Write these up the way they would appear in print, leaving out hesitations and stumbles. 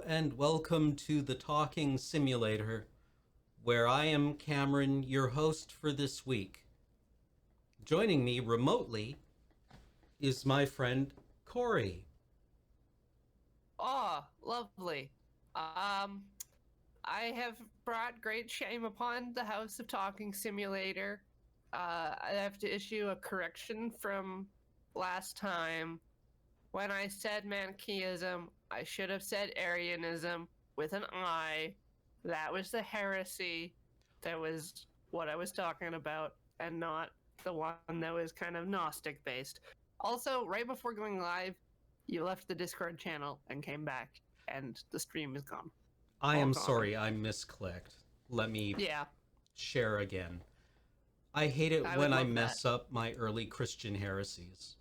and welcome to the Talking Simulator, where I am Cameron, your host for this week. Joining me remotely is my friend Corey. Oh, lovely. I have brought great shame upon the House of Talking Simulator. I have to issue a correction from last time. When I said Manichaeism, I should have said Arianism with an I. That was the heresy. That was what I was talking about, and not the one that was kind of Gnostic based. Also, right before going live, you left the Discord channel and came back, and the stream is gone. I All am gone. sorry, I misclicked. Let me Yeah, share again. I hate it I when would I love that. mess up my early Christian heresies.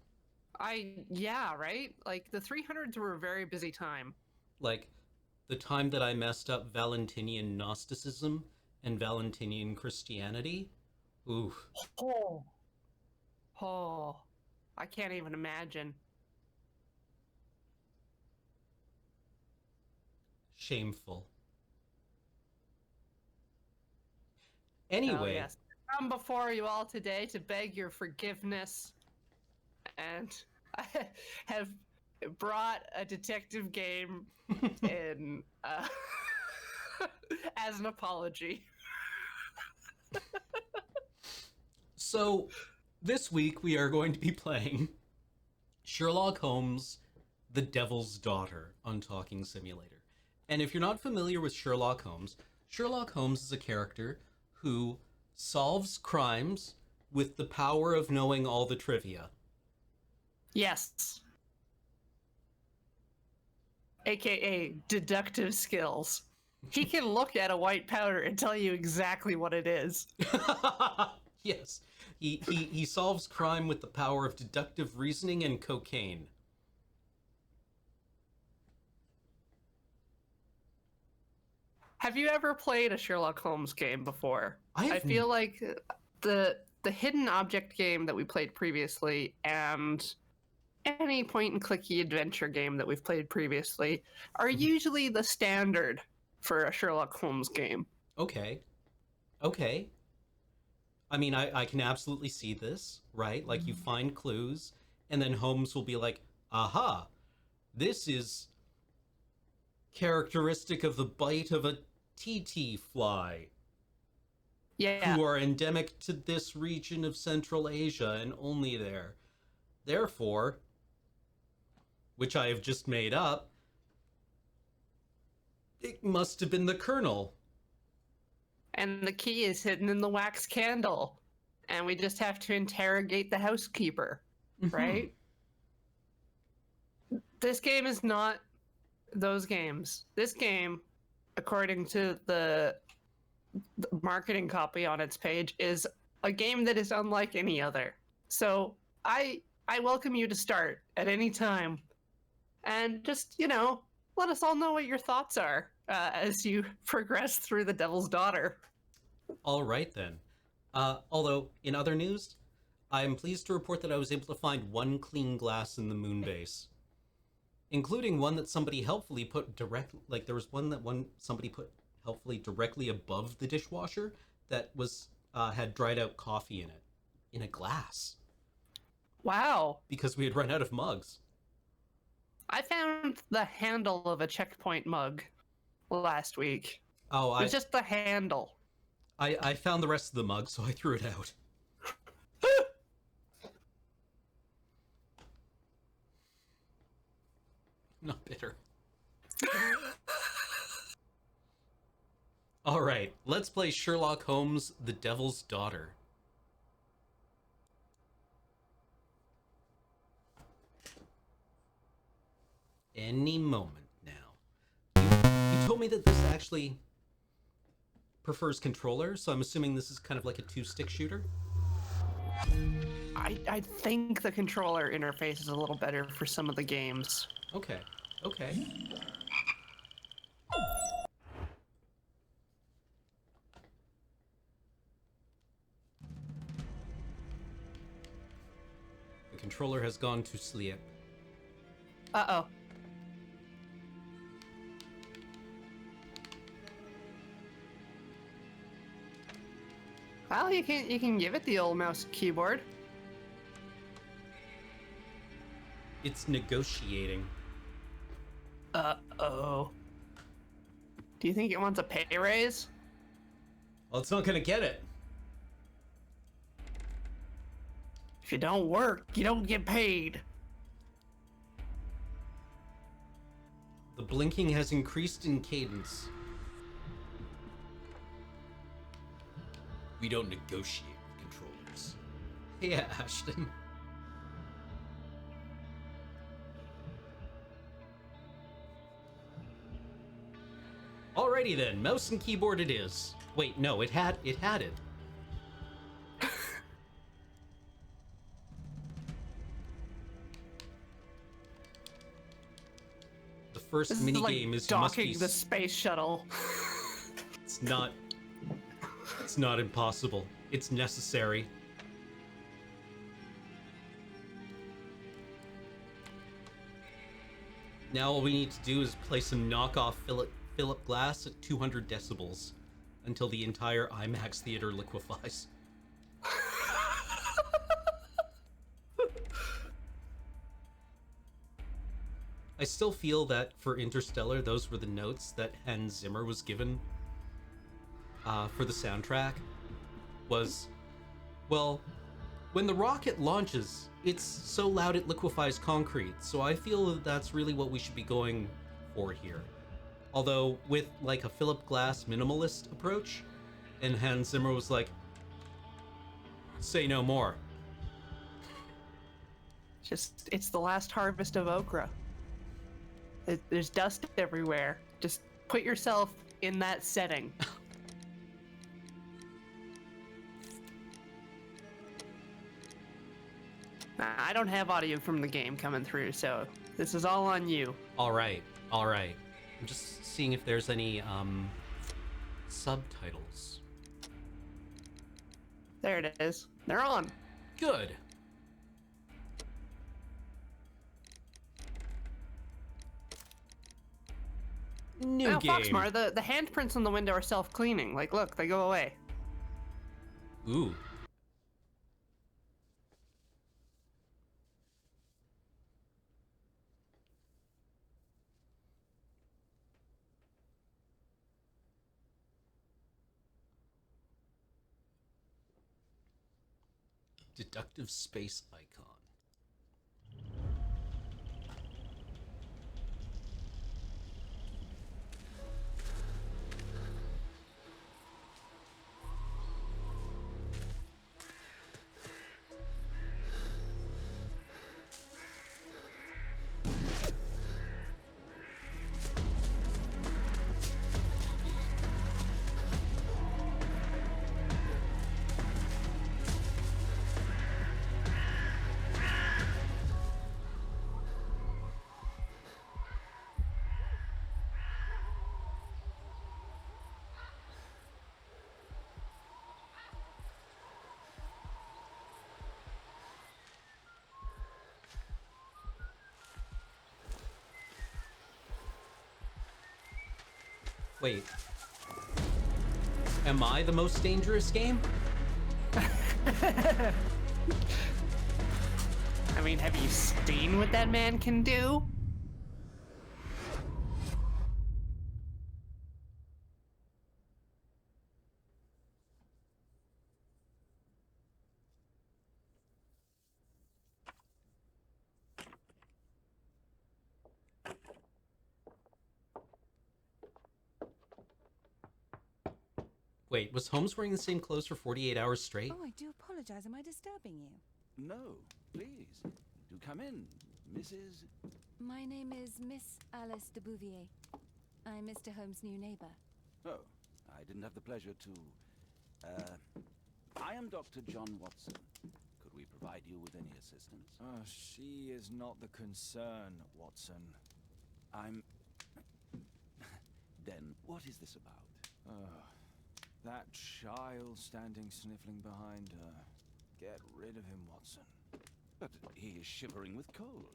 Yeah, right? Like, the 300s were a very busy time. Like the time that I messed up Valentinian Gnosticism and Valentinian Christianity. Ooh, Oh. Oh, I can't even imagine. shameful. Oh, Anyway, yes. Come before you all today to beg your forgiveness, and I have brought a detective game in as an apology. so this week we are going to be playing Sherlock Holmes, The Devil's Daughter on Talking Simulator. And if you're not familiar with Sherlock Holmes is a character who solves crimes with the power of knowing all the trivia. Yes, aka deductive skills. He can look at a white powder and tell you exactly what it is. Yes, he solves crime with the power of deductive reasoning and cocaine. Have you ever played a Sherlock Holmes game before? I I have feel like the hidden object game that we played previously and any point and clicky adventure game that we've played previously are usually the standard for a Sherlock Holmes game. okay, okay. I mean, I can absolutely see this, right? Like you find clues, and then Holmes will be like, aha, this is characteristic of the bite of a TT fly, Yeah. who are endemic to this region of Central Asia and only there. Therefore, which I have just made up, it must have been the Colonel. And the key is hidden in the wax candle. And we just have to interrogate the housekeeper, Mm-hmm. right? This game is not those games. This game, according to the marketing copy on its page, is a game that is unlike any other. So I welcome you to start at any time, and just let us all know what your thoughts are as you progress through the Devil's Daughter. All right then. Although, in other news, I am pleased to report that I was able to find one clean glass in the moon base, including one that somebody helpfully put direct. Like there was one that somebody put helpfully directly above the dishwasher that was had dried out coffee in it, in a glass, Wow, because we had run out of mugs. I found the handle of a checkpoint mug last week. Oh, It was just the handle. I found the rest of the mug, so I threw it out. Not bitter. All right, let's play Sherlock Holmes, The Devil's Daughter. Any moment now. You told me that this actually prefers controller, so I'm assuming this is kind of like a two-stick shooter. I think the controller interface is a little better for some of the games. Okay, okay. The controller has gone to sleep. Uh-oh. Well, you can give it the old mouse and keyboard. It's negotiating. Uh-oh. Do you think it wants a pay raise? Well, it's not gonna get it. If you don't work, you don't get paid. The blinking has increased in cadence. We don't negotiate with controllers. Yeah, Ashton. Alrighty then, mouse and keyboard it is. Wait, no, it had it. The first This mini is like game is you must be. docking the space shuttle. It's not. It's not impossible. It's necessary. Now all we need to do is play some knockoff Philip Glass at 200 decibels until the entire IMAX theater liquefies. I still feel that for Interstellar, those were the notes that Hans Zimmer was given for the soundtrack. Was, well, when the rocket launches, it's so loud it liquefies concrete, so I feel that that's really what we should be going for here. Although, with like a Philip Glass minimalist approach, and Hans Zimmer was like, say no more. It's the last harvest of okra. There's dust everywhere. Just put yourself in that setting. I don't have audio from the game coming through, so this is all on you. All right. I'm just seeing if there's any subtitles. There it is. They're on. Good. New Now, game. Foxmar, the handprints on the window are self-cleaning. Like, look, they go away. Ooh. Deductive space icon. Wait. Am I the most dangerous game? I mean, have you seen what that man can do? Wait, was Holmes wearing the same clothes for 48 hours straight? Oh, I do apologize. Am I disturbing you? No, please. Do come in, Mrs. My name is Miss Alice de Bouvier. I'm Mr. Holmes' new neighbor. Oh, I didn't have the pleasure to... I am Dr. John Watson. Could we provide you with any assistance? She is not the concern, Watson. I'm... Then, what is this about? That child standing sniffling behind her. Get rid of him, Watson. But he is shivering with cold.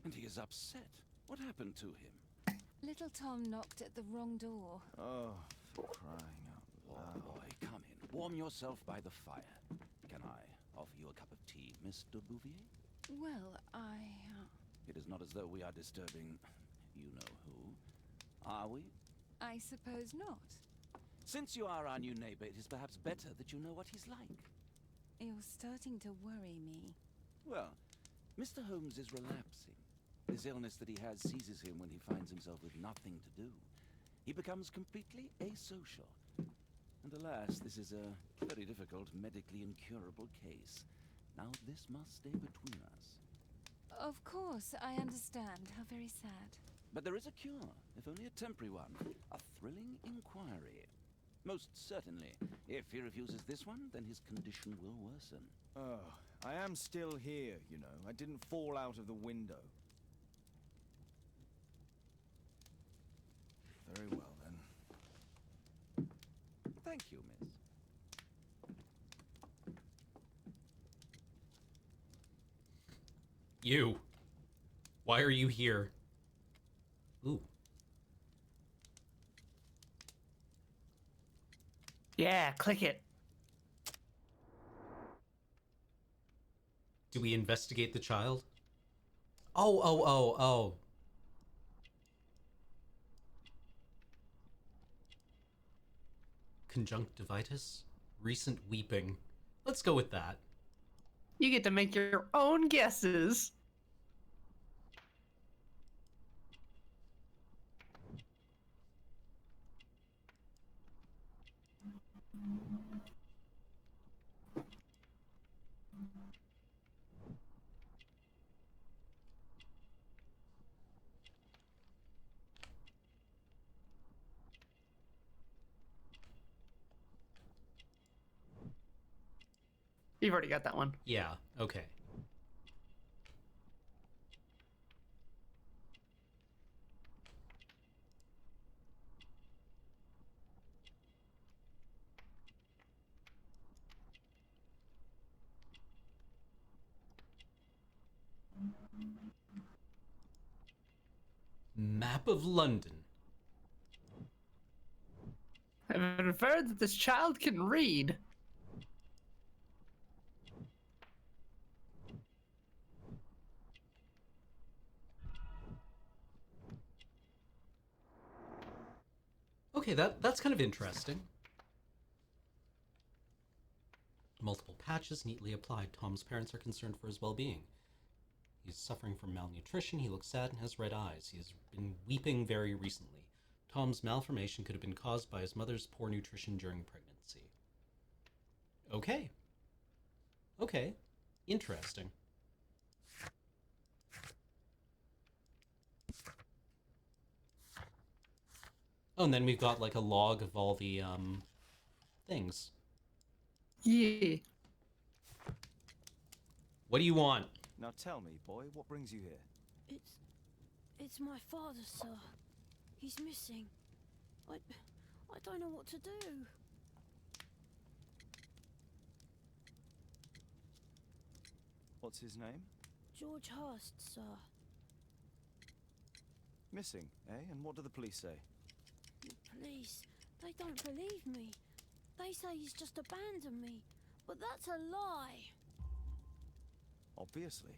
And he is upset. What happened to him? Little Tom knocked at the wrong door. Oh, for crying out Oh, loud. boy, come in. Warm yourself by the fire. Can I offer you a cup of tea, Mr. Bouvier? Well, It is not as though we are disturbing you-know-who, are we? I suppose not. Since you are our new neighbor, it is perhaps better that you know what he's like. You're starting to worry me. Well, Mr. Holmes is relapsing. This illness that he has seizes him when he finds himself with nothing to do. He becomes completely asocial. And alas, this is a very difficult, medically incurable case. Now, this must stay between us. Of course, I understand. How very sad. But there is a cure, if only a temporary one. A thrilling inquiry. Most certainly. If he refuses this one, then his condition will worsen. Oh, I am still here, you know. I didn't fall out of the window. Very well, then. Thank you, miss. You. Why are you here? Ooh. Yeah, click it. Do we investigate the child? Oh. Conjunctivitis? Recent weeping. Let's go with that. You get to make your own guesses. You've already got that one. Yeah, okay. Map of London. I've inferred that this child can read. Okay, that's kind of interesting. Multiple patches neatly applied. Tom's parents are concerned for his well-being. He's suffering from malnutrition. He looks sad and has red eyes. He has been weeping very recently. Tom's malformation could have been caused by his mother's poor nutrition during pregnancy. Okay. Okay. Interesting. Oh, and then we've got like a log of all the things. Yeah. What do you want? Now tell me, boy, what brings you here? It's my father, sir. He's missing. I don't know what to do. What's his name? George Hurst, sir. Missing, eh? And what do the police say? The police, they don't believe me. They say he's just abandoned me. But that's a lie. Obviously.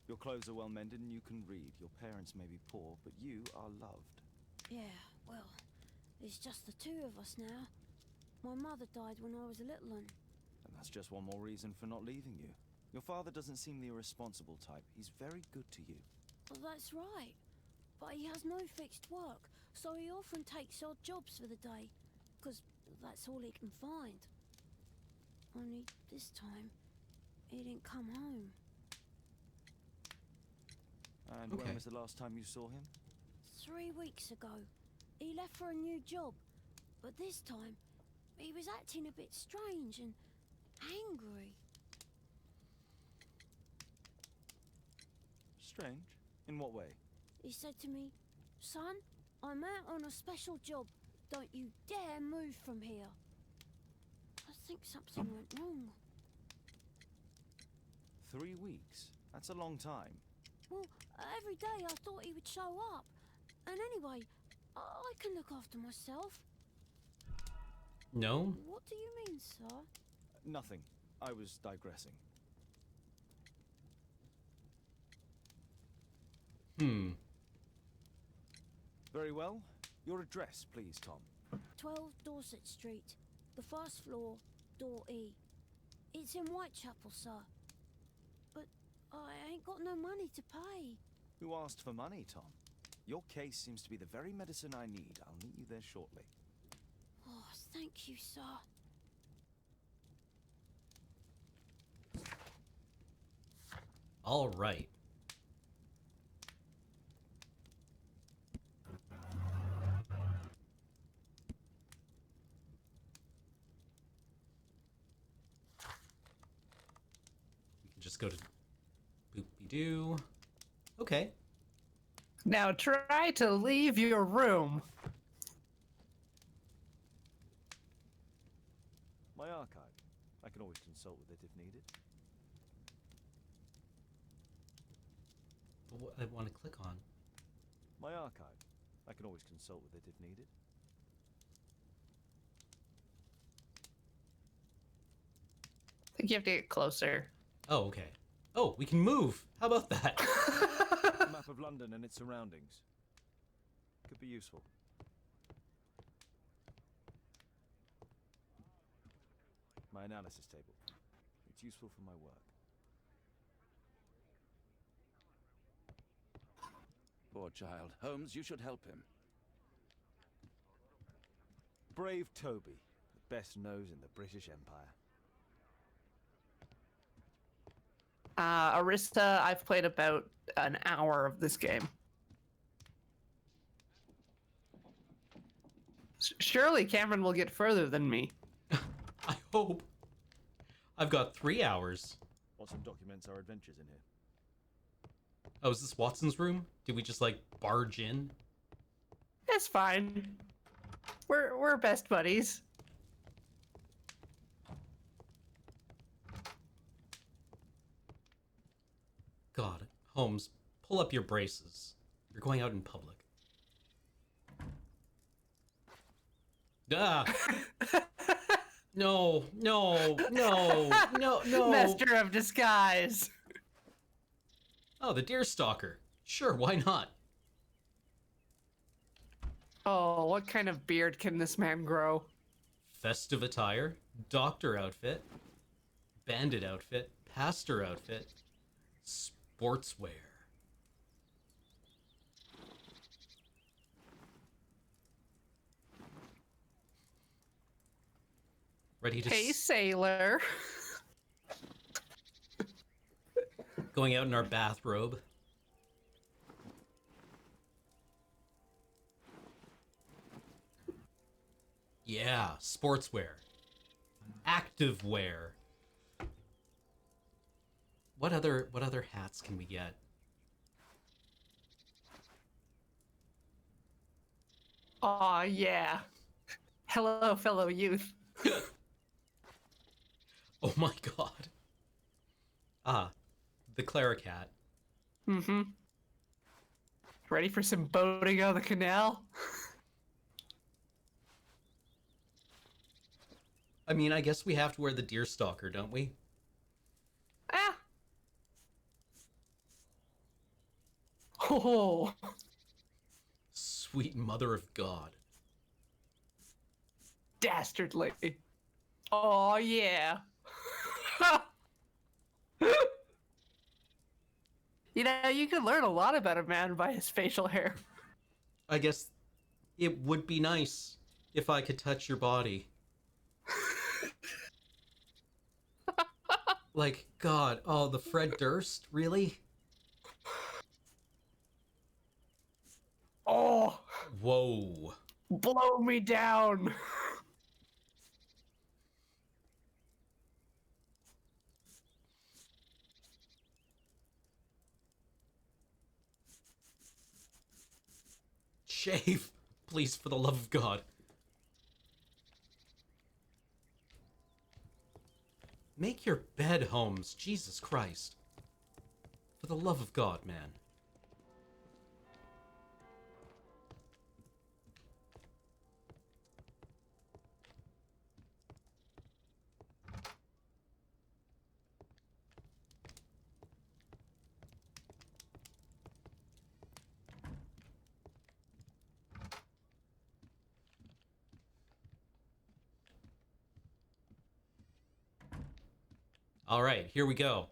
Your clothes are well mended and you can read. Your parents may be poor, but you are loved. Yeah, well, it's just the two of us now. My mother died when I was a little one. And that's just one more reason for not leaving you. Your father doesn't seem the irresponsible type. He's very good to you. Well, that's right. But he has no fixed work, so he often takes odd jobs for the day. Because that's all he can find. Only this time, he didn't come home. And Okay. when was the last time you saw him? 3 weeks ago. He left for a new job. But this time, he was acting a bit strange and angry. Strange? In what way? He said to me, "Son, I'm out on a special job. Don't you dare move from here." I think something went wrong. 3 weeks? That's a long time. Well, every day I thought he would show up. And anyway, I can look after myself. No? What do you mean, sir? Nothing. I was digressing. Very well. Your address, please, Tom. 12 Dorset Street. The first floor, door E. It's in Whitechapel, sir. But I ain't got no money to pay. Who asked for money, Tom? Your case seems to be the very medicine I need. I'll meet you there shortly. Oh, thank you, sir. All right. We can just go to boop-de-doo. Okay. Now try to leave your room. My archive. I can always consult with it if needed. What I want to click on. My archive. I can always consult with it if needed. I think you have to get closer. Oh, okay. Oh, we can move. How about that? A map of London and its surroundings. Could be useful. My analysis table. It's useful for my work. Poor child. Holmes, you should help him. Brave Toby, the best nose in the British Empire. Arista, I've played about an hour of this game. Surely Cameron will get further than me. I hope. I've got 3 hours. Watson documents our adventures in here. Oh, is this Watson's room? Did we just, like, barge in? It's fine. We're best buddies. God, Holmes, pull up your braces. You're going out in public. Ah! No, no, no, no, no. Master of disguise. Oh, the deer stalker. Sure, why not? Oh, what kind of beard can this man grow? Festive attire, doctor outfit, bandit outfit, pastor outfit, sportswear. Ready to Hey, sailor. going out in our bathrobe. Yeah, sportswear. Active wear. What other hats can we get? Aw, yeah. Hello, fellow youth. Oh my god. Ah, the cleric hat. Mm-hmm. Ready for some boating on the canal? I mean, I guess we have to wear the deer stalker, don't we? Ah! Oh! Sweet mother of God. Dastardly. Oh, yeah. You know, you can learn a lot about a man by his facial hair. I guess it would be nice if I could touch your body. Like, God, oh, the Fred Durst? Really? Oh! Whoa. Blow me down! Shave. Please, for the love of God. Make your bed, Holmes. Jesus Christ. For the love of God, man. All right, here we go.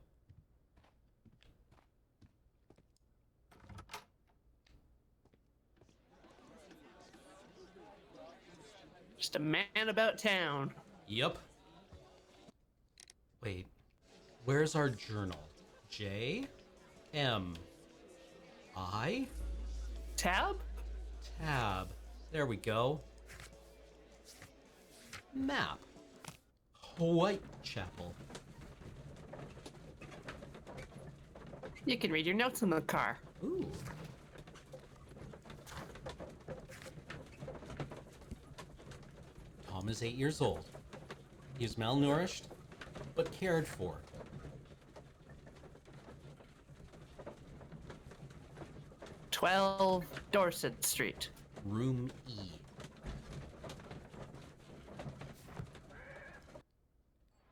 Just a man about town. Yep. Wait, where's our journal? J M I Tab? tab. There we go. Map. Whitechapel. You can read your notes in the car. Ooh. Tom is 8 years old. He is malnourished, but cared for. "12 Dorset Street." Room E.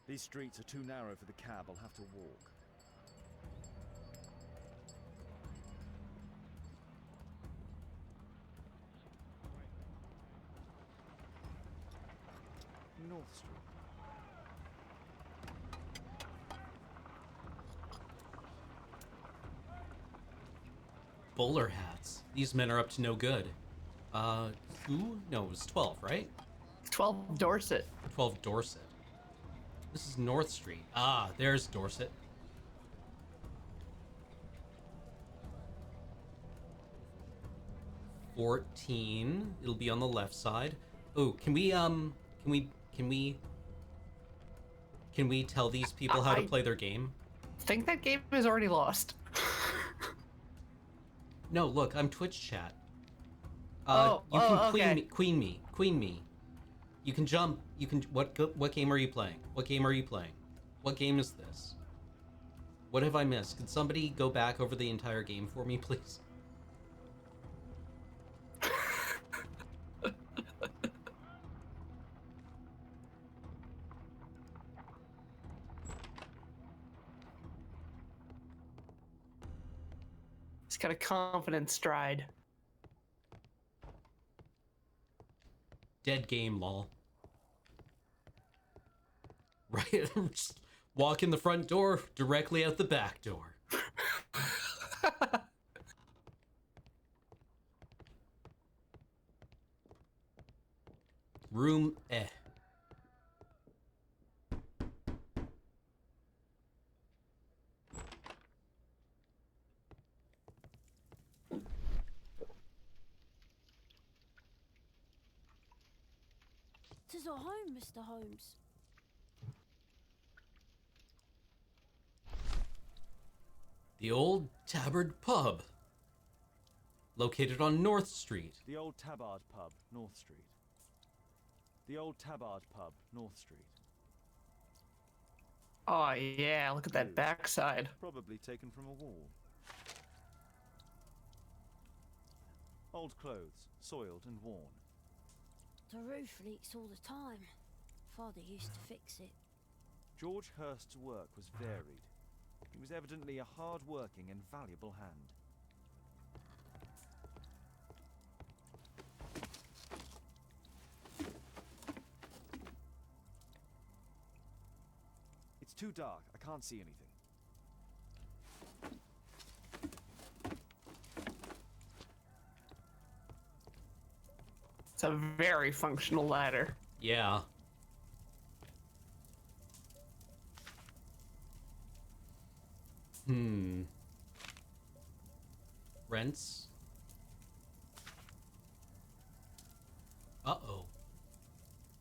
These streets are too narrow for the cab. I'll have to walk. North Street. Bowler hats. These men are up to no good. Who? No, it was 12, right? 12 Dorset. 12 Dorset. This is North Street. Ah, there's Dorset. $14. It'll be on the left side. Oh, can we tell these people how to I- play their game? Think that game is already lost. No, look, I'm Twitch chat. Oh, you can okay. queen me. You can jump. You can. What game are you playing? What game are you playing? What game is this? What have I missed? Can somebody go back over the entire game for me, please? He's got a confident stride. Dead game, lol. Right, just walk in the front door, directly out the back door. Room eh. "'Tis our home, Mr. Holmes." The Old Tabard Pub. Located on North Street. The Old Tabard Pub, North Street. The Old Tabard Pub, North Street. Oh yeah, look at that backside. Probably taken from a wall. Old clothes, soiled and worn. "The roof leaks all the time. Father used to fix it." George Hurst's work was varied. He was evidently a hard-working and valuable hand. It's too dark. I can't see anything. It's a very functional ladder. Yeah. Rents. Uh-oh.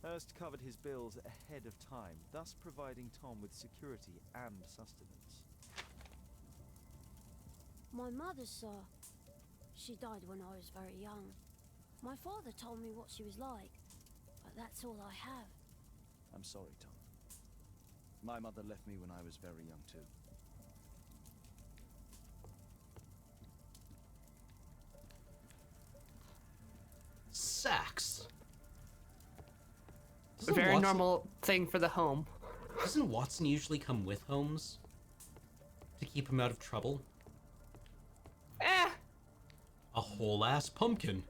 Hurst covered his bills ahead of time, thus providing Tom with security and sustenance. "My mother, sir. She died when I was very young. My father told me what she was like, but that's all I have." I'm sorry, Tom. My mother left me when I was very young, too. Sacks. A Doesn't very Watson- normal thing for the home. Doesn't Watson usually come with Holmes? To keep him out of trouble? Eh, A whole ass pumpkin.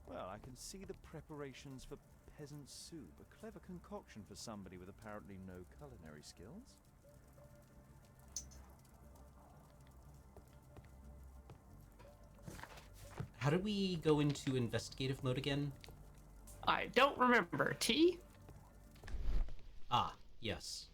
Well, I can see the preparations for peasant soup, a clever concoction for somebody with apparently no culinary skills. How did we go into investigative mode again? I don't remember. Tea? Ah, yes.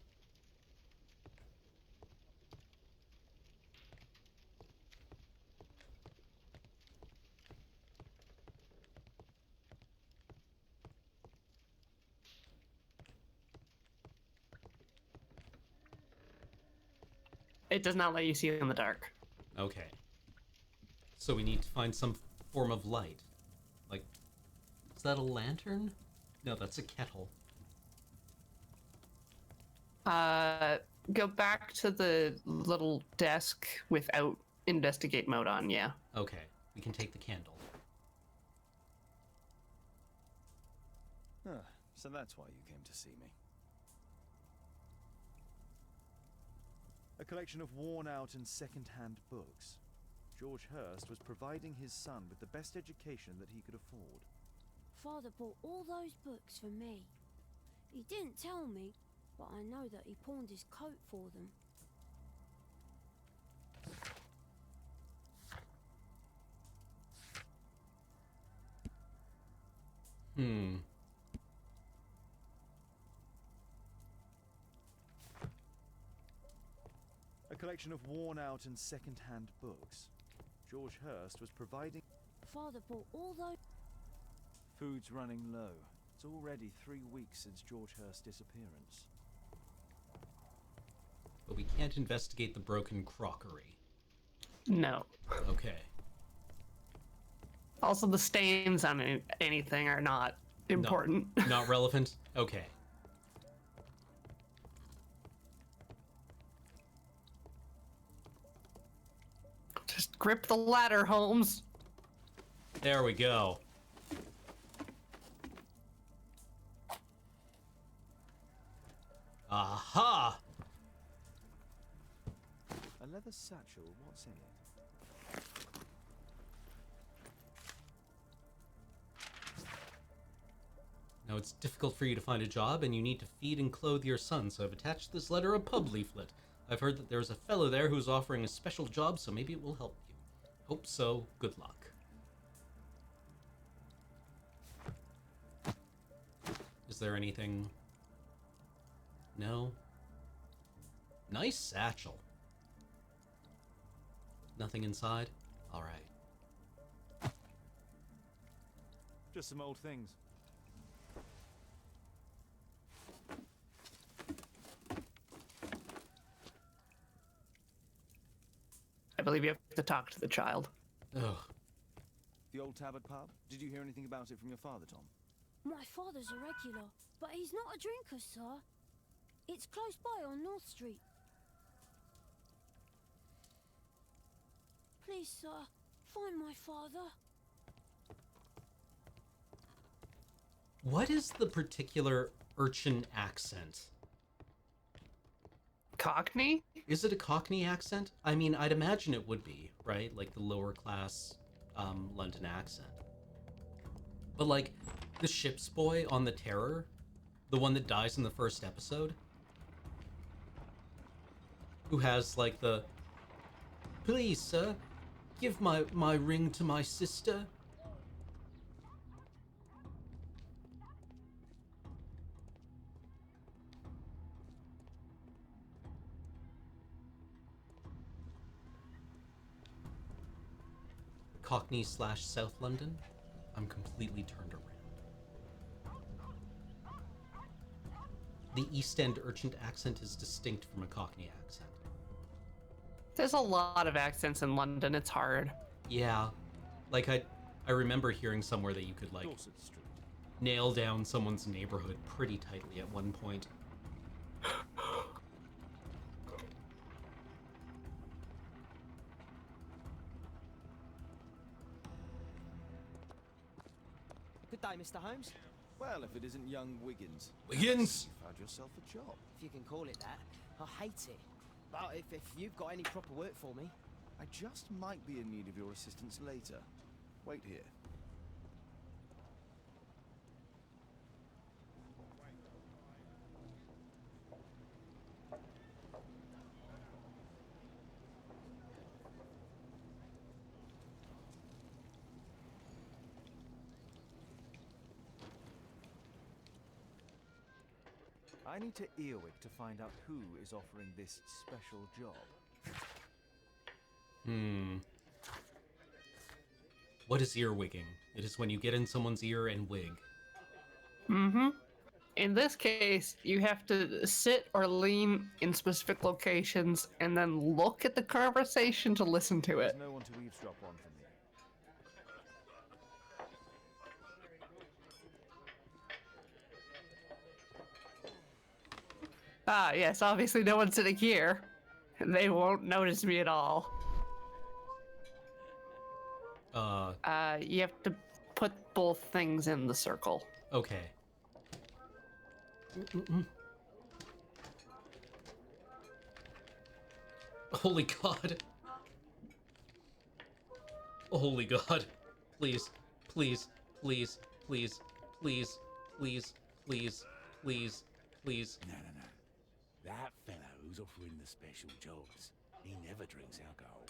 It does not let you see in the dark. Okay. So we need to find some form of light. Like, is that a lantern? No, that's a kettle. Go back to the little desk without investigate mode on, yeah. Okay, we can take the candle. Ah, so that's why you came to see me. A collection of worn-out and second-hand books. George Hurst was providing his son with the best education that he could afford. Father bought all those books for me. He didn't tell me, but I know that he pawned his coat for them. Hmm. A collection of worn-out and second-hand books. George Hurst was providing... Father bought all those... Food's running low. It's already 3 weeks since George Hurst's disappearance. But we can't investigate the broken crockery. No. Okay. Also, the stains on anything are not important. Not relevant? Okay. Just grip the ladder, Holmes. There we go. Aha! A leather satchel, what's in it? Now it's difficult for you to find a job, and you need to feed and clothe your son, so I've attached this letter a pub leaflet. I've heard that there's a fellow there who's offering a special job, so maybe it will help you. Hope so. Good luck. Is there anything? No? Nice satchel. Nothing inside? Alright. Just some old things. I believe you have to talk to the child. Ugh. The old Tabard pub? Did you hear anything about it from your father, Tom? My father's a regular, but he's not a drinker, sir. It's close by on North Street. Please, sir, find my father. What is the particular urchin accent? Cockney? Is it a Cockney accent? I mean, I'd imagine it would be, right? Like the lower class London accent. But like, the ship's boy on the Terror, the one that dies in the first episode, who has like the, "Please, sir, give my ring to my sister." Cockney / South London? I'm completely turned around. The East End urchin accent is distinct from a Cockney accent. There's a lot of accents in London. It's hard. Yeah. Like, I remember hearing somewhere that you could, like, Dorset Street. nail down someone's neighborhood pretty tightly at one point. Good day, Mr. Holmes. Well, if it isn't young Wiggins. Wiggins! You found yourself a job. If you can call it that. I hate it. But if you've got any proper work for me... I just might be in need of your assistance later. Wait here. I need to earwig to find out who is offering this special job. What is earwigging? It is when you get in someone's ear and wig. Mm-hmm. In this case, you have to sit or lean in specific locations and then look at the conversation to listen to There's it. no one to eavesdrop on for me. Ah, yes, obviously no one's sitting here. They won't notice me at all. You have to put both things in the circle. Okay. Holy God. Holy God. Please, please, please, please, please, please, please, please, please. No. That fellow who's offering the special jobs, he never drinks alcohol.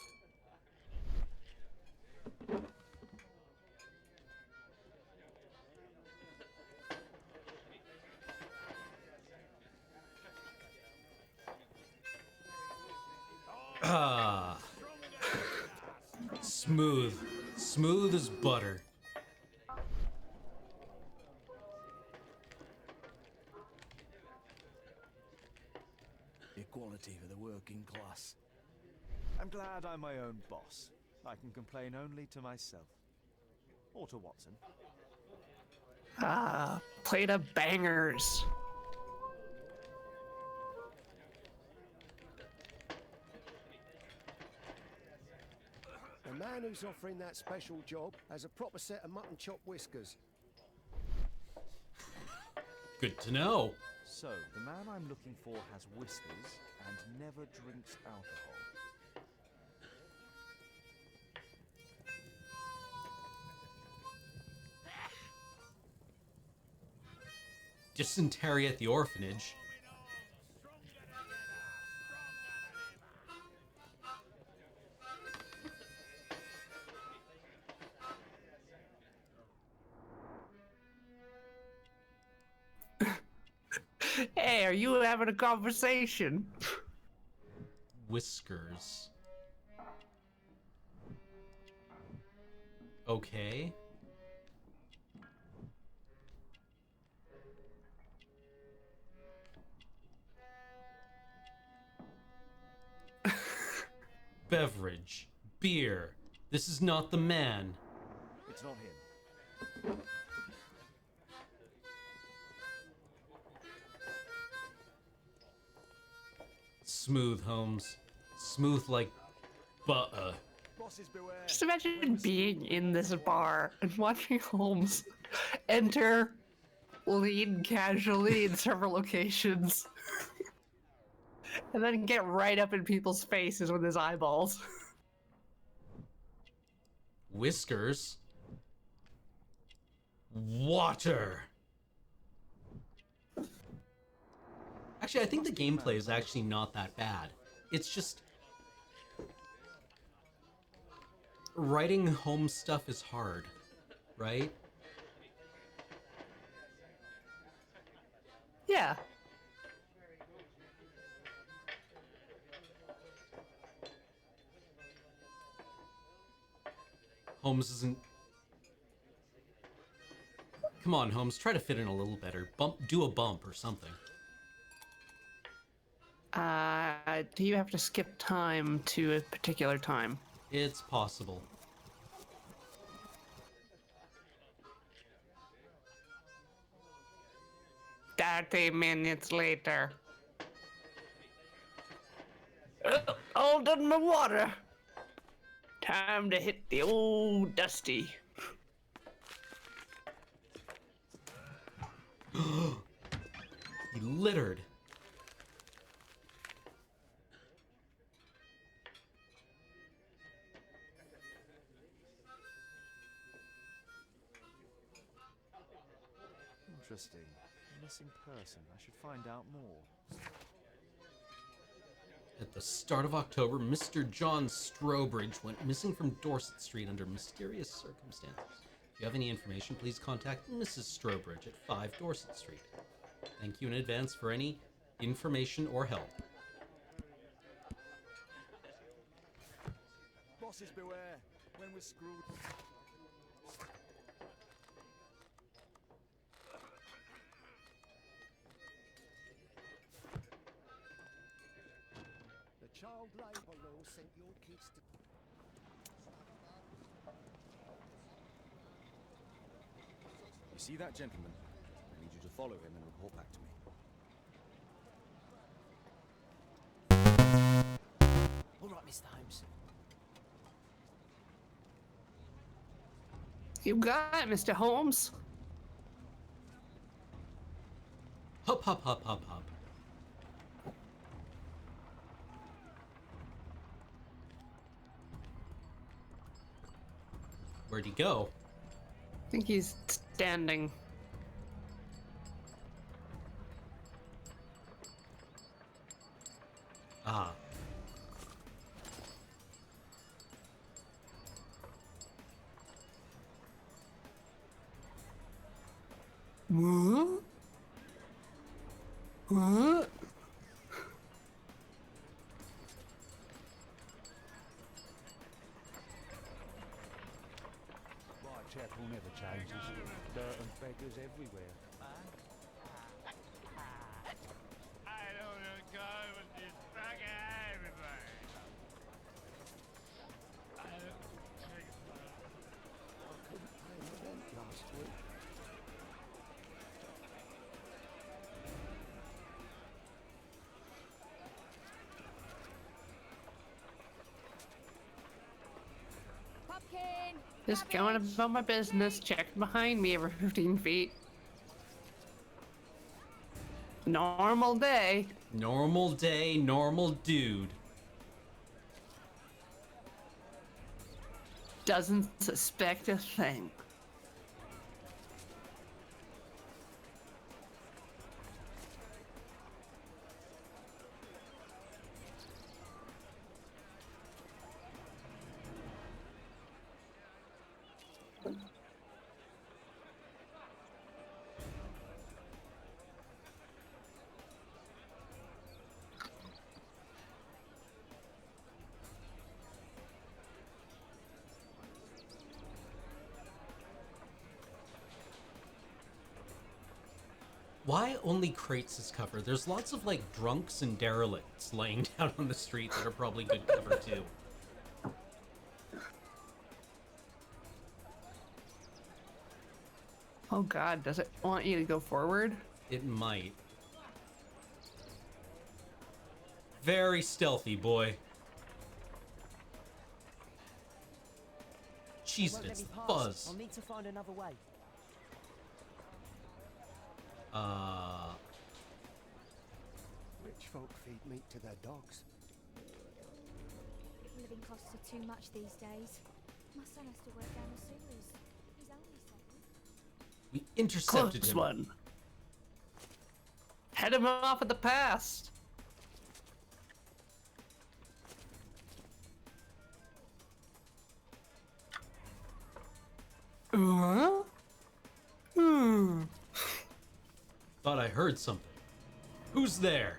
Ah. Smooth. Smooth as butter. Equality for the working class. I'm glad I'm my own boss. I can complain only to myself. Or to Watson. Ah, plate of bangers. The man who's offering that special job has a proper set of mutton chop whiskers. Good to know. So, the man I'm looking for has whiskers and never drinks alcohol. Dysentery at the orphanage. Hey, are you having a conversation? Whiskers. Okay. Beverage. Beer. This is not the man. It's not him. Smooth, Holmes. Smooth like butter. Bosses beware. Just imagine being in this bar and watching Holmes enter, lean casually in several locations, and then get right up in people's faces with his eyeballs. Whiskers. Water. Actually, I think the gameplay is actually not that bad. It's just... writing Holmes stuff is hard, right? Yeah. Holmes isn't... Come on, Holmes, try to fit in a little better. Do a bump or something. Do you have to skip time to a particular time? It's possible. "30 minutes later. All done my water. Time to hit the old Dusty." He littered. Interesting. Missing person. I should find out more. At the start of October, Mr. John Strobridge went missing from Dorset Street under mysterious circumstances. If you have any information, please contact Mrs. Strobridge at 5 Dorset Street. Thank you in advance for any information or help. Bosses beware. When we're screwed. The child labour law sent your kids to... You see that gentleman? I need you to follow him and report back to me. All right, Mr. Holmes. You got it, Mr. Holmes. Hop, hop, hop, hop, hop. Where'd he go? I think he's standing. Ah. What? What? Whitechapel never changes. Dirt and beggars everywhere. I don't want to go with this fucking everybody. I don't think so. I couldn't pay my rent last week. Pumpkin! Just going about my business, checking behind me every 15 feet. Normal day. Normal day, normal dude. Doesn't suspect a thing. Why only crates as cover? There's lots of, like, drunks and derelicts laying down on the street that are probably good cover, too. Oh god, does it want you to go forward? It might. Very stealthy, boy. Jeez, Won't let it's me the pass. buzz. I'll need to find another way. Rich folk feed meat to their dogs. Living costs are too much these days. My son has to work down the sewers. He's only 7. We intercepted Close him. one. Head him off at the past. Thought I heard something. Who's there?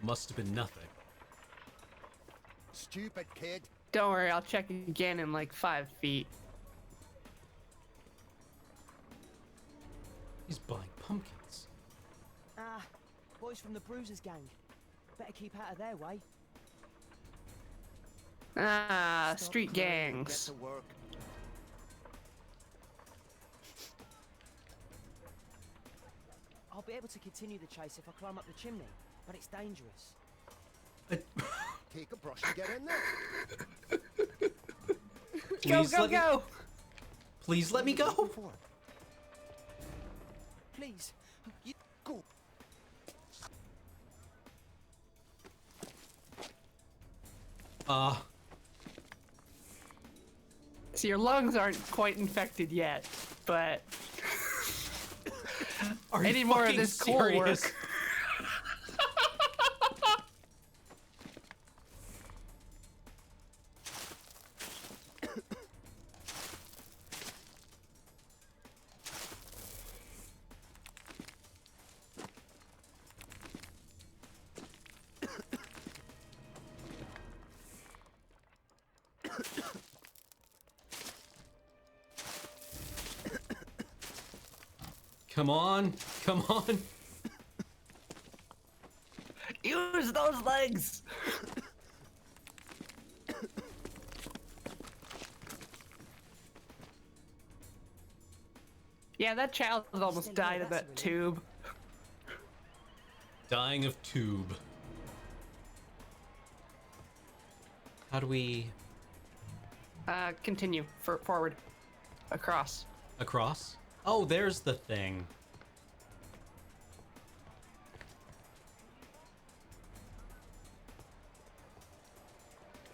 Must have been nothing. Stupid kid. Don't worry, I'll check again in like 5 feet. He's buying pumpkins. Ah, boys from the Bruisers gang. Better keep out of their way. Ah, Stop street crying and gangs. Get to work. I'll be able to continue the chase if I climb up the chimney, but it's dangerous. Take a brush and get in there. Go, Please go, let me- go! Please let me go. Before. Please, you... Go. So your lungs aren't quite infected yet, but Are I you need more of fucking this coal serious? work. Come on. Come on. Use those legs! Yeah, that child almost Still died here, of that's a that relief. tube. Dying of tube. How do we... Continue. Forward. Across. Across? Oh, there's the thing.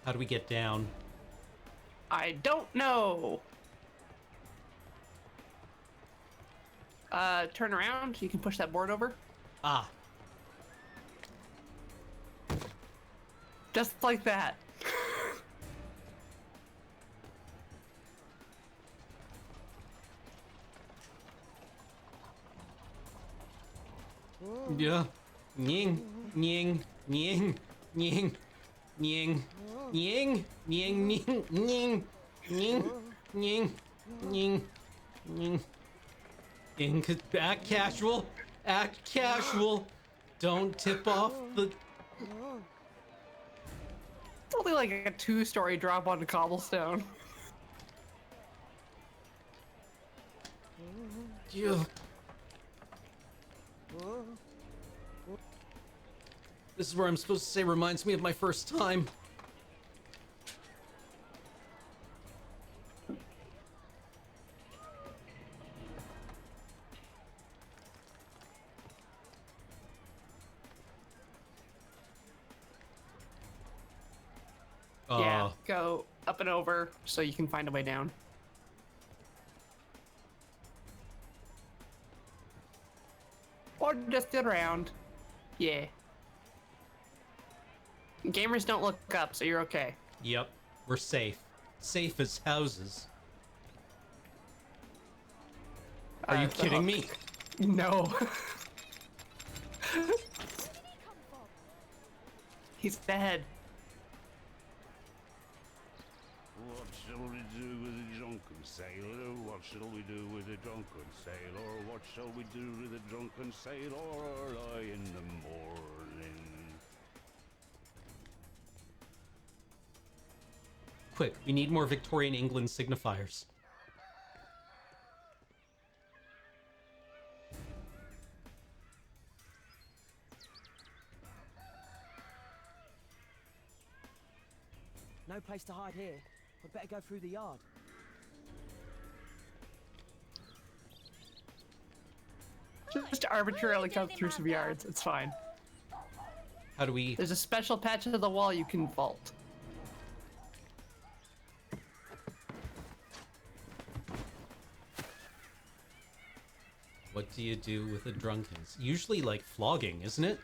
How do we get down? I don't know! Turn around. You can push that board over. Ah. Just like that. Yeah. Nying. Nying. Nying. Nying. Nying. Nying. Nying. Nying. Nying. Nying. Nying. Nying. Nying. Act casual. Act casual. Don't tip off the... It's only like a 2-story drop onto cobblestone. Yeah. This is where I'm supposed to say reminds me of my first time. Yeah, go up and over so you can find a way down. Or just around. Yeah. Gamers don't look up, so you're okay. Yep, we're safe. Safe as houses. Are you the kidding hook. me? No. He's dead. What shall we do with a drunken sailor? What shall we do with a drunken sailor? What shall we do with a drunken sailor early in the morning? Quick, we need more Victorian England signifiers. No place to hide here. We'd better go through the yard. Just arbitrarily cut through some yards. It's fine. How do we... There's a special patch of the wall you can vault. What do you do with a drunken? Usually like flogging, isn't it?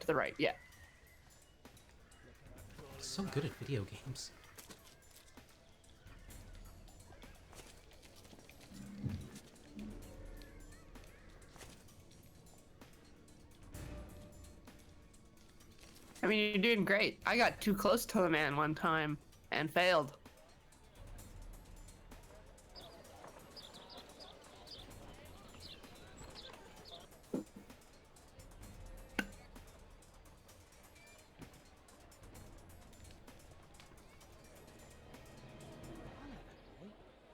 To the right, yeah. So good at video games. I mean, you're doing great. I got too close to the man one time and failed.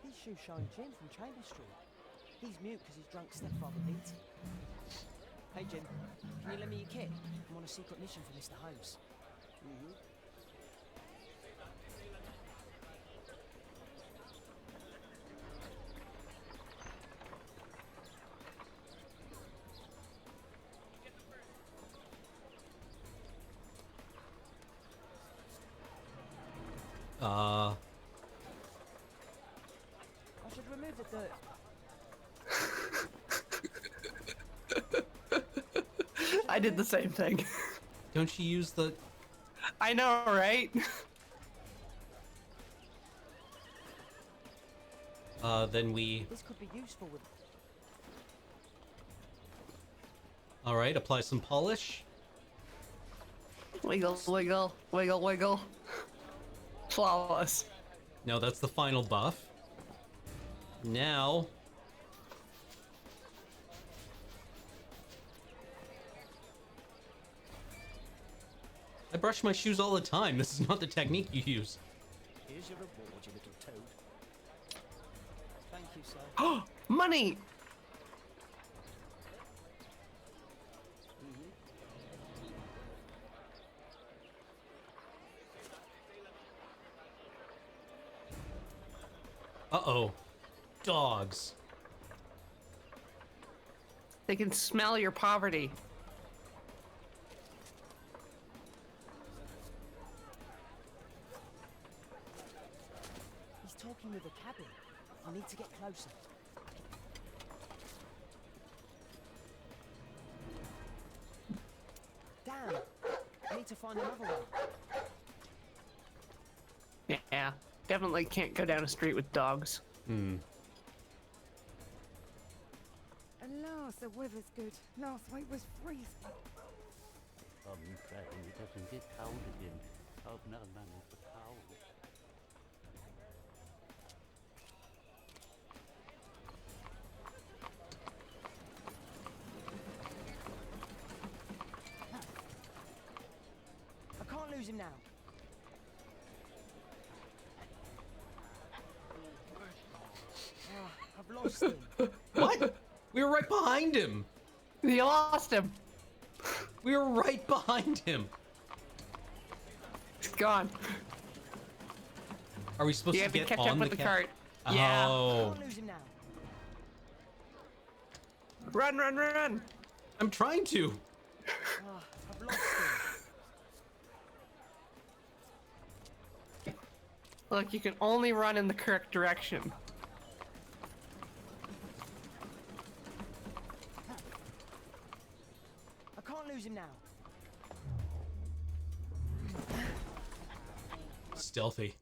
His shoe shine Jim from Chamber Street. He's mute because his drunk stepfather beats him. Hey Jim, can you lend me your kit? I'm on a secret mission for Mr. Holmes. I should remove the dirt. I did the same thing. Don't you use the... I know, right? Then we... This could be useful with... Alright, apply some polish. Wiggle, wiggle, wiggle, wiggle. Flawless. No, that's the final buff. Now... I brush my shoes all the time. This is not the technique you use. Here's your reward, you little toad. Thank you, sir. Oh, money! Uh-oh. Dogs. They can smell your poverty. He's talking with a cabin. I need to get closer. Damn! I need to find another one. Yeah, definitely can't go down a street with dogs. Hmm. Alas, the weather's good. Last week was freezing. I'm praying it doesn't get cold again. I've not managed the cold. I can't lose him now. Ah, I've lost him. What? We were right behind him. You lost him. We were right behind him. He's gone. Are we supposed You to have to get catch on up with the cart. Oh. Yeah. I can't lose him now. Run, run, run. I'm trying to. Ah, I've lost him. Look, you can only run in the correct direction. I can't lose him now. Stealthy.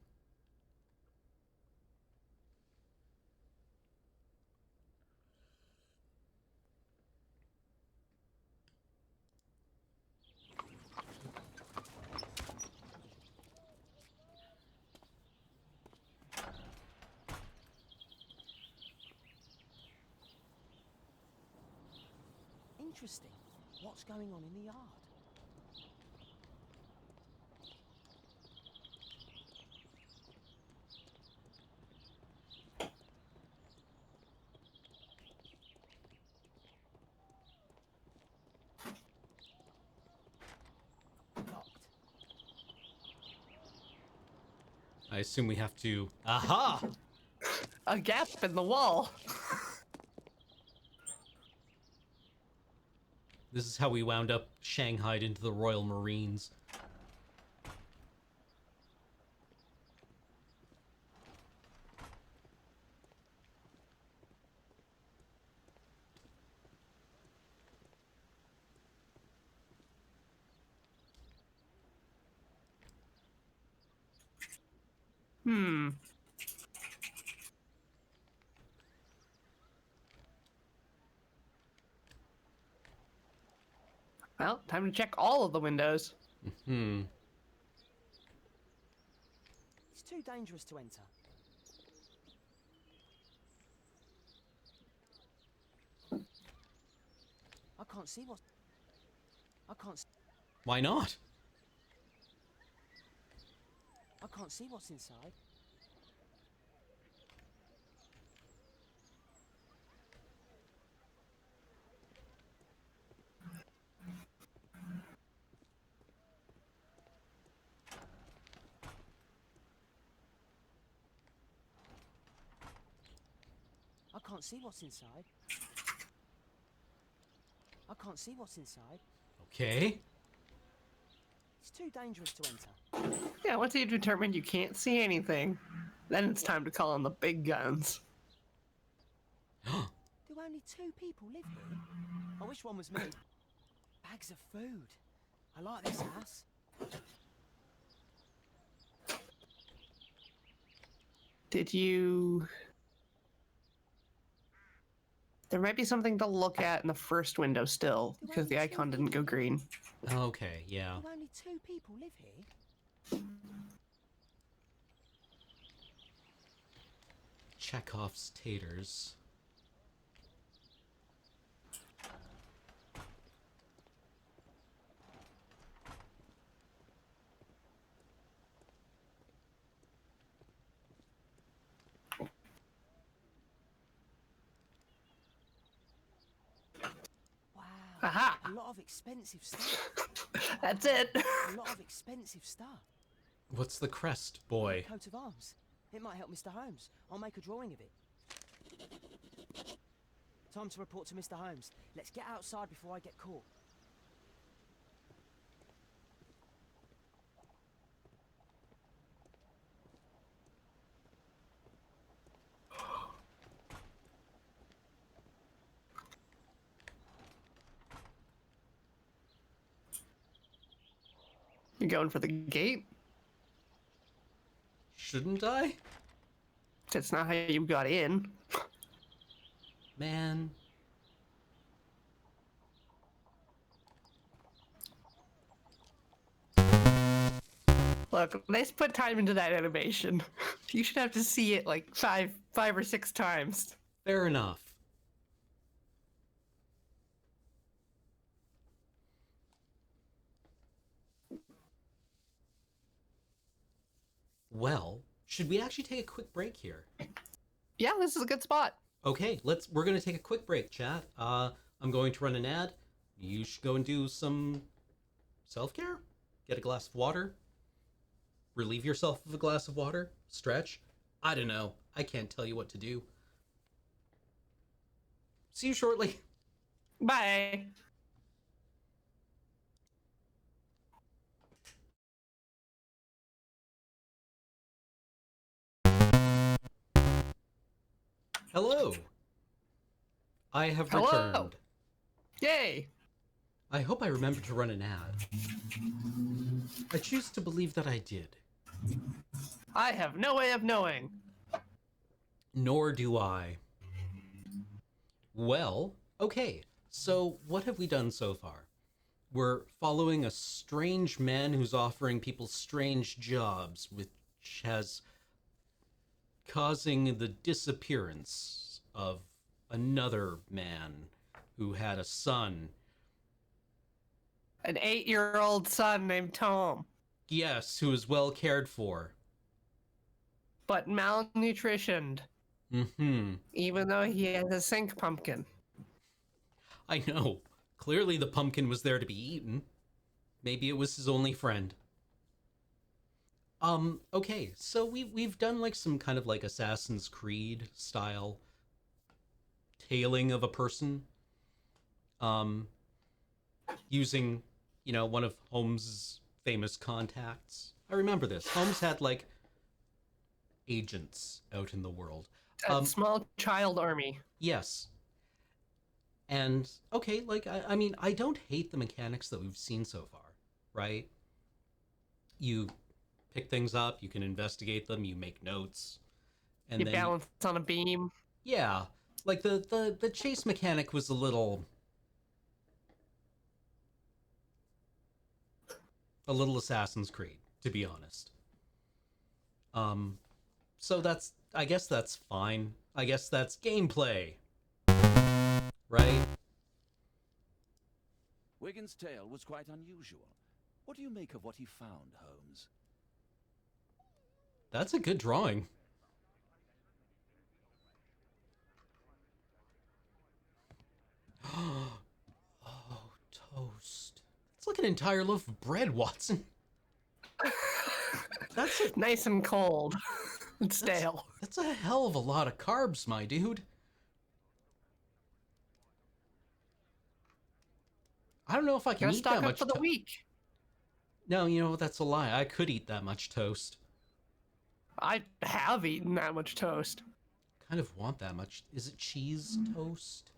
Interesting. What's going on in the yard? Locked. I assume we have to... Aha! A gap in the wall. This is how we wound up shanghaied into the Royal Marines. Hmm. Well, time to check all of the windows. Hmm. It's too dangerous to enter. I can't see what's... I can't... Why not? I can't see what's inside. I can't see what's inside. I can't see what's inside. Okay. It's too dangerous to enter. Yeah, once you determine you can't see anything, then it's time to call on the big guns. Do only 2 people live here? I wish one was me. Bags of food. I like this house. Did you... There might be something to look at in the first window still, Do because the only two icon didn't go people green. Okay, yeah. Do only 2 people live here? Chekhov's taters. Wow. Aha! A lot of expensive stuff. That's it. A lot of expensive stuff. What's the crest, boy? Coat of arms. It might help Mr. Holmes. I'll make a drawing of it. Time to report to Mr. Holmes. Let's get outside before I get caught. You going for the gate? Shouldn't I? That's not how you got in. Man. Look, let's put time into that animation. You should have to see it like five or six times. Fair enough. Well, should we actually take a quick break here? Yeah, this is a good spot. Okay, we're gonna take a quick break, chat. I'm going to run an ad. You should go and do some self-care. Get a glass of water. Relieve yourself of a glass of water. Stretch. I don't know. I can't tell you what to do. See you shortly. Bye. Hello. I have Hello. returned. Yay. I hope I remembered to run an ad. I choose to believe that I did. I have no way of knowing. Nor do I. Well, okay, so what have we done so far? We're following a strange man who's offering people strange jobs, which has causing the disappearance of another man who had a son. An 8-year-old son named Tom, Yes, who is well cared for. but malnutritioned, Mm-hmm. even though he has a sink pumpkin. I know. Clearly the pumpkin was there to be eaten. Maybe it was his only friend. Okay, so we've done like some kind of like Assassin's Creed style tailing of a person. Using, one of Holmes's famous contacts. I remember this. Holmes had like agents out in the world. A small child army. Yes. And okay, like I mean, I don't hate the mechanics that we've seen so far, right? You pick things up, you can investigate them, you make notes, and You then balance on a beam. yeah, like the chase mechanic was a little Assassin's Creed, to be honest. So I guess that's fine. I guess that's gameplay. Right? Wigan's tale was quite unusual. What do you make of what he found, Holmes? That's a good drawing. Oh, toast. It's like an entire loaf of bread, Watson. That's a, Nice and cold. And stale. that's a hell of a lot of carbs, my dude. I don't know if I can Gotta eat that stock up much for the week. No, that's a lie. I could eat that much toast. I have eaten that much toast. Kind of want that much. Is it cheese toast?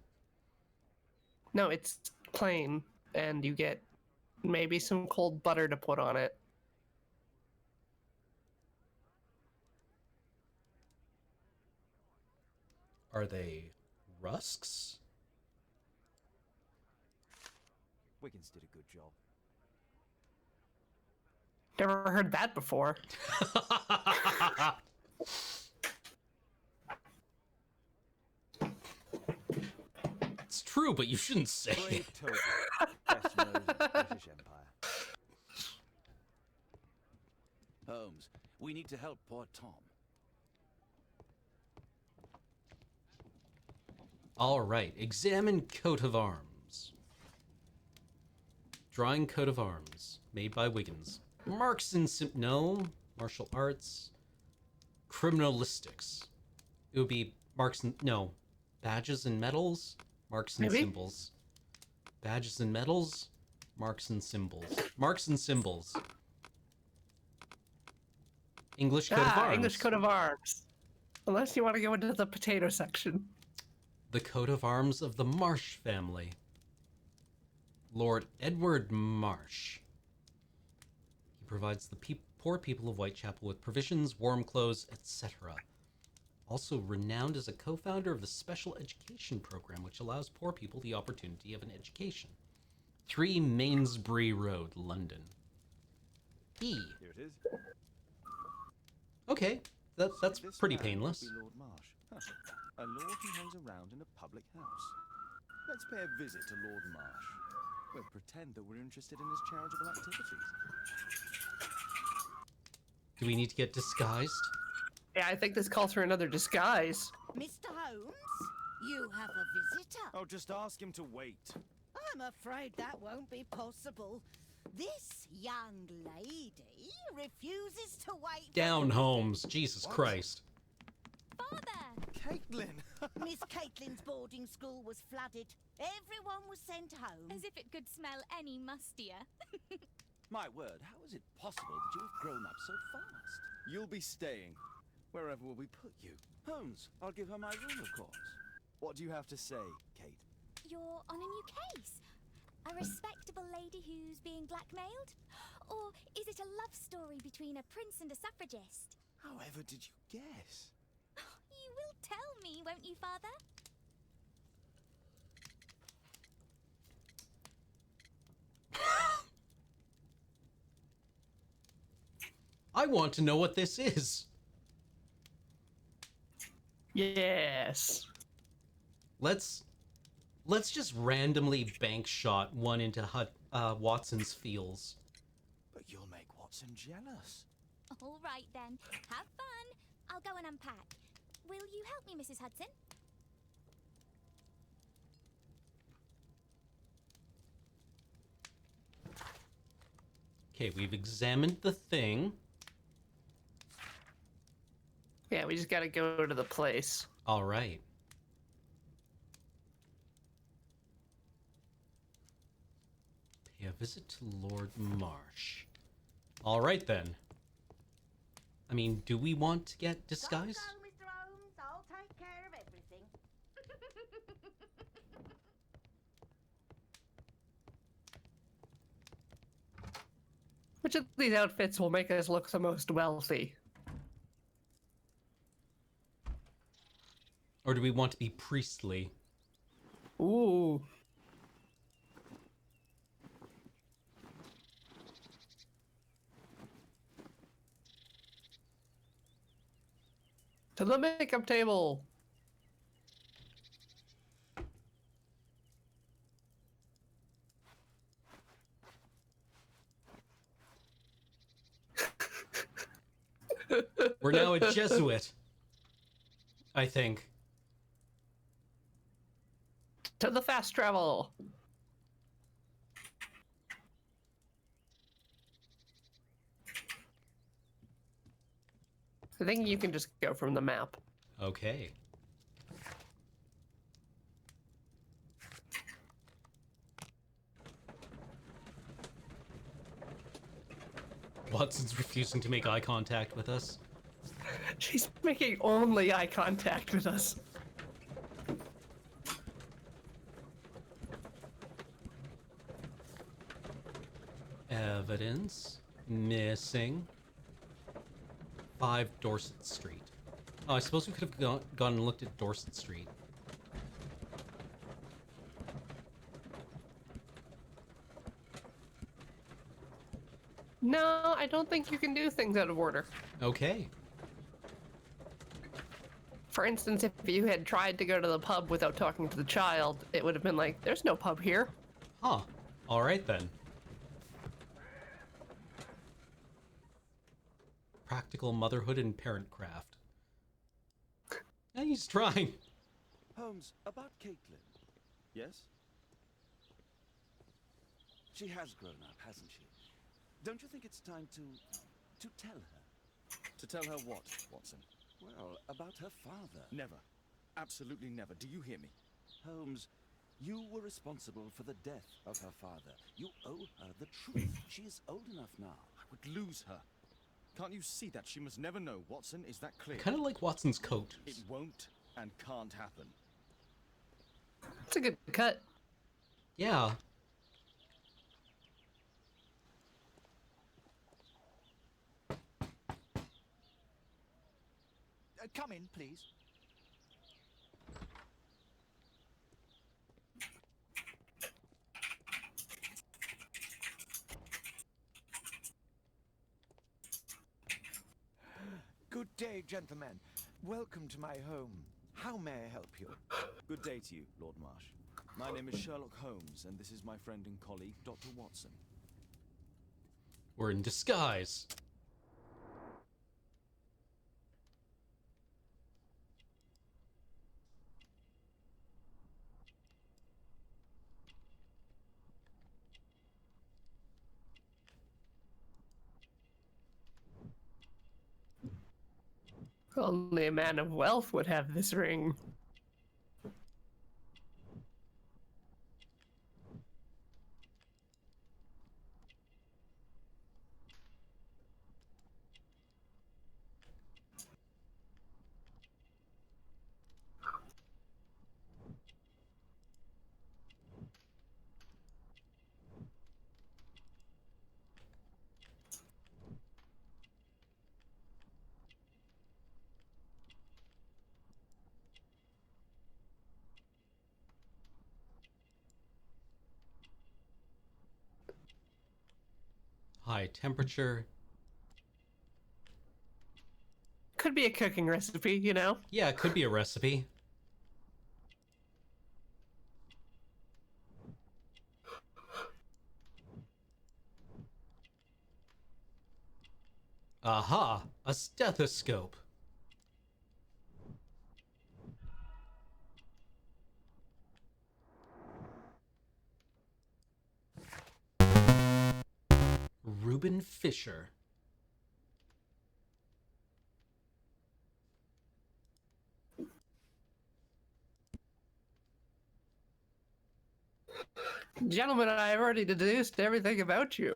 No, it's plain, and you get maybe some cold butter to put on it. Are they rusks? Wiggins did a good job. Never heard that before. It's true, but you shouldn't say it. Brave Toby, best nose in the British Empire. Holmes, we need to help poor Tom. All right, examine coat of arms. Drawing coat of arms, made by Wiggins. Marks and no, martial arts, criminalistics. It would be marks and no, badges and medals, marks and Maybe? symbols. Badges and medals, marks and symbols. Marks and symbols. English coat of arms. English coat of arms. Unless you want to go into the potato section. The coat of arms of the Marsh family. Lord Edward Marsh. He provides the poor people of Whitechapel with provisions, warm clothes, etc. Also renowned as a co-founder of the special education program, which allows poor people the opportunity of an education. 3 Mainsbury Road, London. E. Here it is. Okay, that's This pretty man painless. could be Lord Marsh. Huh. A lord who hangs around in a public house. Let's pay a visit to Lord Marsh. We'll pretend that we're interested in his charitable activities. Do we need to get disguised? Yeah, I think this calls for another disguise. Mr. Holmes, you have a visitor. Oh, just ask him to wait. I'm afraid that won't be possible. This young lady refuses to wait. Down, Holmes. Jesus What? Christ. Father! Caitlin! Miss Caitlin's boarding school was flooded. Everyone was sent home. As if it could smell any mustier. My word, how is it possible that you have grown up so fast? You'll be staying. Wherever will we put you? Holmes, I'll give her my room, of course. What do you have to say, Kate? You're on a new case. A respectable lady who's being blackmailed? Or is it a love story between a prince and a suffragist? However did you guess? You will tell me, won't you, Father? I want to know what this is. Yes. Let's just randomly bank shot one into Watson's feels. But you'll make Watson jealous. All right, then. Have fun. I'll go and unpack. Will you help me, Mrs. Hudson? Okay, we've examined the thing. Yeah, we just gotta go to the place. All right. Pay a visit to Lord Marsh. All right, then. I mean, do we want to get disguised? Don't go, Mr. Holmes. I'll take care of everything. Which of these outfits will make us look the most wealthy? Or do we want to be priestly? Ooh. To the makeup table. We're now a Jesuit. I think. To the fast travel. I think you can just go from the map. Okay. Watson's refusing to make eye contact with us. She's making only eye contact with us. Evidence missing. 5 Dorset Street. Oh, I suppose we could have gone and looked at Dorset Street. No, I don't think you can do things out of order. Okay. For instance, if you had tried to go to the pub without talking to the child, it would have been like, there's no pub here. Huh. All right then. Practical motherhood and parentcraft. Yeah, he's trying. Holmes, about Caitlin. Yes? She has grown up, hasn't she? Don't you think it's time to tell her? To tell her what, Watson? Well, about her father. Never. Absolutely never. Do you hear me? Holmes, you were responsible for the death of her father. You owe her the truth. She is old enough now. I would lose her. Can't you see that? She must never know, Watson. Is that clear? Kind of like Watson's coat. It won't and can't happen. It's a good cut. Yeah. Come in, please. Good day, gentlemen. Welcome to my home. How may I help you? Good day to you, Lord Marsh. My name is Sherlock Holmes, and this is my friend and colleague, Dr. Watson. We're in disguise. Only a man of wealth would have this ring. High temperature. Could be a cooking recipe, you know? Yeah, it could be a recipe. Aha! A stethoscope. Reuben Fisher. Gentlemen, I have already deduced everything about you.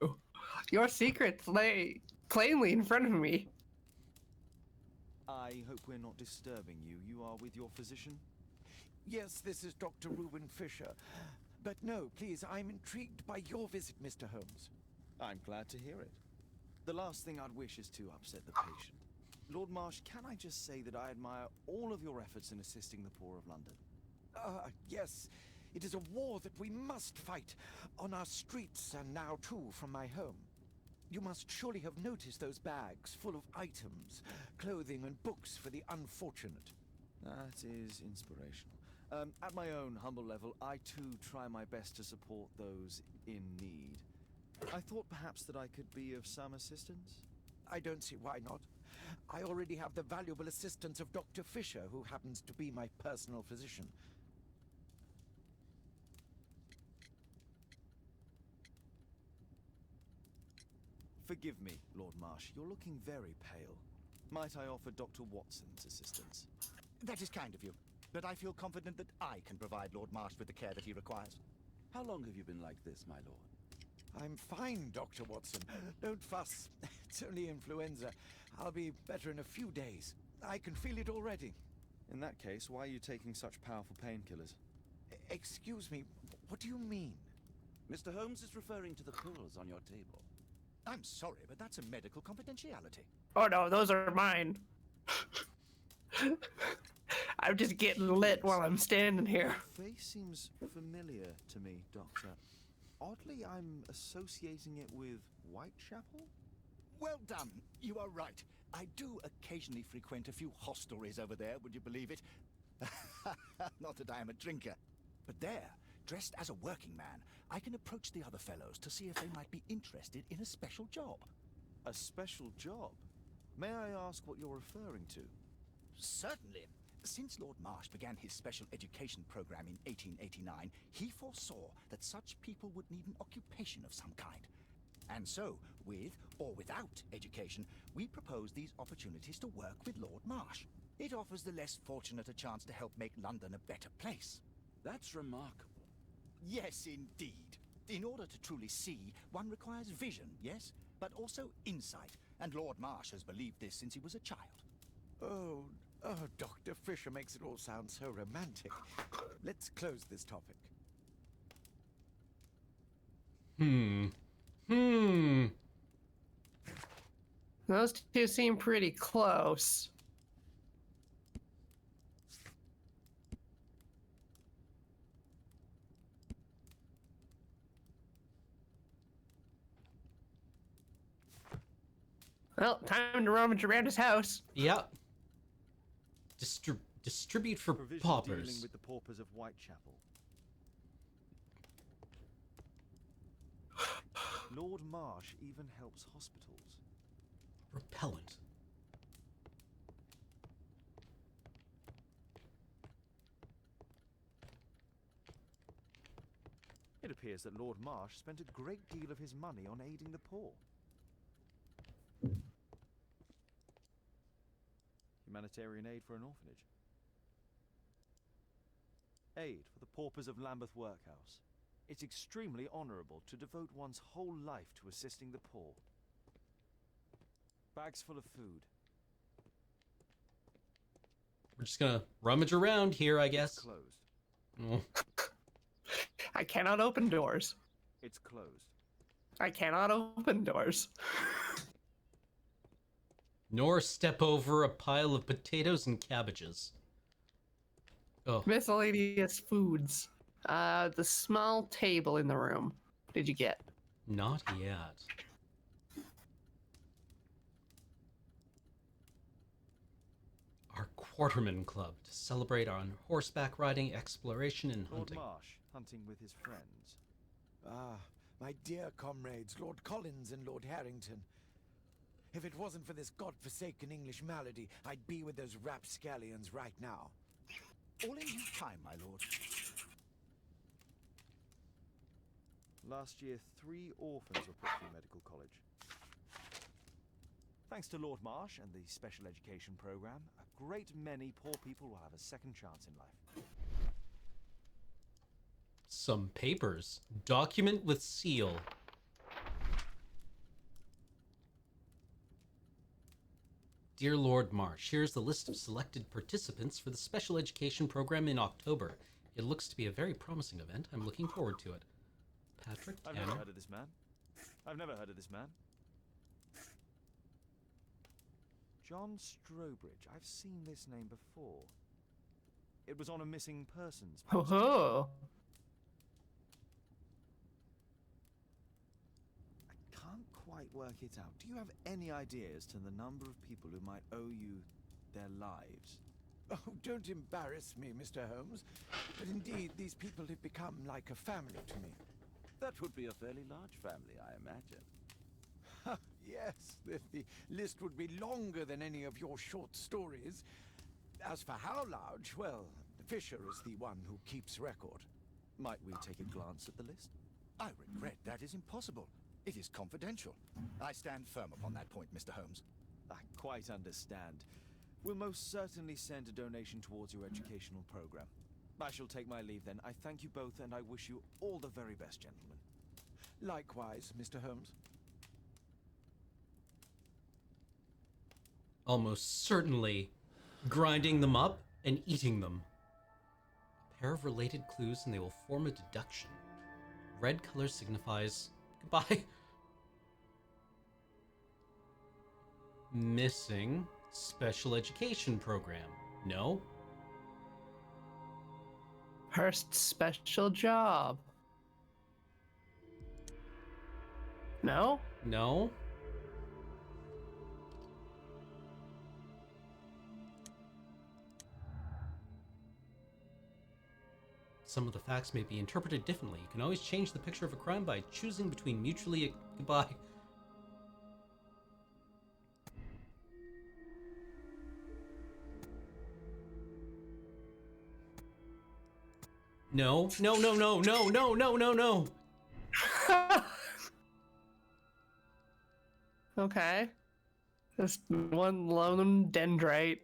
Your secrets lay plainly in front of me. I hope we're not disturbing you. You are with your physician? Yes, this is Dr. Reuben Fisher. But no, please, I'm intrigued by your visit, Mr. Holmes. I'm glad to hear it. The last thing I'd wish is to upset the patient. Lord Marsh, can I just say that I admire all of your efforts in assisting the poor of London? Yes. It is a war that we must fight, on our streets and now too from my home. You must surely have noticed those bags full of items, clothing and books for the unfortunate. That is inspirational. At my own humble level, I too try my best to support those in need. I thought perhaps that I could be of some assistance. I don't see why not. I already have the valuable assistance of Dr. Fisher, who happens to be my personal physician. Forgive me, Lord Marsh. You're looking very pale. Might I offer Dr. Watson's assistance? That is kind of you, but I feel confident that I can provide Lord Marsh with the care that he requires. How long have you been like this, my lord? I'm fine, Dr. Watson. Don't fuss. It's only influenza. I'll be better in a few days. I can feel it already. In that case, why are you taking such powerful painkillers? Excuse me, what do you mean? Mr. Holmes is referring to the pills on your table. I'm sorry, but that's a medical confidentiality. Oh no, those are mine. I'm just getting lit while I'm standing here. Your face seems familiar to me, Doctor. Oddly, I'm associating it with Whitechapel? Well done. You are right. I do occasionally frequent a few hostelries over there, would you believe it? Not that I am a drinker. But there, dressed as a working man, I can approach the other fellows to see if they might be interested in a special job. A special job? May I ask what you're referring to? Certainly. Since Lord Marsh began his special education program in 1889, he foresaw that such people would need an occupation of some kind. And so, with or without education, we propose these opportunities to work with Lord Marsh. It offers the less fortunate a chance to help make London a better place. That's remarkable. Yes, indeed. In order to truly see, one requires vision, yes? But also insight. And Lord Marsh has believed this since he was a child. Oh, Dr. Fisher makes it all sound so romantic. Let's close this topic. Those two seem pretty close. Well, time to rummage around his house. Yep. Distribute for Provision paupers. dealing with the paupers of Whitechapel. Lord Marsh even helps hospitals. Repellent. It appears that Lord Marsh spent a great deal of his money on aiding the poor. Humanitarian aid for an orphanage. Aid for the paupers of Lambeth Workhouse. It's extremely honourable to devote one's whole life to assisting the poor. Bags full of food. We're just gonna rummage around here, I guess. It's closed. Oh. I cannot open doors. It's closed. I cannot open doors. Nor step over a pile of potatoes and cabbages. Oh. Miscellaneous foods. The small table in the room. What did you get? Not yet. Our Quarterman Club to celebrate on horseback riding, exploration, and Lord hunting. Marsh, hunting with his friends. Ah, my dear comrades, Lord Collins and Lord Harrington. If it wasn't for this godforsaken English malady, I'd be with those rapscallions right now. All in due time, my lord. Last year, 3 orphans were put through medical college. Thanks to Lord Marsh and the special education program, a great many poor people will have a second chance in life. Some papers. Document with seal. Dear Lord Marsh, here's the list of selected participants for the special education program in October. It looks to be a very promising event. I'm looking forward to it. Patrick I've Tanner. never heard of this man. I've never heard of this man. John Strobridge. I've seen this name before. It was on a missing persons poster. Oh. I can't quite work it out. Do you have any idea as to the number of people who might owe you their lives? Oh, don't embarrass me, Mr. Holmes. But indeed, these people have become like a family to me. That would be a fairly large family, I imagine. Yes, the list would be longer than any of your short stories. As for how large, well, Fisher is the one who keeps record. Might we take a glance at the list? I regret that is impossible. It is confidential. I stand firm upon that point, Mr. Holmes. I quite understand. We'll most certainly send a donation towards your educational program. I shall take my leave then. I thank you both and I wish you all the very best, gentlemen. Likewise, Mr. Holmes. Almost certainly grinding them up and eating them. A pair of related clues and they will form a deduction. Red color signifies goodbye. Missing special education program. No? First special job. No? No? Some of the facts may be interpreted differently. You can always change the picture of a crime by choosing between mutually... Goodbye. No, no, no, no, no, no, no, no, no. Okay. Just one lone dendrite.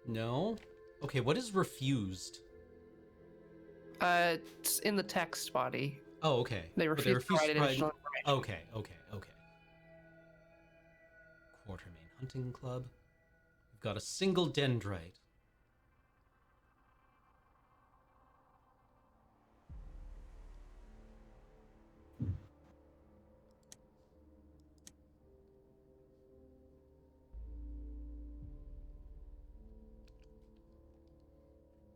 No? Okay, what is refused? It's in the text body. Oh, okay. They But refuse to provide additional information. Okay, okay, okay. Quartermain Hunting Club. We've got a single dendrite.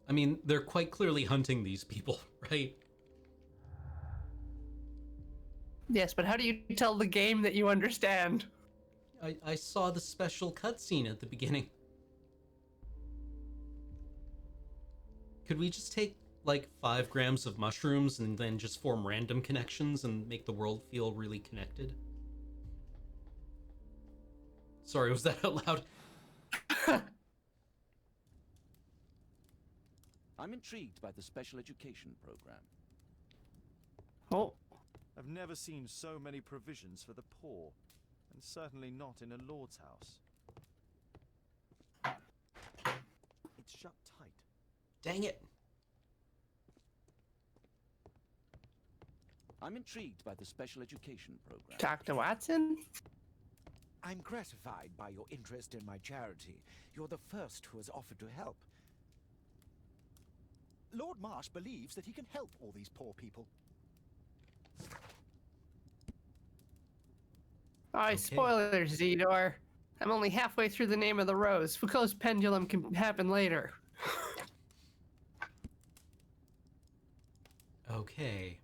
I mean, they're quite clearly hunting these people, right? Yes, but how do you tell the game that you understand? I saw the special cutscene at the beginning. Could we just take, like, 5 grams of mushrooms and then just form random connections and make the world feel really connected? Sorry, was that out loud? I'm intrigued by the special education program. Oh. I've never seen so many provisions for the poor, and certainly not in a lord's house. It's shut tight. Dang it. I'm intrigued by the special education program. Dr. Watson? I'm gratified by your interest in my charity. You're the first who has offered to help. Lord Marsh believes that he can help all these poor people. Oh, spoilers, Zedor. I'm only halfway through the Name of the Rose. Foucault's pendulum can happen later. Okay.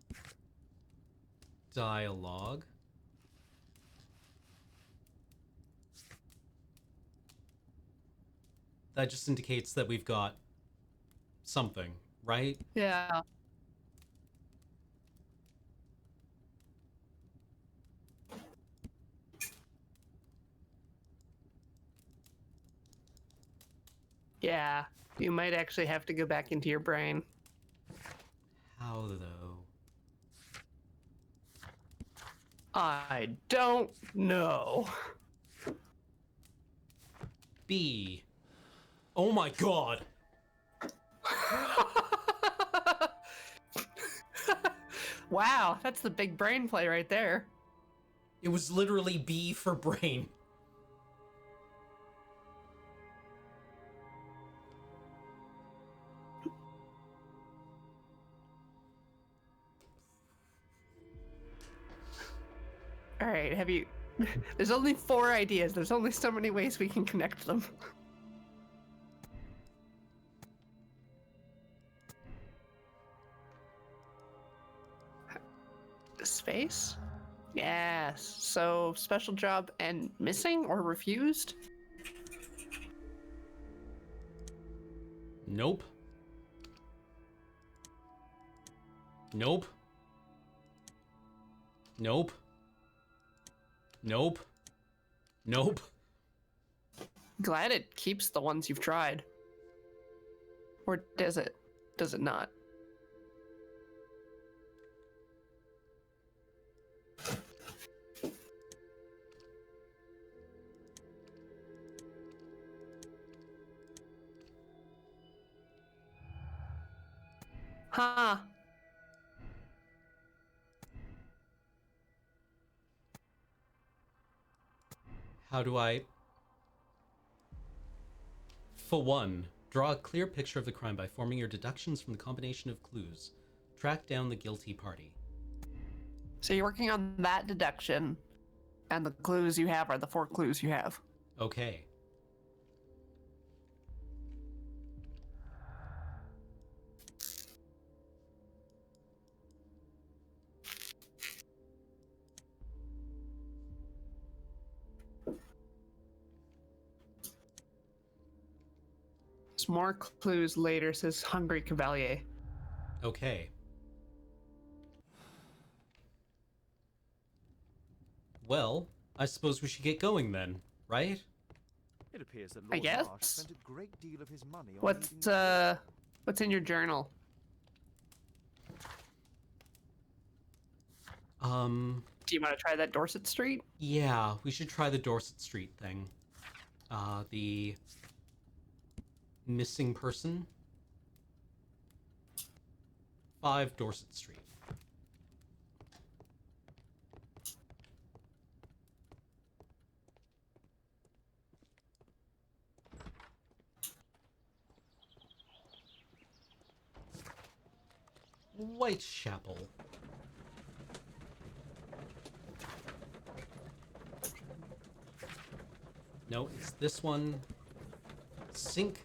Dialogue. That just indicates that we've got something, right? Yeah. Yeah, you might actually have to go back into your brain. How, though? I don't know. B. Oh my god! Wow, that's the big brain play right there. It was literally B for brain. All right, have you... There's only 4 ideas. There's only so many ways we can connect them. Space? Yes. So, special job and missing or refused? Nope. Nope. Nope. Nope. Nope. Glad it keeps the ones you've tried. Or does it? Does it not? Huh. How do I... For one, draw a clear picture of the crime by forming your deductions from the combination of clues. Track down the guilty party. So you're working on that deduction, and the clues you have are the 4 clues you have. Okay. more clues later, says Hungry Cavalier. Okay. Well, I suppose we should get going then, right? It appears that I Lord guess. Marsh spent a great deal of his money on What's in your journal? Do you want to try that Dorset Street? Yeah, we should try the Dorset Street thing. The missing person. 5 Dorset Street. Whitechapel. No, it's this one. Sink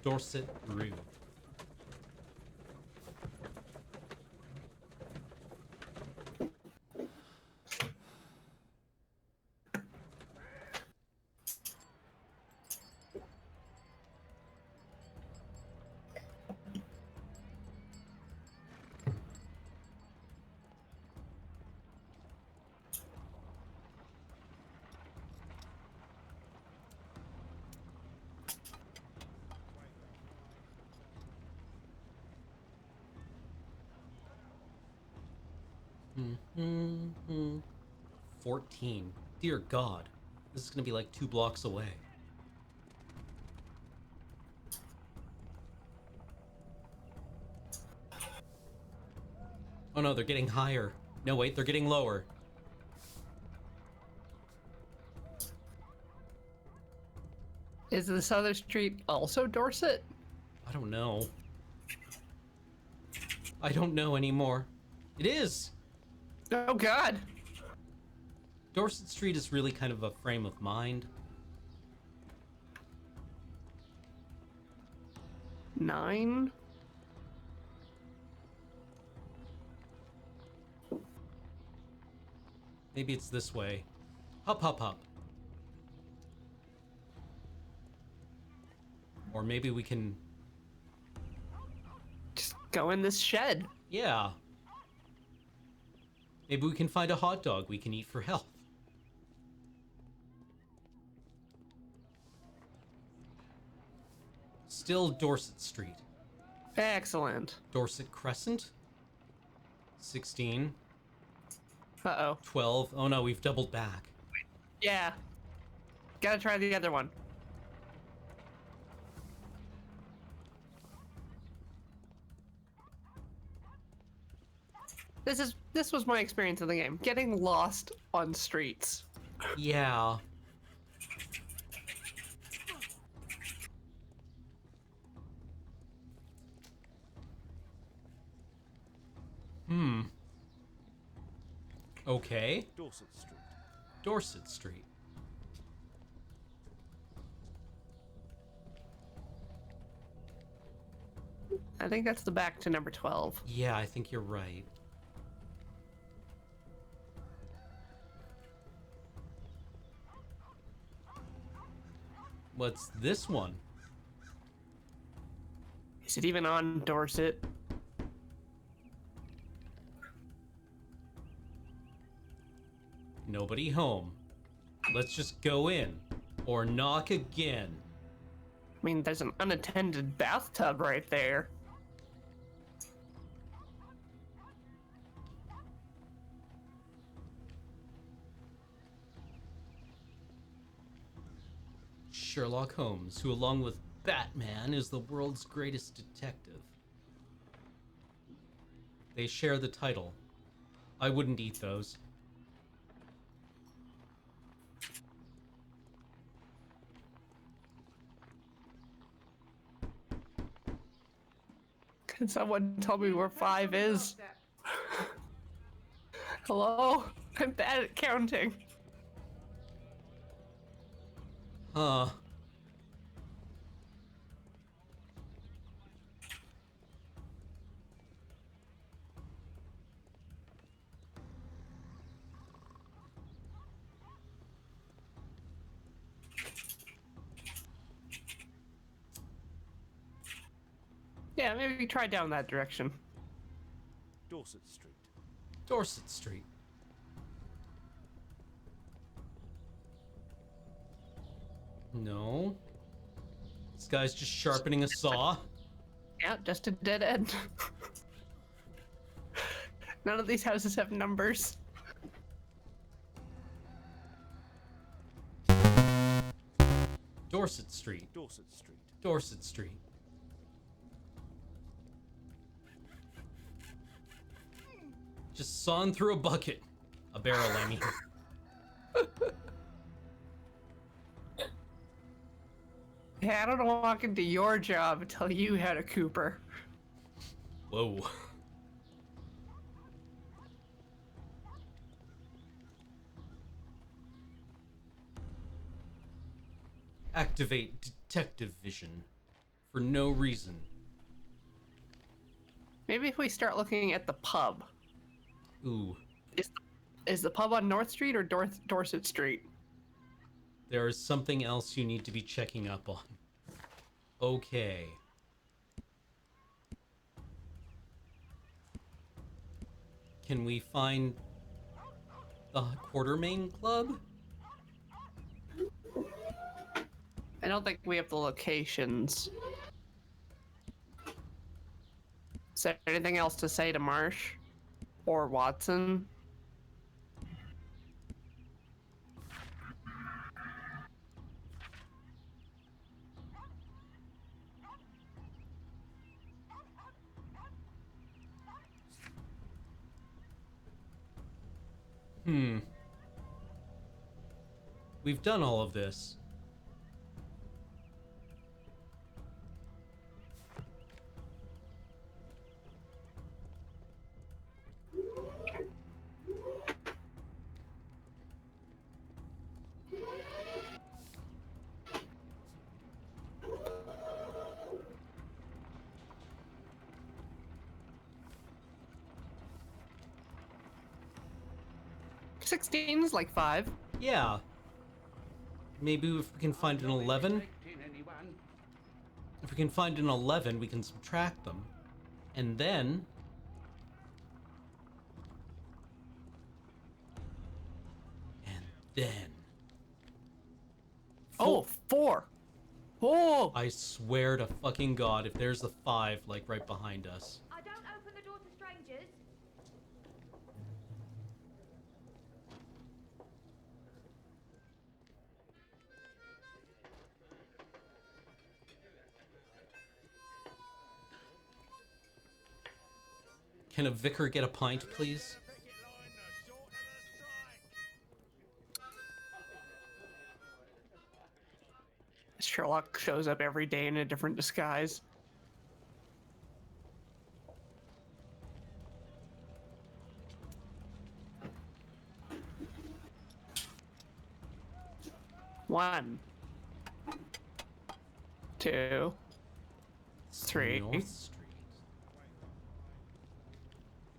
Dorset Rue. Mm-hmm. 14. Dear God. This is gonna be like 2 blocks away. Oh no, they're getting higher. No, wait, they're getting lower. Is this other street also Dorset? I don't know. I don't know anymore. It is! Oh God! Dorset Street is really kind of a frame of mind. 9? Maybe it's this way. Hop, hop, hop. Or maybe we can... Just go in this shed. Yeah. Maybe we can find a hot dog we can eat for health. Still Dorset Street. Excellent. Dorset Crescent. 16. Uh-oh. 12. Oh no, we've doubled back. Yeah. Gotta try the other one. This was my experience of the game. Getting lost on streets. Yeah. Okay. Dorset Street. Dorset Street. I think that's the back to number 12. Yeah, I think you're right. What's this one? Is it even on Dorset? Nobody home. Let's just go in. Or knock again. I mean, there's an unattended bathtub right there. Sherlock Holmes, who along with Batman is the world's greatest detective. They share the title. I wouldn't eat those. Can someone tell me where 5 is? Hello? I'm bad at counting. Huh. Yeah, maybe try down that direction. Dorset Street. Dorset Street. No. This guy's just sharpening a saw. Yeah, just a dead end. None of these houses have numbers. Dorset Street. Dorset Street. Dorset Street. Just sawing through a bucket. A barrel, I mean. Yeah, I don't walk into your job until you had a Cooper. Whoa. Activate detective vision. For no reason. Maybe if we start looking at the pub. Ooh. Is the pub on North Street or Dorset Street? There is something else you need to be checking up on. Okay. Can we find the Quartermain Club? I don't think we have the locations. Is there anything else to say to Marsh? Or Watson? We've done all of this. $16 is like 5. Yeah. Maybe if we can find an 11? If we can find an 11, we can subtract them. And then... Oh, 4. Oh! I swear to fucking God, if there's a 5, like, right behind us. I don't open the door to strangers. Can a vicar get a pint, please? Sherlock shows up every day in a different disguise. One, 2, 3, North Street.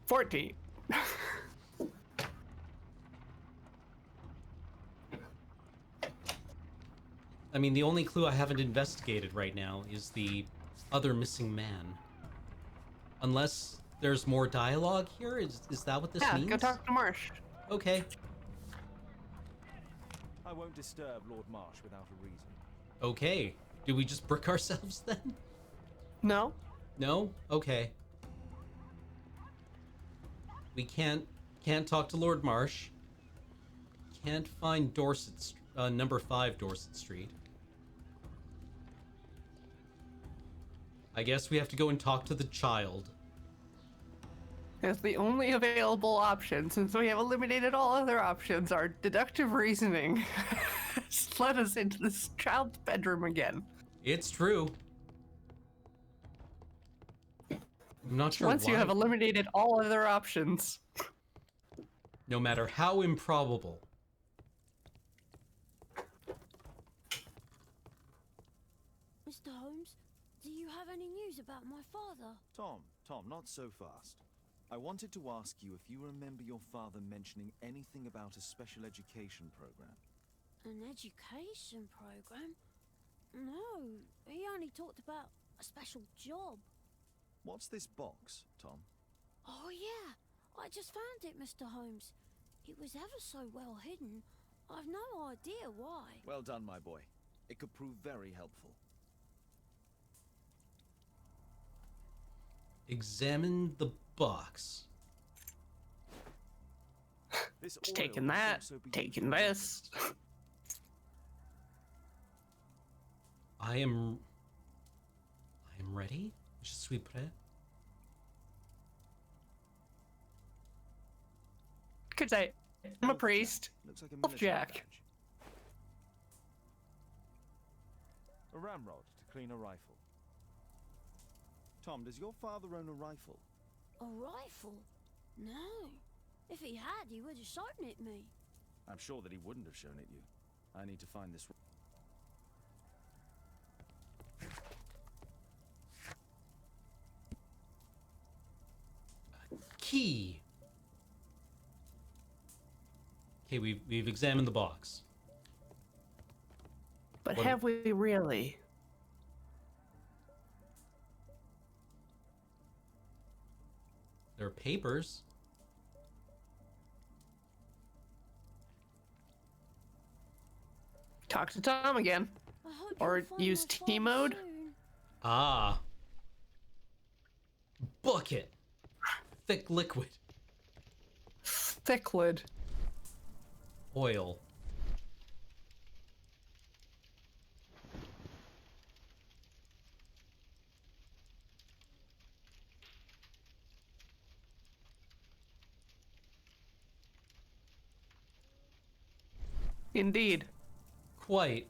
14. I mean, the only clue I haven't investigated right now is the other missing man. Unless there's more dialogue here? Is that what this means? Yeah, go talk to Marsh. Okay. I won't disturb Lord Marsh without a reason. Okay. Do we just brick ourselves then? No. No? Okay. We can't talk to Lord Marsh. Can't find number 5 Dorset Street. I guess we have to go and talk to the child. It's the only available option, since we have eliminated all other options. Our deductive reasoning has led us into this child's bedroom again. It's true. I'm not sure Once why. you have eliminated all other options. No matter how improbable. Mr. Holmes, do you have any news about my father? Tom, not so fast. I wanted to ask you if you remember your father mentioning anything about a special education program. An education program? No, he only talked about a special job. What's this box, Tom? Oh, yeah. I just found it, Mr. Holmes. It was ever so well hidden. I've no idea why. Well done, my boy. It could prove very helpful. Examine the box. This Just oil taking must that, also be taking used for this. I am ready. Je suis prêt. Could say, I'm a priest. Looks like a Wolf military Jack. badge. A ramrod to clean a rifle. Tom, does your father own a rifle? A rifle? No. If he had, he would have shown it me. I'm sure that he wouldn't have shown it you. I need to find this. Key. Okay, we've examined the box. But What- have we really? There are papers. Talk to Tom again. I hope Or you'll find use my T father mode? soon. Ah. Bucket. Thick liquid. Thicklid. Oil. Indeed. Quite.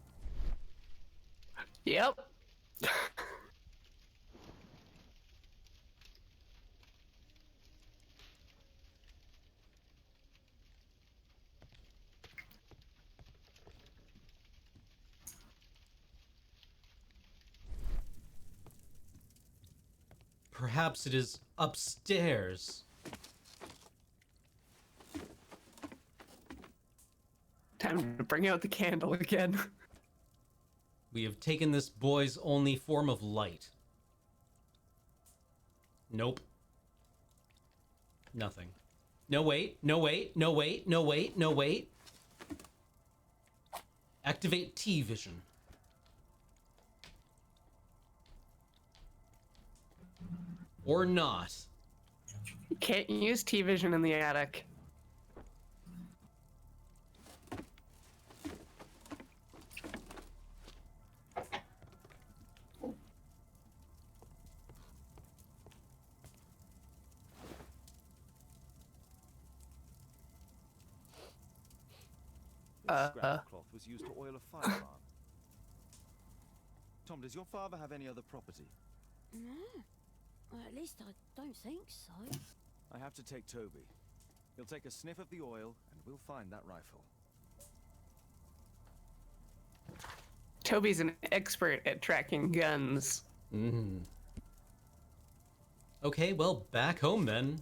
Yep. Perhaps it is upstairs. Time to bring out the candle again. We have taken this boy's only form of light. Nope. Nothing. No, wait. No, wait. No, wait. No, wait. No, wait. Activate T-Vision. Or not. You can't use T-Vision in the attic. This scrap cloth was used to oil a fire barn. Tom, does your father have any other property? No. Well, at least I don't think so. I have to take Toby. He'll take a sniff of the oil, and we'll find that rifle. Toby's an expert at tracking guns. Mm-hmm. Okay, well, back home then.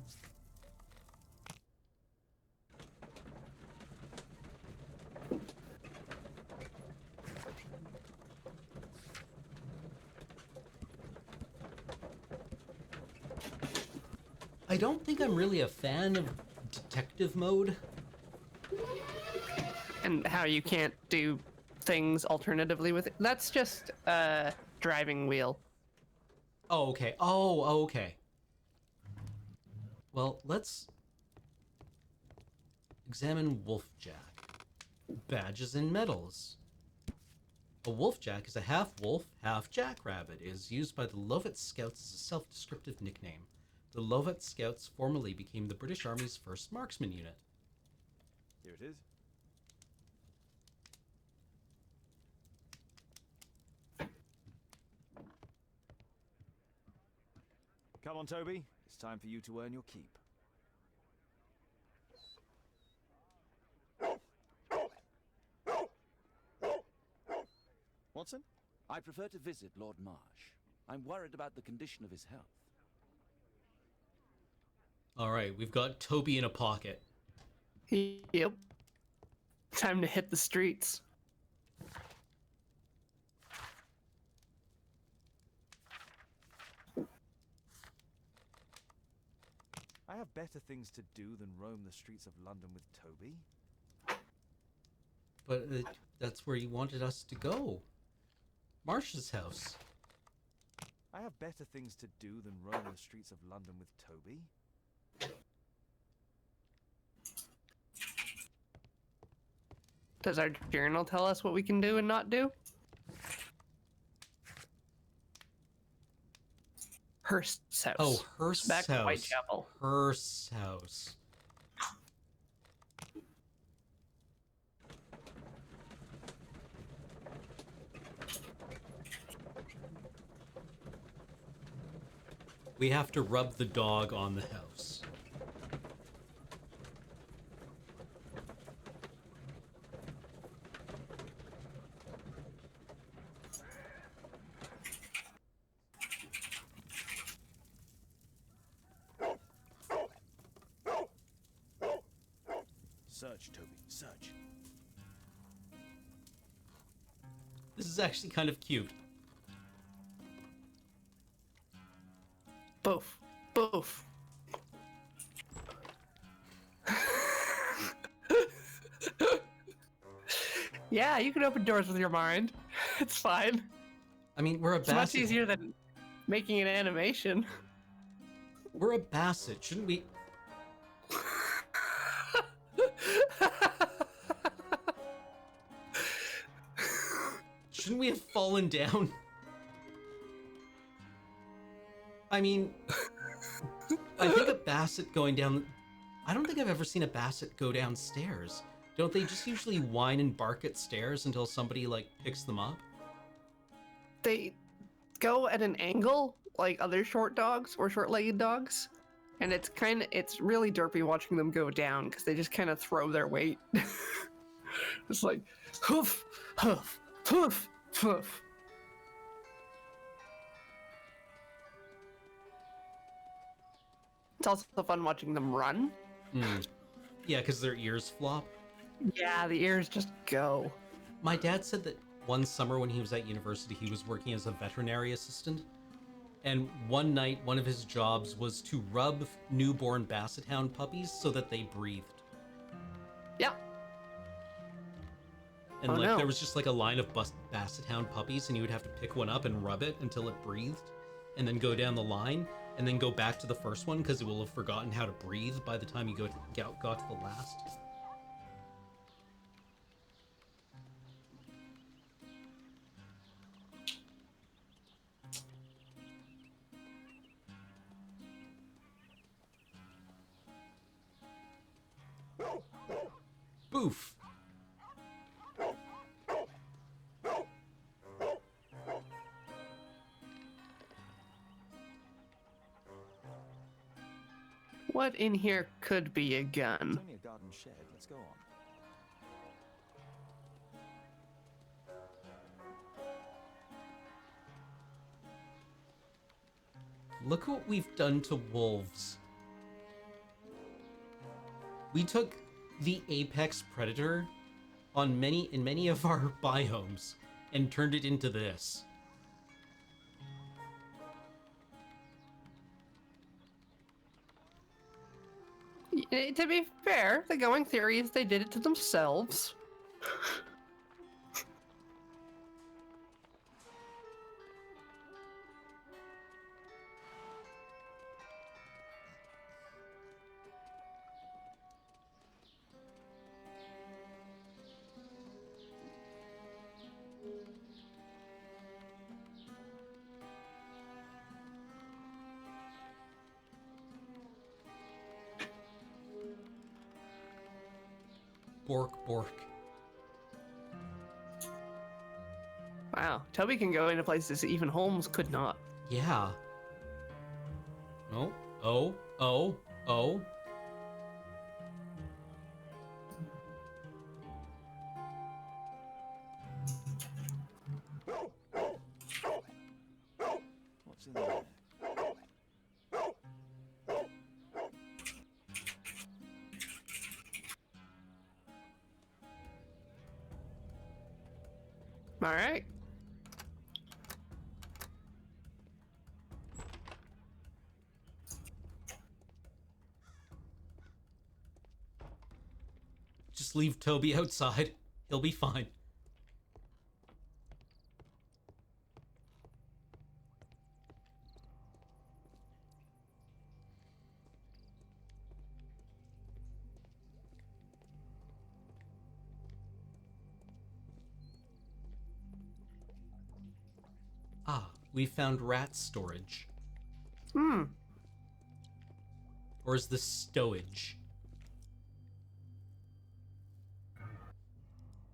I don't think I'm really a fan of detective mode. And how you can't do things alternatively with it. That's just driving wheel. Oh, okay. Oh, okay. Well, let's examine Wolfjack. Badges and medals. A Wolfjack is a half-wolf, half-jackrabbit. It is used by the Lovat Scouts as a self-descriptive nickname. The Lovat Scouts formerly became the British Army's first marksman unit. Here it is. Come on, Toby. It's time for you to earn your keep. Watson? I prefer to visit Lord Marsh. I'm worried about the condition of his health. All right, we've got Toby in a pocket. Yep. Time to hit the streets. I have better things to do than roam the streets of London with Toby. But that's where you wanted us to go. Marsh's house. I have better things to do than roam the streets of London with Toby. Does our journal tell us what we can do and not do? Hurst's house. Oh, Hurst's Back house. to Whitechapel. Hurst's house. We have to rub the dog on the house. Search, Toby, search. This is actually kind of cute. Boof. Boof. Yeah, you can open doors with your mind. It's fine. I mean, we're a It's much basset. easier than making an animation. We're a basset, shouldn't we? Shouldn't we have fallen down? I mean, I think a basset going down... I don't think I've ever seen a basset go downstairs. Don't they just usually whine and bark at stairs until somebody, like, picks them up? They go at an angle like other short dogs or short-legged dogs, and it's really derpy watching them go down because they just kind of throw their weight. It's like hoof, hoof, hoof, hoof. It's also fun watching them run. Yeah, because their ears flop. Yeah, the ears just go. My dad said that one summer when he was at university, he was working as a veterinary assistant. And one night, one of his jobs was to rub newborn basset hound puppies so that they breathed. Yeah. And there was just like a line of basset hound puppies, and you would have to pick one up and rub it until it breathed, and then go down the line, and then go back to the first one because it will have forgotten how to breathe by the time you got to the last. Boof. What in here could be a gun? It's only a garden shed. Let's go on. Look what we've done to wolves. We took the apex predator in many of our biomes and turned it into this. To be fair, the going theory is they did it to themselves. Bork, bork. Wow, Toby can go into places even Holmes could not. Yeah. Oh. What's in there? All right. Just leave Toby outside. He'll be fine. Ah, we found rat storage. Or is this stowage?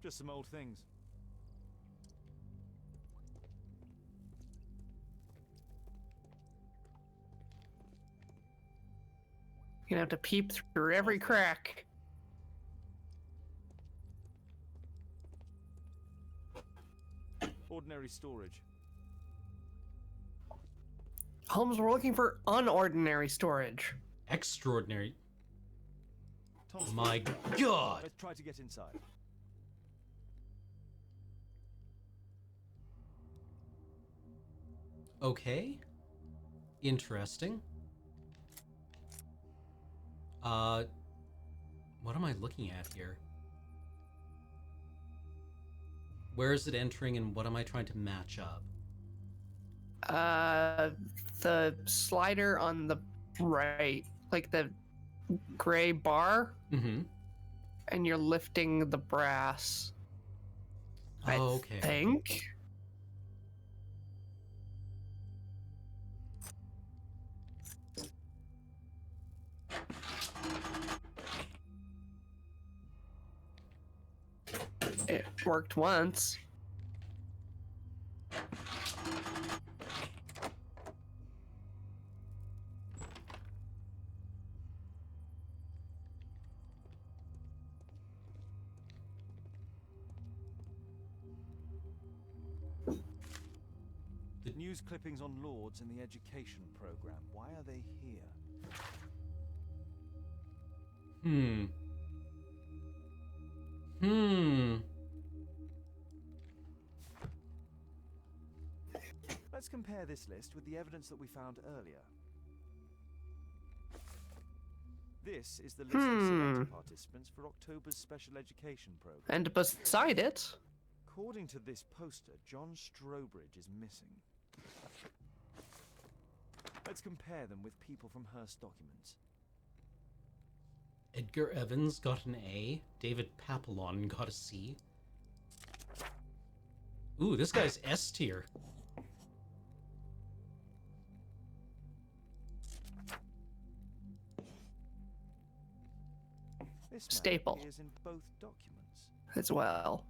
Just some old things. You're gonna have to peep through every crack. Ordinary storage. Holmes, we're looking for unordinary storage. Extraordinary. Tom's My foot. God! Let's try to get inside. Okay. Interesting. What am I looking at here? Where is it entering and what am I trying to match up? The slider on the right, like the gray bar, Mm-hmm. and you're lifting the brass. Okay. I think. It worked once. The news clippings on Lords in the education program. Why are they here? Let's compare this list with the evidence that we found earlier. This is the list of selected participants for October's special education program. And beside it, According to this poster, John Strobridge is missing. Let's compare them with people from Hearst documents. Edgar Evans got an A. David Papillon got a C. Ooh, this guy's S tier. This Staple. is in both documents. as well.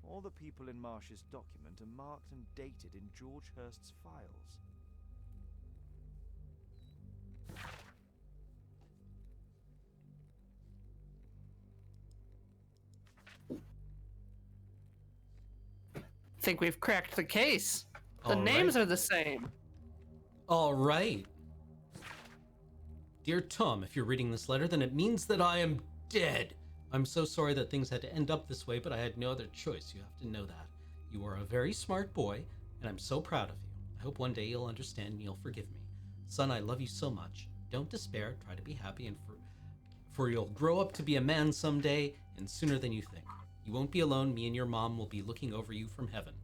All the people in Marsh's document are marked and dated in George Hurst's files. Think we've cracked the case. The All names right. are the same. All right. Dear Tom, if you're reading this letter, then it means that I am dead. I'm so sorry that things had to end up this way, but I had no other choice. You have to know that. You are a very smart boy, and I'm so proud of you. I hope one day you'll understand and you'll forgive me. Son, I love you so much. Don't despair. Try to be happy, and for you'll grow up to be a man someday, and sooner than you think. You won't be alone. Me and your mom will be looking over you from heaven.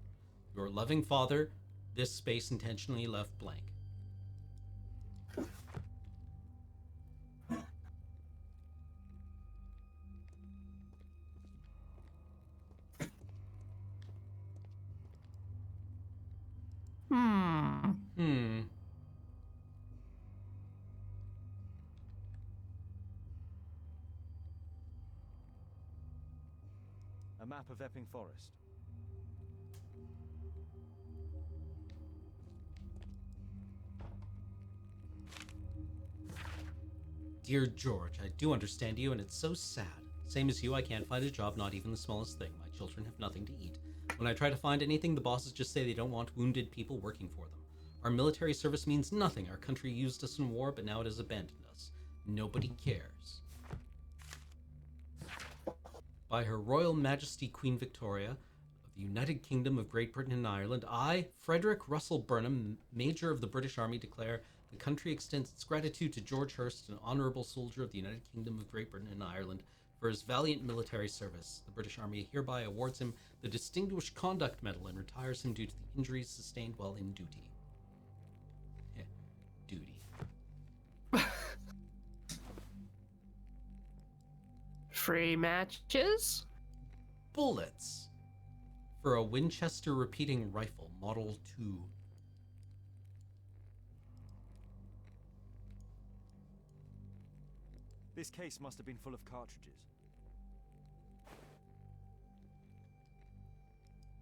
Your loving father. This space intentionally left blank. A map of Epping Forest. Dear George, I do understand you, and it's so sad. Same as you, I can't find a job, not even the smallest thing. My children have nothing to eat. When I try to find anything, the bosses just say they don't want wounded people working for them. Our military service means nothing. Our country used us in war, but now it has abandoned us. Nobody cares. By Her Royal Majesty Queen Victoria of the United Kingdom of Great Britain and Ireland, I, Frederick Russell Burnham, Major of the British Army, declare the country extends its gratitude to George Hurst, an honourable soldier of the United Kingdom of Great Britain and Ireland, for his valiant military service. The British Army hereby awards him the Distinguished Conduct Medal and retires him due to the injuries sustained while in duty. Duty. Free matches? Bullets. For a Winchester repeating rifle, Model 2. This case must have been full of cartridges.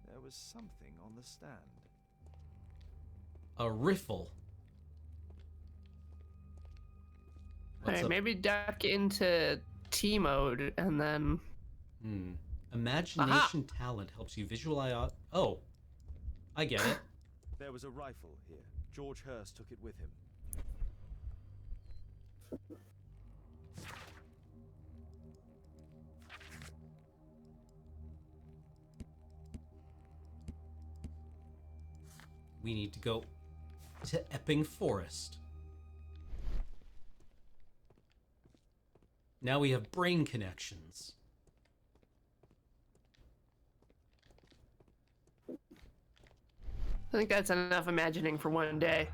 There was something on the stand. A riffle. Alright, maybe duck into T mode and then. Imagination talent helps you visualize. Oh, I get it. There was a rifle here. George Hurst took it with him. We need to go to Epping Forest. Now we have brain connections. I think that's enough imagining for one day.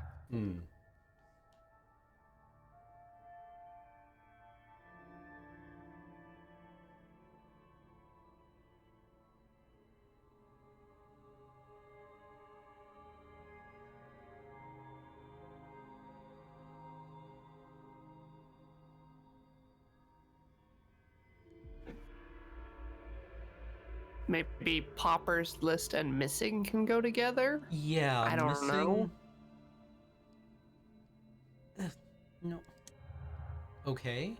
Maybe Popper's list and missing can go together? Yeah, I don't know. No. Okay.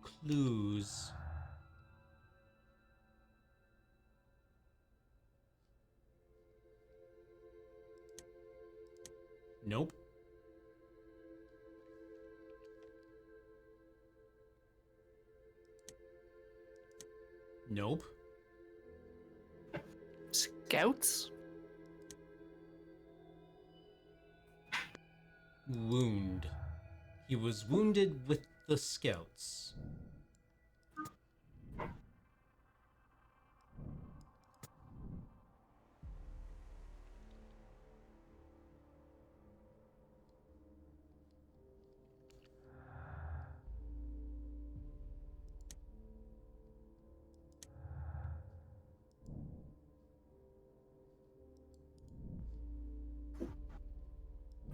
Clues. Nope. Nope. Scouts? Wound. He was wounded with the Scouts.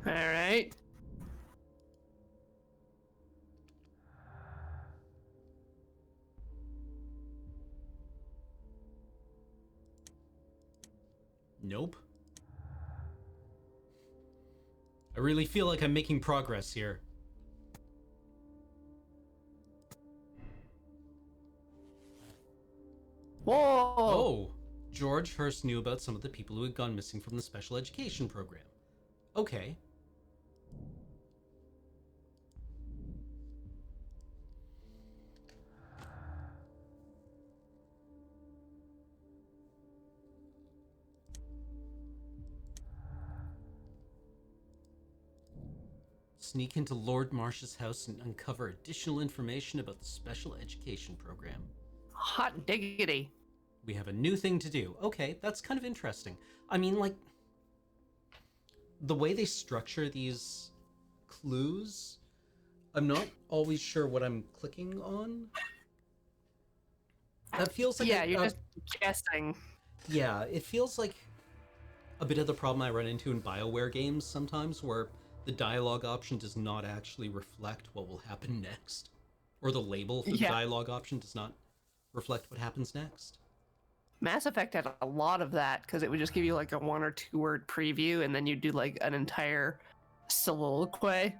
All right. Nope. I really feel like I'm making progress here. Whoa! Oh, George Hurst knew about some of the people who had gone missing from the special education program. Okay. Sneak into Lord Marsh's house and uncover additional information about the special education program. Hot diggity. We have a new thing to do. Okay, that's kind of interesting. I mean, like, the way they structure these clues, I'm not always sure what I'm clicking on. That feels like you're just guessing. Yeah, it feels like a bit of the problem I run into in BioWare games sometimes, where the dialogue option does not actually reflect what will happen next. Or the label for the dialogue option does not reflect what happens next. Mass Effect had a lot of that because it would just give you like a 1 or 2 word preview and then you do like an entire soliloquy.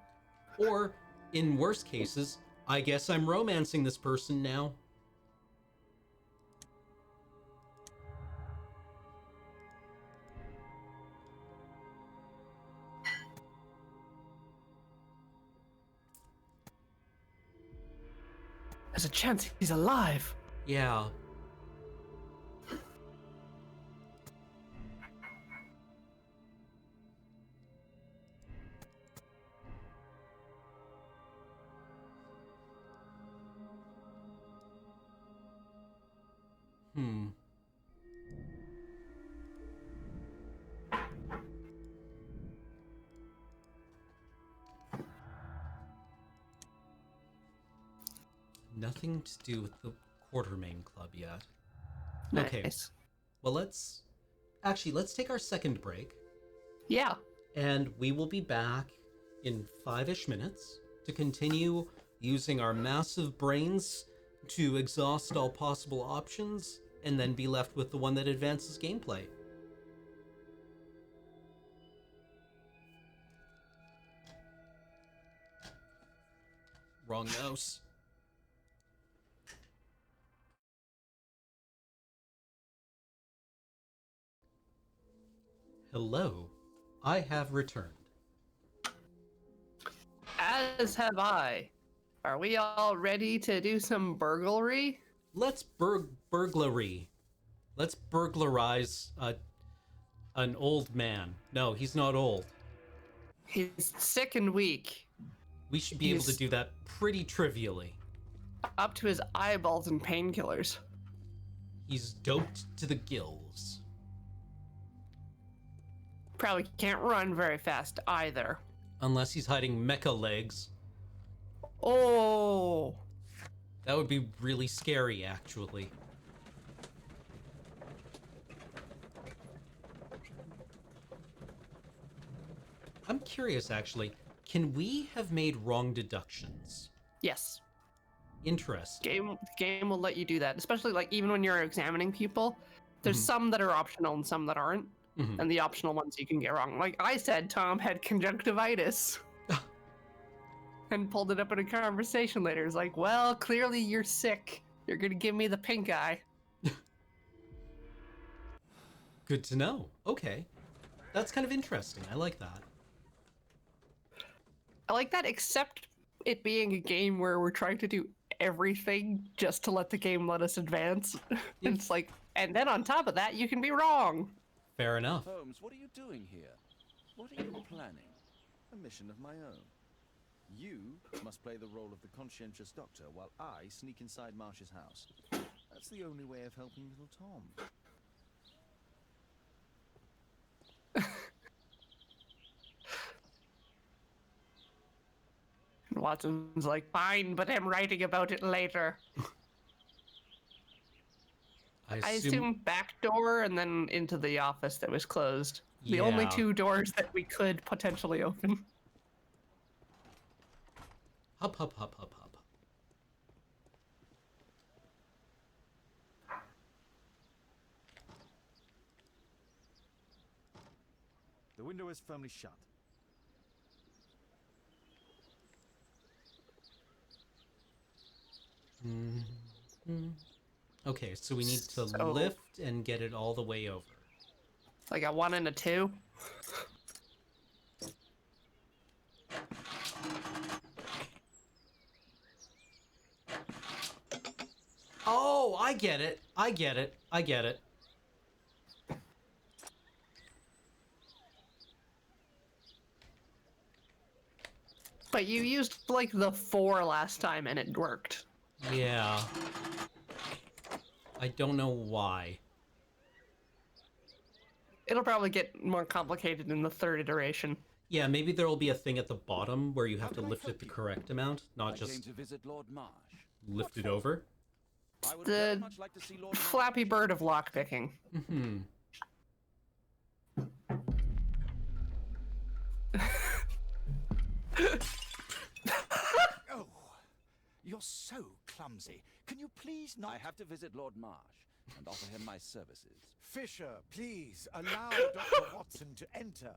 Or, in worst cases, I guess I'm romancing this person now. There's a chance he's alive. Yeah. Nothing to do with the Quartermain Club yet. Nice. Okay. Well, let's take our second break. Yeah. And we will be back in 5-ish minutes to continue using our massive brains to exhaust all possible options and then be left with the one that advances gameplay. Wrong mouse. Hello, I have returned. As have I. Are we all ready to do some burglary? Let's burglary. Let's burglarize an old man. No, he's not old. He's sick and weak. We should be able to do that pretty trivially. Up to his eyeballs in painkillers. He's doped to the gills. Probably can't run very fast either. Unless he's hiding mecha legs. Oh! That would be really scary, actually. I'm curious, actually. Can we have made wrong deductions? Yes. Interesting. Game will let you do that, especially like even when you're examining people. There's some that are optional and some that aren't. And the optional ones you can get wrong. Like I said, Tom had conjunctivitis. And pulled it up in a conversation later. It's like, well, clearly you're sick. You're gonna give me the pink eye. Good to know. Okay. That's kind of interesting. I like that. I like that, except it being a game where we're trying to do everything just to let the game let us advance. It's like, and then on top of that, you can be wrong. Fair enough. Holmes, what are you doing here? What are you planning? A mission of my own. You must play the role of the conscientious doctor while I sneak inside Marsh's house. That's the only way of helping little Tom. And Watson's like, fine, but I'm writing about it later. I assume back door and then into the office that was closed. The only 2 doors that we could potentially open. Hop, hop, hop, hop, hop. The window is firmly shut. Okay, so we need to lift and get it all the way over. Like a 1 and a 2? Oh, I get it. I get it. I get it. But you used like the 4 last time and it worked. Yeah. I don't know why. It'll probably get more complicated in the 3rd iteration. Yeah, maybe there will be a thing at the bottom where you have to lift it the correct amount, not just to visit Lord Marsh. lift it over. I would very The much like to see Lord Marsh. Flappy Bird of lockpicking. Oh, you're so clumsy. Can you please not? I have to visit Lord Marsh. and offer him my services. Fisher, please, allow Dr. Watson to enter.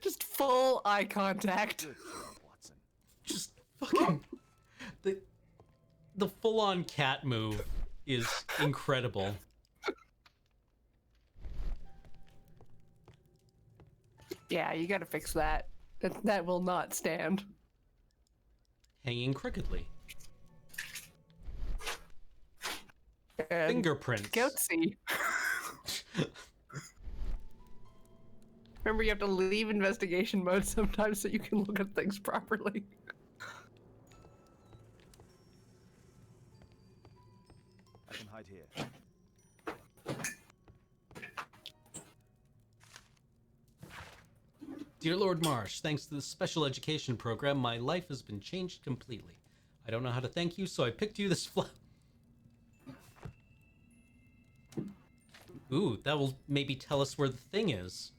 Just full eye contact. Good job, Watson. Just fucking the full-on cat move is incredible. Yeah, you gotta fix that. That will not stand. Hanging crookedly. And Fingerprints. Goatsy. Remember, you have to leave investigation mode sometimes so you can look at things properly. I can hide here. Dear Lord Marsh, thanks to the special education program, my life has been changed completely. I don't know how to thank you, so I picked you this Ooh, that will maybe tell us where the thing is.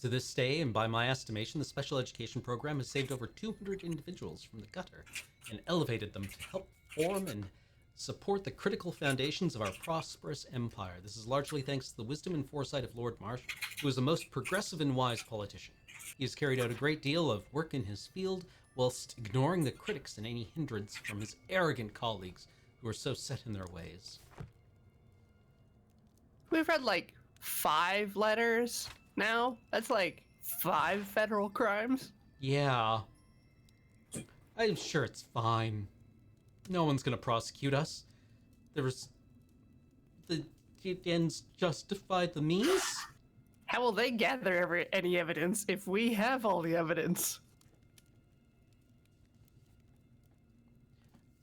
To this day, and by my estimation, the special education program has saved over 200 individuals from the gutter and elevated them to help form and support the critical foundations of our prosperous empire. This is largely thanks to the wisdom and foresight of Lord Marsh, who is a most progressive and wise politician. He has carried out a great deal of work in his field, whilst ignoring the critics and any hindrance from his arrogant colleagues who are so set in their ways. We've read like 5 letters now. That's like 5 federal crimes. Yeah. I'm sure it's fine. No one's gonna prosecute us. The ends justify the means? How will they gather any evidence if we have all the evidence?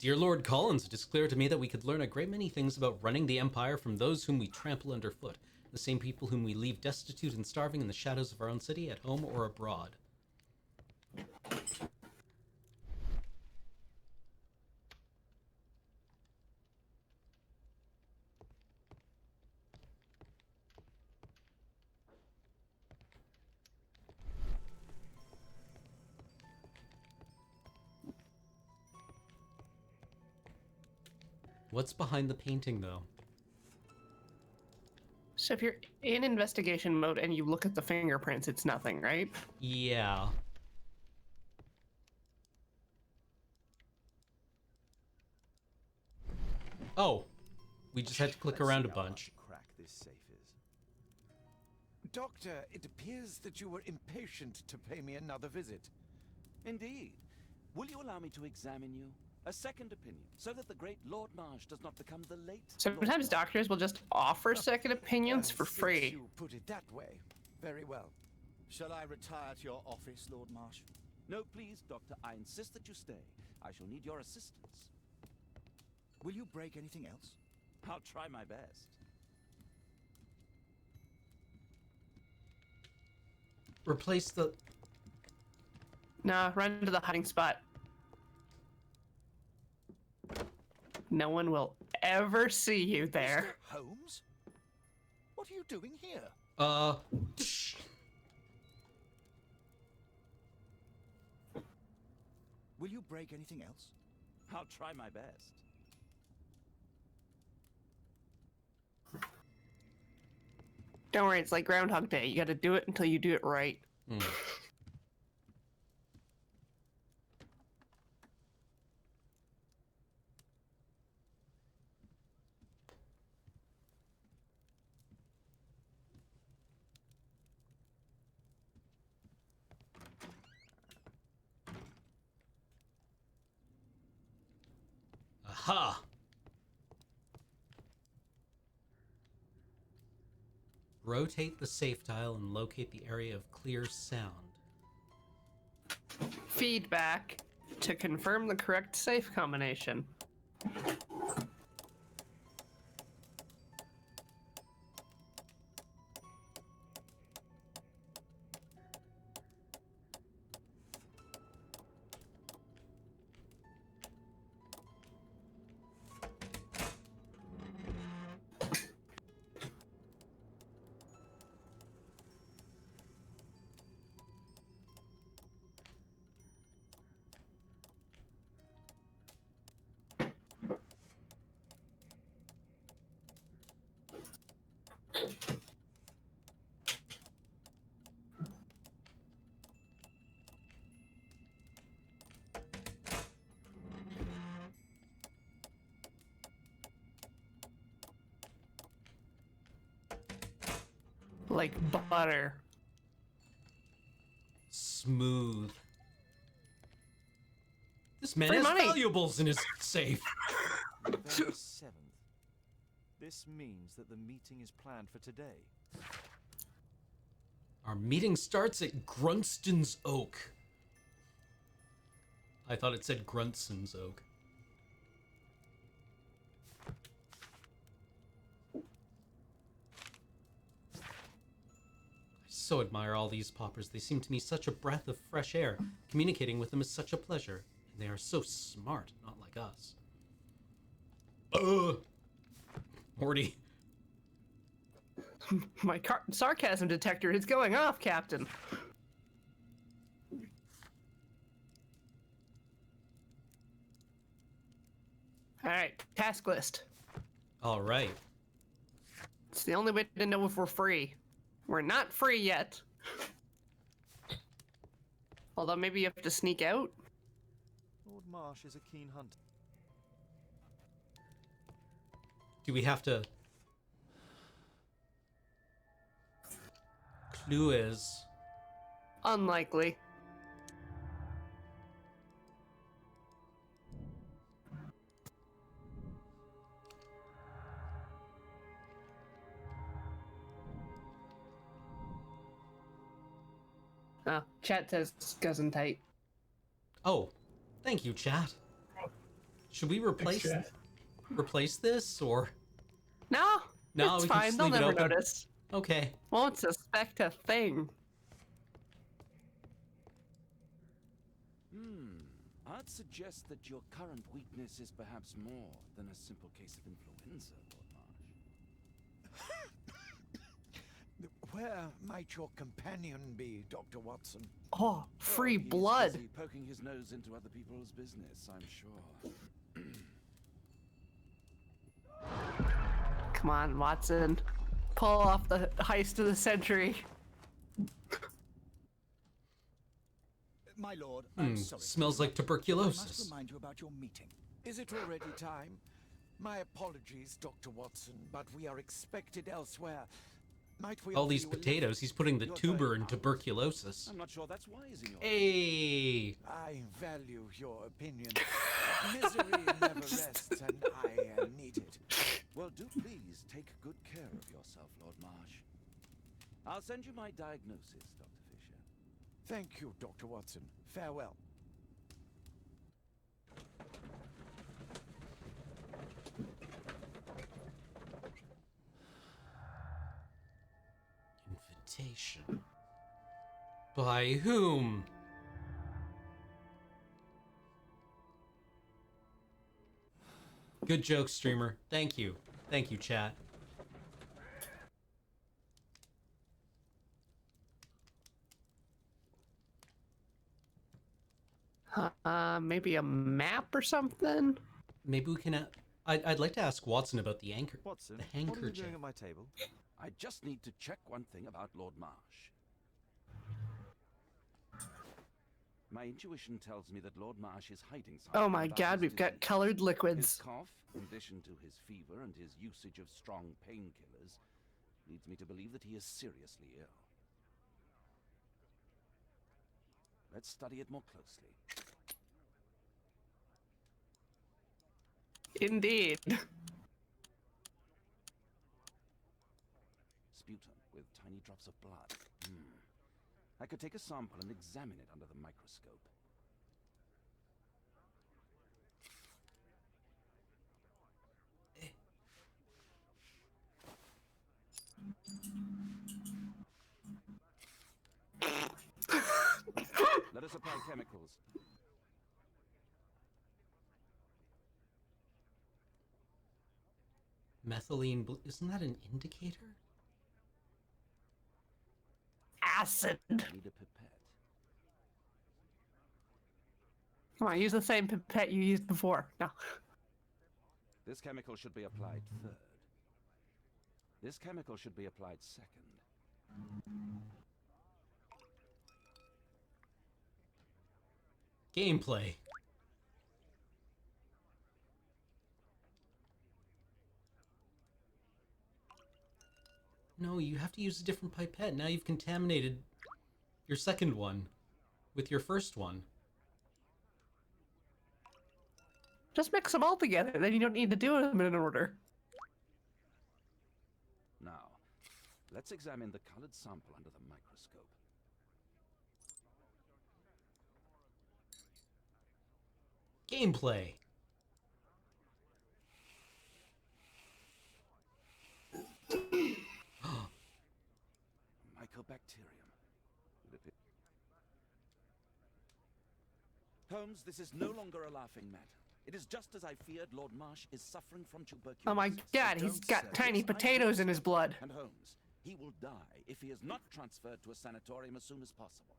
Dear Lord Collins, it is clear to me that we could learn a great many things about running the Empire from those whom we trample underfoot, the same people whom we leave destitute and starving in the shadows of our own city, at home or abroad. What's behind the painting, though? So if you're in investigation mode and you look at the fingerprints, it's nothing, right? Yeah. Oh. We just had to click around a bunch. Crack this safe is. Doctor, it appears that you were impatient to pay me another visit. Indeed. Will you allow me to examine you? A second opinion, so that the great Lord Marsh does not become the late Sometimes doctors will just offer second opinions for Since free. you put it that way, very well. Shall I retire to your office, Lord Marsh? No, please, Doctor. I insist that you stay. I shall need your assistance. Will you break anything else? I'll try my best. Replace the... Nah, run to the hiding spot. No one will ever see you there. Mr. Holmes? What are you doing here? Will you break anything else? I'll try my best. Don't worry, it's like Groundhog Day. You gotta do it until you do it right. Aha! Rotate the safe dial and locate the area of clear sound. Feedback to confirm the correct safe combination. Like butter. Smooth. This man Free has money. valuables in his safe. November 7th. This means that the meeting is planned for today. Our meeting starts at Grunston's Oak. I thought it said Gruntson's Oak. I so admire all these paupers. They seem to me such a breath of fresh air. Communicating with them is such a pleasure. And they are so smart, not like us. Morty. My sarcasm detector is going off, Captain. Alright, task list. Alright. It's the only way to know if we're free. We're not free yet. Although maybe you have to sneak out. Lord Marsh is a keen hunter. Do we have to... Clue is... Unlikely. Chat says cousin tight. Oh, thank you, chat. Should we replace this, or... No, No, it's we can fine. just They'll leave it never open. notice. Okay. Won't suspect a thing. I'd suggest that your current weakness is perhaps more than a simple case of influenza, Lord Marsh. Where might your companion be, Dr. Watson? Oh, free He's blood. busy poking his nose into other people's business, I'm sure. Come on, Watson. Pull off the heist of the century. My lord, I'm sorry. Smells like I must tuberculosis. remind you about your meeting. Is it already time? My apologies, Dr. Watson, but we are expected elsewhere. Might we All offer these you a lift? potatoes, he's putting the You're tuber very in tuberculosis. I'm not sure that's wise in your... Hey! I value your opinion. Misery never rests, and I need it. Well, do please take good care of yourself, Lord Marsh. I'll send you my diagnosis, Dr. Fisher. Thank you, Dr. Watson. Farewell. Invitation. By whom? Good joke, streamer. Thank you. Thank you, chat. Maybe a map or something? Maybe we can... I'd like to ask Watson about the anchor... Watson, the what are you handkerchief. doing at my table? I just need to check one thing about Lord Marsh. My intuition tells me that Lord Marsh is hiding something. Oh my about god, his we've got disease. colored His liquids. cough, in addition to his fever and his usage of strong painkillers, leads me to believe that he is seriously ill. Let's study it more closely. Indeed. Sputum with tiny drops of blood. I could take a sample and examine it under the microscope. Let us apply chemicals. Methylene... Isn't that an indicator? Acid. Need a pipette. Come on, use the same pipette you used before. No. This chemical should be applied third. This chemical should be applied second. Gameplay. No, you have to use a different pipette. Now you've contaminated your second one with your first one. Just mix them all together, then you don't need to do them in order. Now, let's examine the colored sample under the microscope. Gameplay. Mycobacterium. Holmes, this is no longer a laughing matter. It is just as I feared. Lord Marsh is suffering from tuberculosis. Oh my god, he's got tiny potatoes in his blood. And Holmes, he will die if he is not transferred to a sanatorium as soon as possible.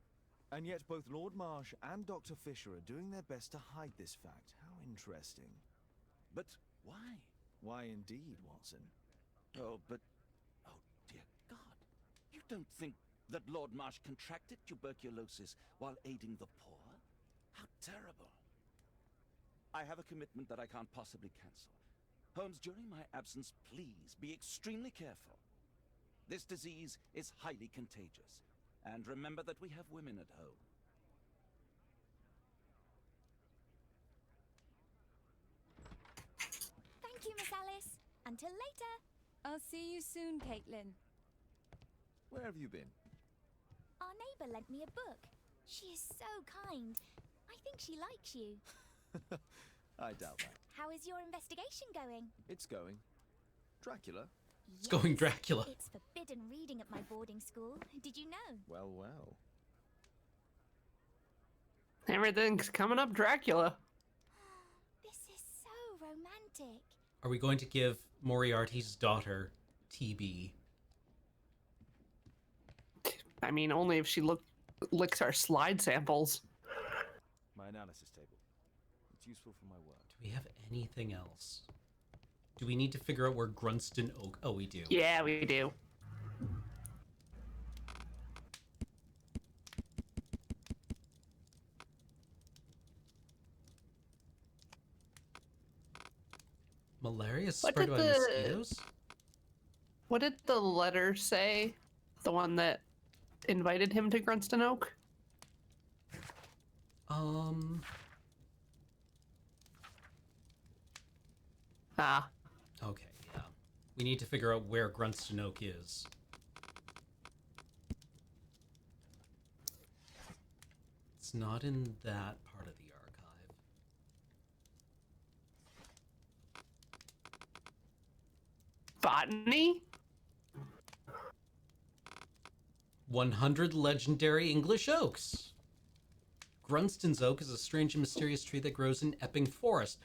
And yet both Lord Marsh and Dr. Fisher are doing their best to hide this fact. How interesting. But why? Why indeed, Watson? Oh, but... Oh, dear God. You don't think that Lord Marsh contracted tuberculosis while aiding the poor? How terrible. I have a commitment that I can't possibly cancel. Holmes, during my absence, please be extremely careful. This disease is highly contagious. And remember that we have women at home. Thank you, Miss Alice. Until later. I'll see you soon, Caitlin. Where have you been? Our neighbour lent me a book. She is so kind. I think she likes you. I doubt that. How is your investigation going? It's going. Dracula? It's going Dracula. It's forbidden reading at my boarding school. Did you know? Well, well. Everything's coming up Dracula. This is so romantic. Are we going to give Moriarty's daughter TB? I mean, only if she licks our slide samples. My analysis table. It's useful for my work. Do we have anything else? Do we need to figure out where Grunston Oak... Oh, we do. Yeah, we do. Malaria is spread by mosquitoes? What did the letter say? The one that invited him to Grunston Oak? Ah. Okay, yeah. We need to figure out where Grunston Oak is. It's not in that part of the archive. Botany? 100 legendary English oaks. Grunston's oak is a strange and mysterious tree that grows in Epping Forest.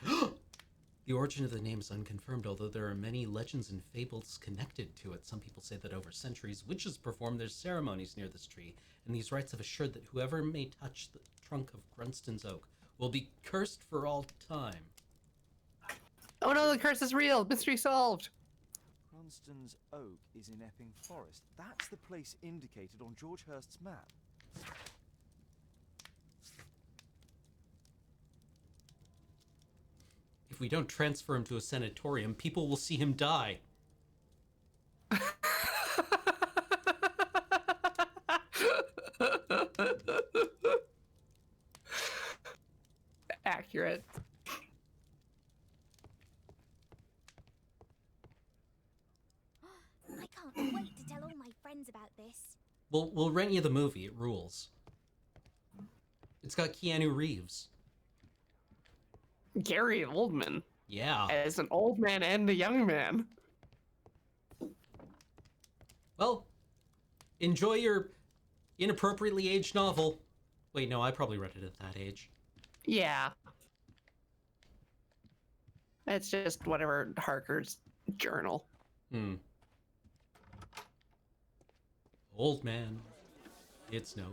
The origin of the name is unconfirmed, although there are many legends and fables connected to it. Some people say that over centuries, witches performed their ceremonies near this tree, and these rites have assured that whoever may touch the trunk of Grunston's oak will be cursed for all time. Oh no, the curse is real! Mystery solved! Grunston's Oak is in Epping Forest. That's the place indicated on George Hurst's map. If we don't transfer him to a sanatorium, people will see him die. Accurate. I can't wait to tell all my friends about this. We'll rent you the movie. It rules. It's got Keanu Reeves. Gary Oldman. Yeah. As an old man and a young man. Well, enjoy your inappropriately aged novel. Wait, no, I probably read it at that age. Yeah. It's just whatever Harker's journal. Old man. It's no.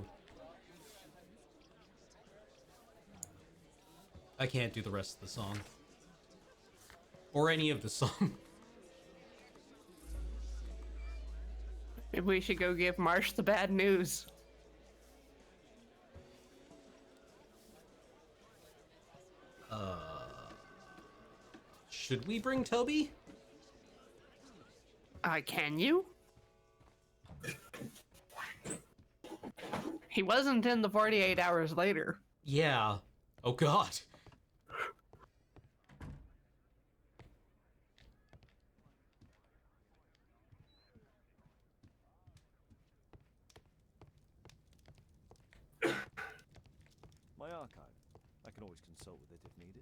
I can't do the rest of the song. Or any of the song. Maybe we should go give Marsh the bad news. Should we bring Toby? Can you? He wasn't in the 48 hours later. Yeah. Oh god. My archive. I can always consult with it if needed.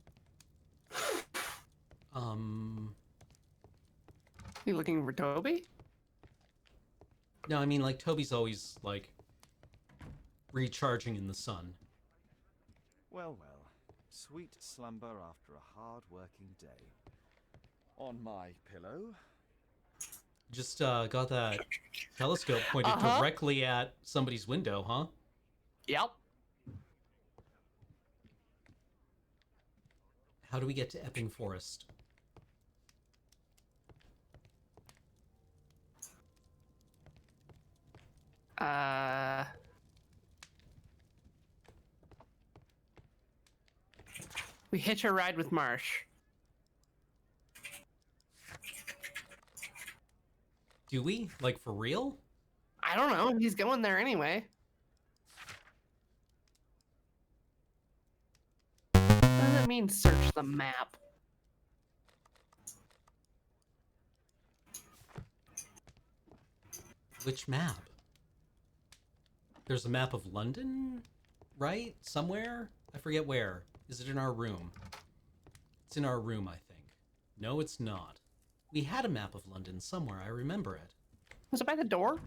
You looking for Toby? No, I mean, like, Toby's always, like, recharging in the sun. Well, well. Sweet slumber after a hard-working day. On my pillow. Just, got that telescope pointed directly at somebody's window, huh? Yep. How do we get to Epping Forest? We hitch a ride with Marsh. Do we? Like, for real? I don't know. He's going there anyway. What does it mean, search the map? Which map? There's a map of London, right? Somewhere? I forget where. Is it in our room? It's in our room, I think. No, it's not. We had a map of London somewhere. I remember it. Was it by the door?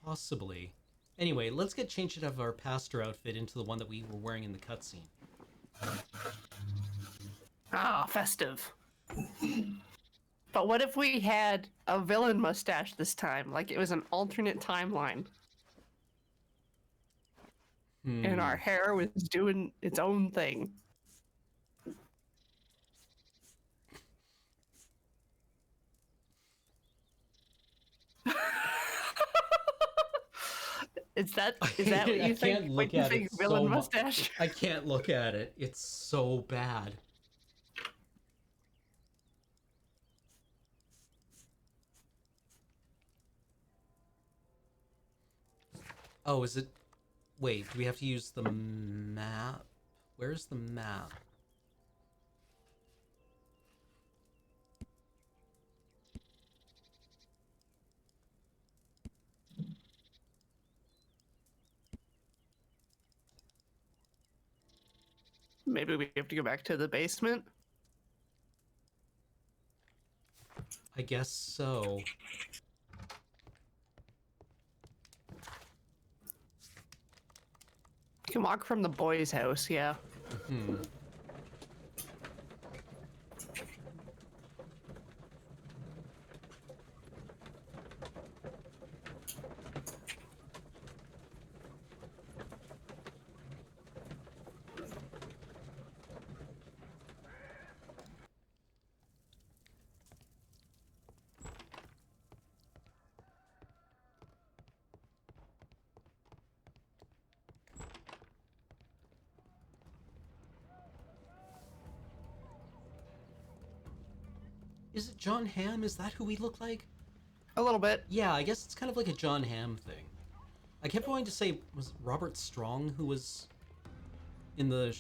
Possibly. Anyway, let's get changed out of our pastor outfit into the one that we were wearing in the cutscene. Ah, festive. But what if we had a villain mustache this time? Like it was an alternate timeline. And our hair was doing its own thing. Is that what you think when you think villain mustache? I can't look at it. It's so bad. Oh, is it... Wait, do we have to use the map? Where's the map? Maybe we have to go back to the basement? I guess so. You can walk from the boys' house, yeah. Is it John Hamm? Is that who we look like? A little bit. Yeah, I guess it's kind of like a John Hamm thing. I kept wanting to say, was it Robert Strong who was in the,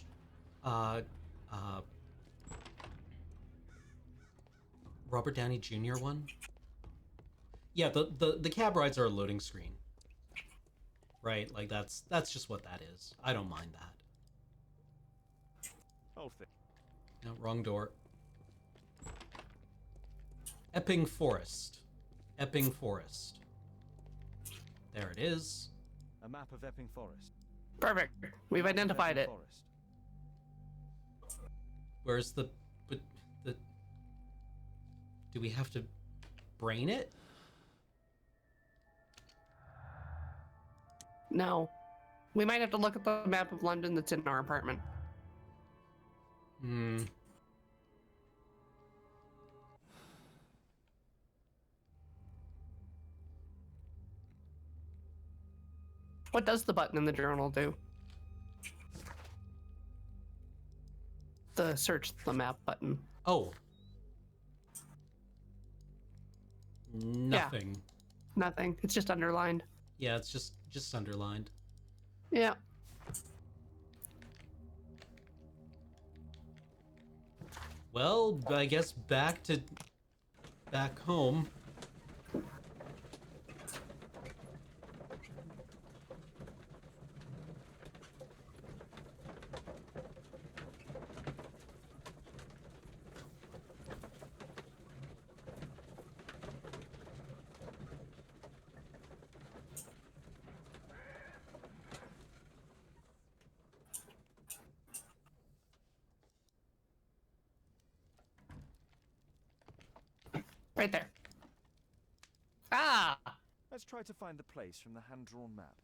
Robert Downey Jr. one? Yeah, the cab rides are a loading screen. Right, like that's just what that is. I don't mind that. Oh, No, wrong door. Epping Forest. Epping Forest. There it is. A map of Epping Forest. Perfect. We've identified it. Forest. Where's the... But the... Do we have to brain it? No. We might have to look at the map of London that's in our apartment. What does the button in the journal do? The search the map button. Oh. Nothing. Yeah, nothing. It's just underlined. Yeah, it's just underlined. Yeah. Well, I guess back home. Right there. Ah! Let's try to find the place from the hand-drawn map.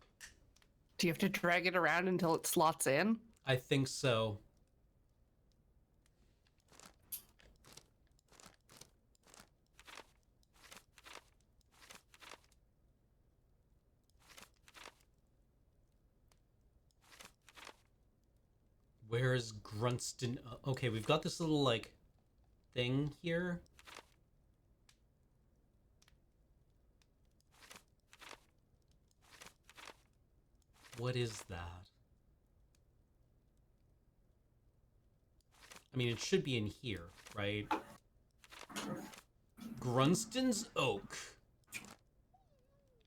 Do you have to drag it around until it slots in? I think so. Where is Grunston? Okay, we've got this little, like, thing here. What is that? I mean, it should be in here, right? Grunston's Oak.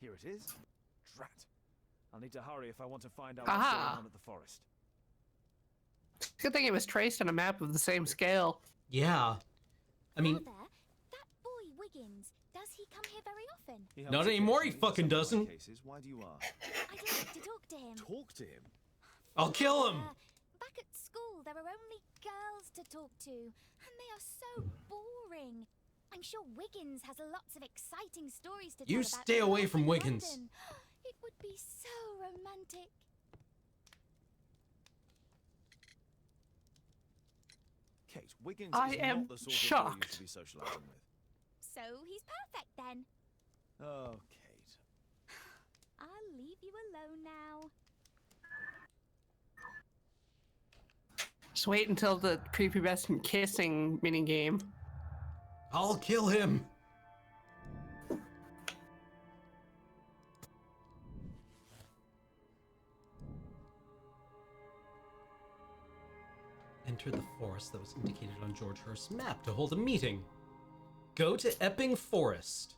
Here it is. Drat. I'll need to hurry if I want to find out what's going on at the forest. Good thing it was traced on a map of the same scale. Yeah. I mean... Father, that boy Wiggins, does he come here very often? Not anymore, he fucking doesn't. Cases. Why do you ask? I'd like to talk to him. Talk to him? I'll kill him! Back at school, there are only girls to talk to, and they are so boring. I'm sure Wiggins has lots of exciting stories to tell You about stay away life from in Wiggins. London. It would be so romantic. Kate, Wiggins I is am not the sort shocked. of boy you should be socializing with. So he's perfect then. Oh, Kate. I'll leave you alone now. Just wait until the prepubescent kissing minigame. I'll kill him! Enter the forest that was indicated on George Hurst's map to hold a meeting. Go to Epping Forest.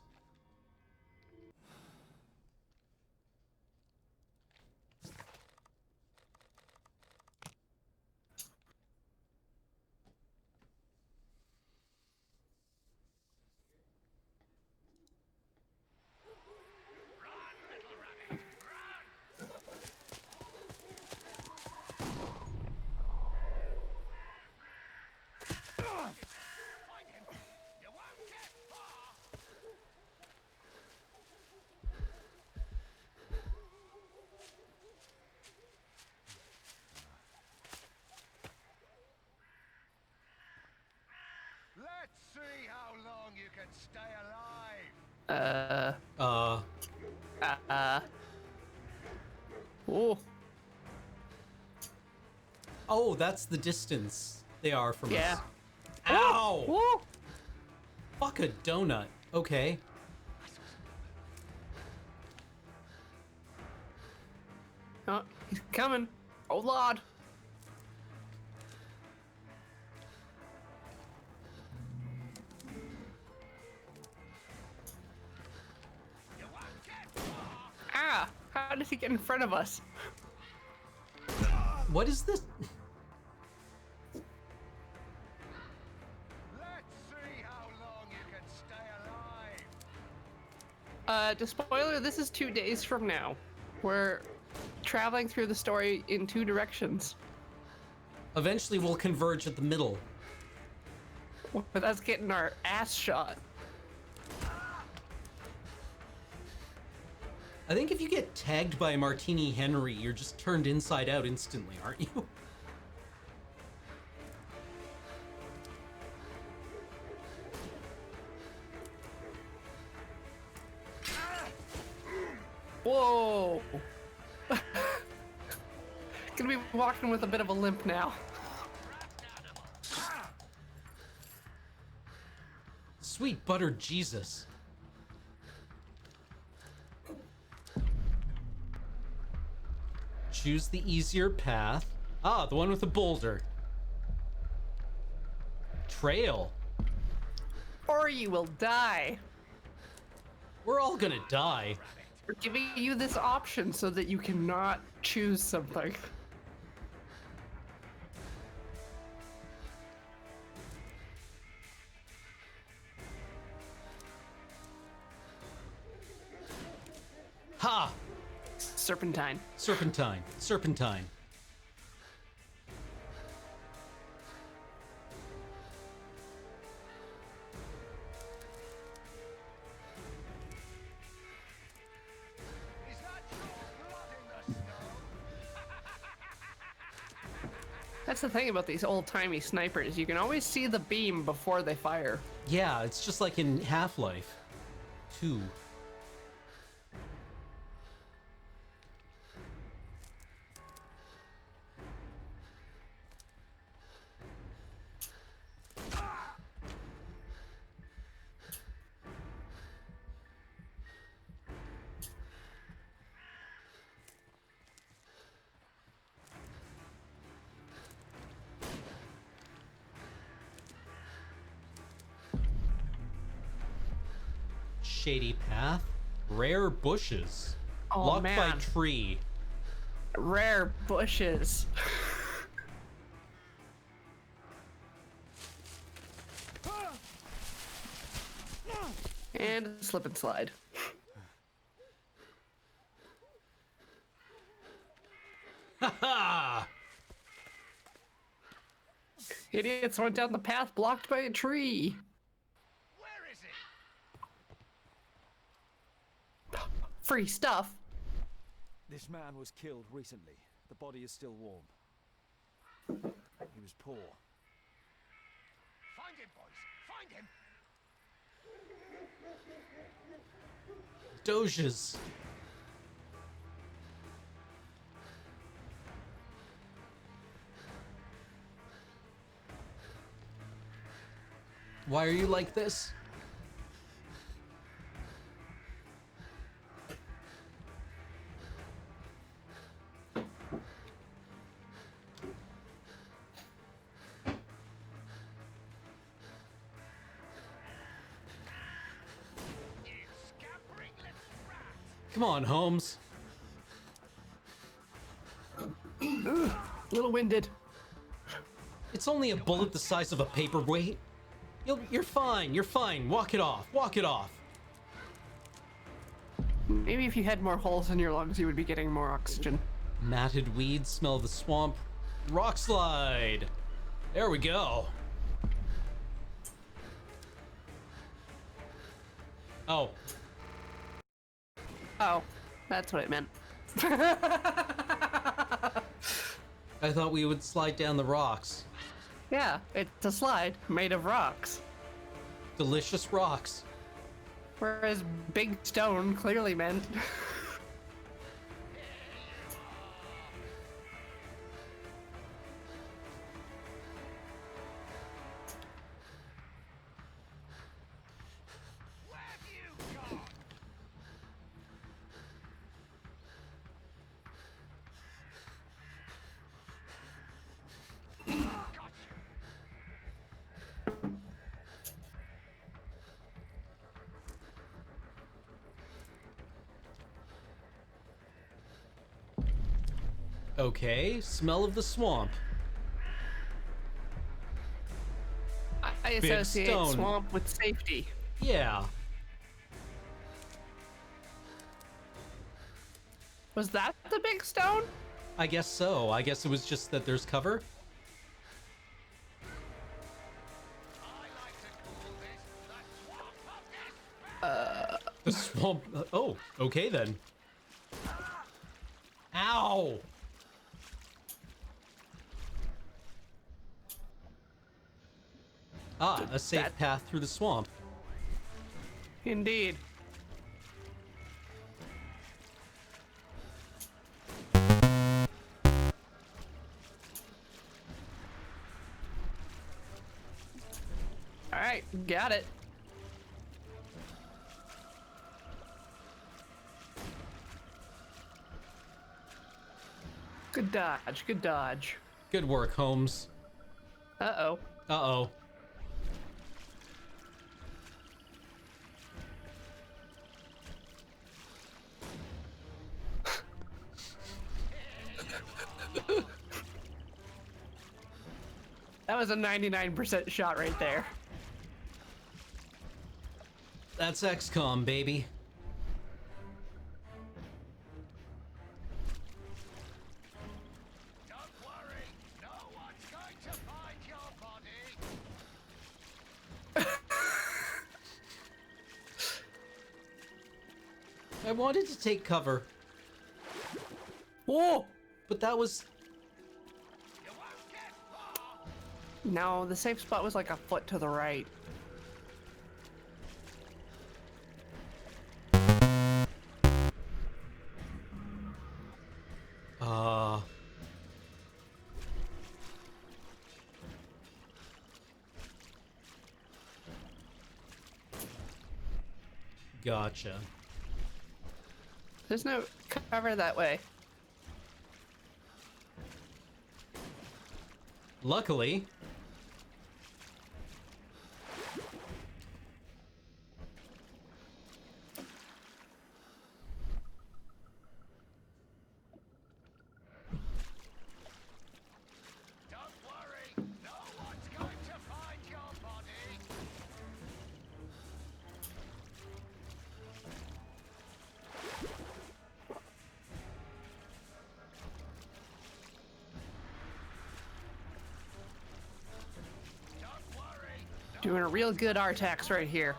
Let's see how long you can stay alive. Oh. Oh, that's the distance they are from Yeah. us. Ow! Woo! Fuck a donut. Okay. Oh, he's coming. Oh, Lord. Ah! How did he get in front of us? What is this? Let's see how long you can stay alive. To spoiler, this is 2 days from now. We're traveling through the story in 2 directions. Eventually we'll converge at the middle. But that's getting our ass shot. I think if you get tagged by Martini Henry, you're just turned inside out instantly, aren't you? Whoa! Gonna be walking with a bit of a limp now. Sweet buttered Jesus. Choose the easier path. Ah, the one with the boulder. Trail. Or you will die. We're all gonna die. We're giving you this option so that you cannot choose something. Ha! Serpentine. Serpentine. Serpentine. That's the thing about these old-timey snipers. You can always see the beam before they fire. Yeah, it's just like in Half-Life 2. Shady path. Rare bushes. Oh, Blocked by man. tree. Rare bushes. And slip and slide. Ha! Idiots went down the path blocked by a tree. Where is it? Free stuff. This man was killed recently. The body is still warm. He was poor. Find him, boys. Find him. Doges. Why are you like this? Come on, Holmes. Little winded. It's only a bullet the size of a paperweight. You're fine. You're fine. Walk it off. Walk it off. Maybe if you had more holes in your lungs, you would be getting more oxygen. Matted weeds, smell of the swamp. Rock slide. There we go. Oh. Oh, that's what it meant. I thought we would slide down the rocks. Yeah, it's a slide made of rocks. Delicious rocks. Whereas big stone clearly meant. Okay, smell of the swamp. I Big associate stone. swamp with safety. Yeah. Was that the big stone? I guess so. I guess it was just that there's cover. The swamp. Oh, okay then. Ow! Ah, a safe path through the swamp. Indeed. Alright, got it. Good dodge, good dodge. Good work, Holmes. Uh-oh. Uh-oh. That was a 99% shot right there. That's XCOM, baby. Don't worry, no one's going to find your body. I wanted to take cover. Whoa! But that was... No, the safe spot was like a foot to the right. Gotcha. There's no cover that way. Luckily... Don't worry, no one's going to find your body. Doing a real good R-Tax right here.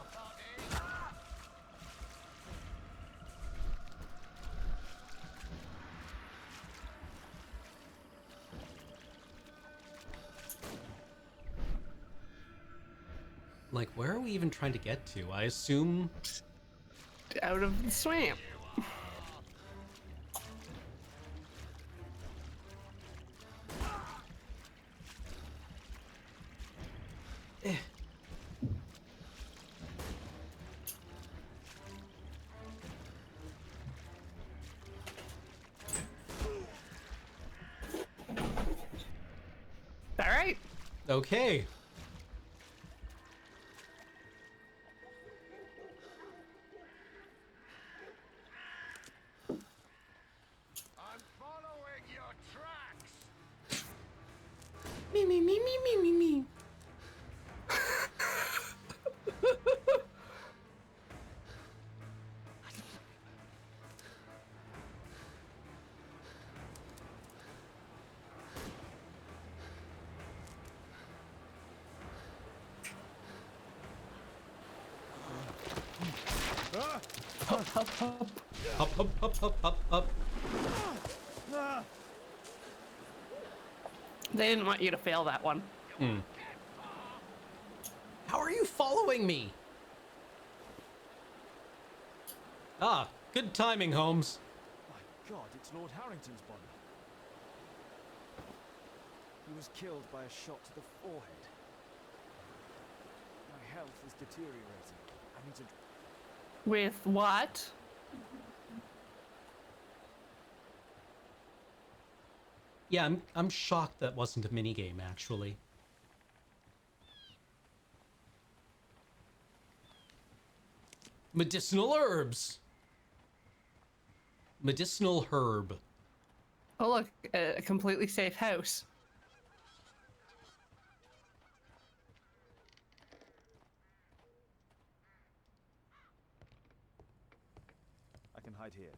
Like, where are we even trying to get to? I assume... Out of the swamp. All right. Okay. I'm following your tracks. Me, me, me, me, me, me, me. Hop, hop, hop. Up, up, up, up, up, up. They didn't want you to fail that one. How are you following me? Ah, good timing, Holmes. My God, it's Lord Harrington's body. He was killed by a shot to the forehead. My health is deteriorating. I need to... With what? Yeah, I'm shocked that wasn't a minigame, actually. Medicinal herbs! Medicinal herb. Oh look, a completely safe house. I can hide here.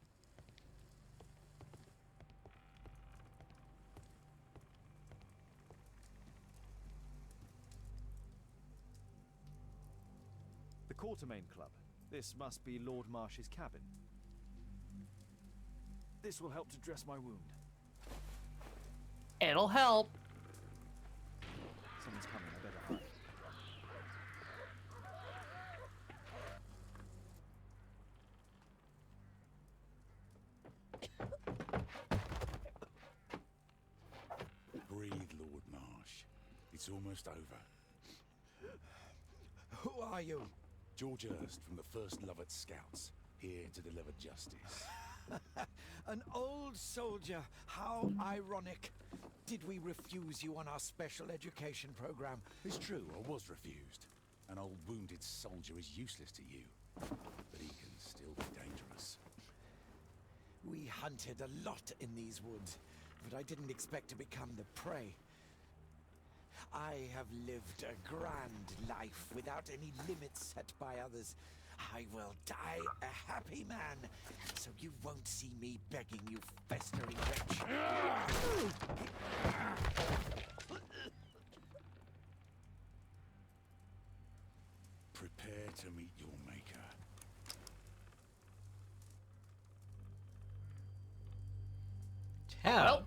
The Quartermain Club. This must be Lord Marsh's cabin. This will help to dress my wound. It'll help. Someone's coming, I better hide. Breathe, Lord Marsh. It's almost over. Who are you? George Hurst from the 1st Lovett Scouts, here to deliver justice. An old soldier. How ironic. Did we refuse you on our special education program? It's true, I was refused. An old wounded soldier is useless to you, but he can still be dangerous. We hunted a lot in these woods, but I didn't expect to become the prey. I have lived a grand life without any limits set by others. I will die a happy man, so you won't see me begging, you festering wretch. Prepare to meet your maker. Tab.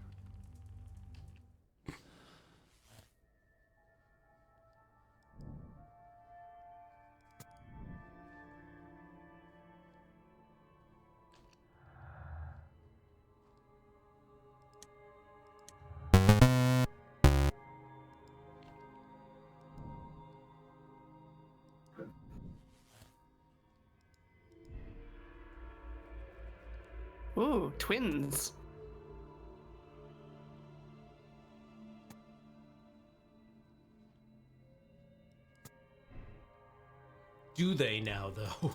Ooh, twins. Do they now, though?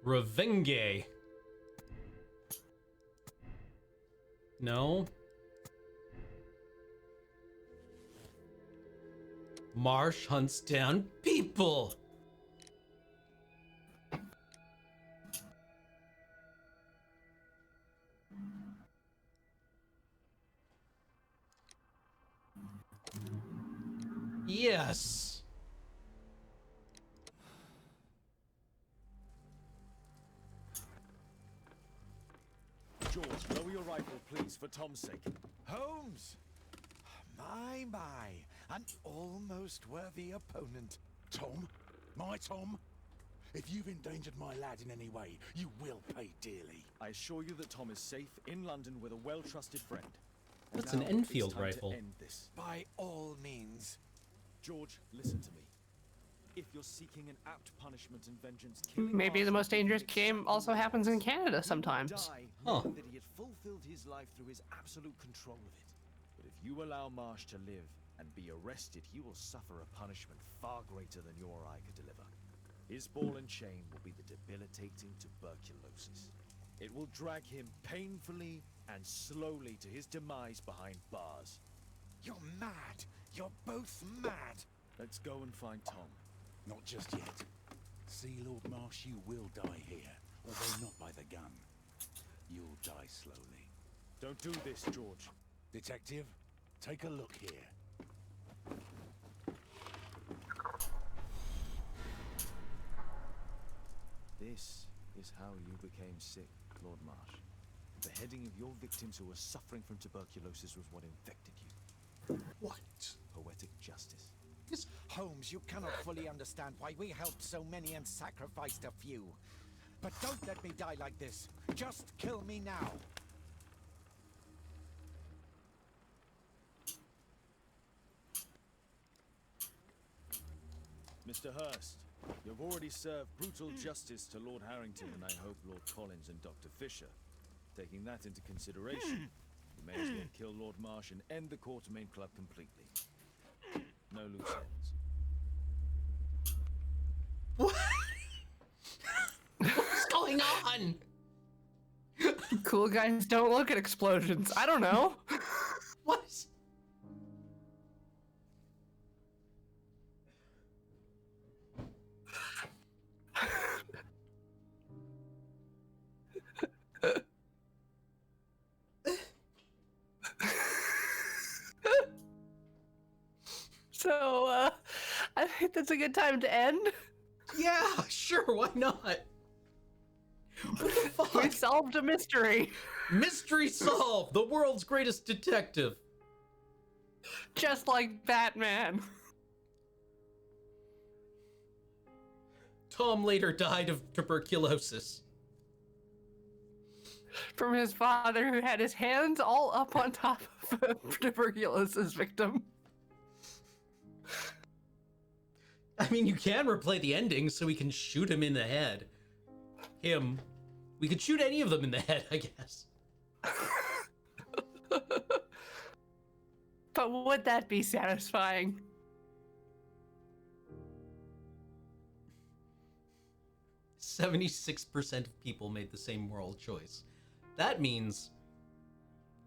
Revenge. No. Marsh hunts down people. Yes. George, lower your rifle, please, for Tom's sake. Holmes! My, an almost worthy opponent. Tom? My Tom? If you've endangered my lad in any way, you will pay dearly. I assure you that Tom is safe in London with a well-trusted friend. And That's an now Enfield it's time rifle. To end this. By all means. George, listen to me. If you're seeking an apt punishment and vengeance, killing Maybe the Marshall most dangerous would be game also exceptional happens in offense. Canada He would sometimes. die Huh. knowing that he had fulfilled his life through his absolute control of it. But if you allow Marsh to live and be arrested, he will suffer a punishment far greater than you or I could deliver. His ball and chain will be the debilitating tuberculosis. It will drag him painfully and slowly to his demise behind bars. You're mad. You're both mad. Let's go and find Tom. Not just yet. See, Lord Marsh, you will die here, although not by the gun. You'll die slowly. Don't do this, George. Detective, take a look here. This is how you became sick, Lord Marsh. The beheading of your victims who were suffering from tuberculosis was what infected you. What? Poetic justice. Holmes, you cannot fully understand why we helped so many and sacrificed a few. But don't let me die like this. Just kill me now. Mr. Hurst, you've already served brutal justice to Lord Harrington and I hope Lord Collins and Dr. Fisher. Taking that into consideration, you may as well kill Lord Marsh and end the Quartermain Club completely. No loose ends. What? What's going on? Cool guys don't look at explosions. I don't know. What? So, I think that's a good time to end. Yeah, sure, why not? We solved a mystery. Mystery solved! The world's greatest detective. Just like Batman. Tom later died of tuberculosis. From his father, who had his hands all up on top of a tuberculosis victim. I mean, you can replay the ending so we can shoot him in the head. Him. We could shoot any of them in the head, I guess. But would that be satisfying? %76% of people made the same moral choice. That means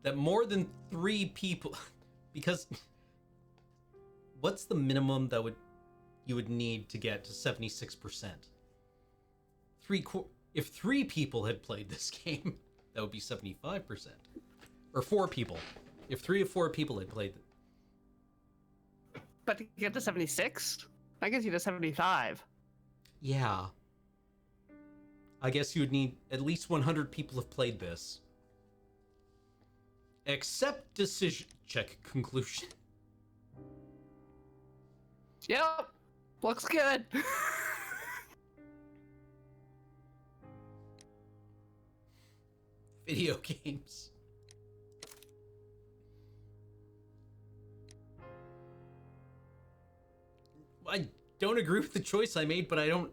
that more than 3 people, because what's the minimum that you would need to get to 76%? If 3 people had played this game, that would be 75%. Or 4 people. If 3 or 4 people had played it. But to get to 76? I guess you to 75. Yeah. I guess you would need at least 100 people have played this. Accept decision. Check conclusion. Yep. Looks good. Video games. I don't agree with the choice I made, but I don't...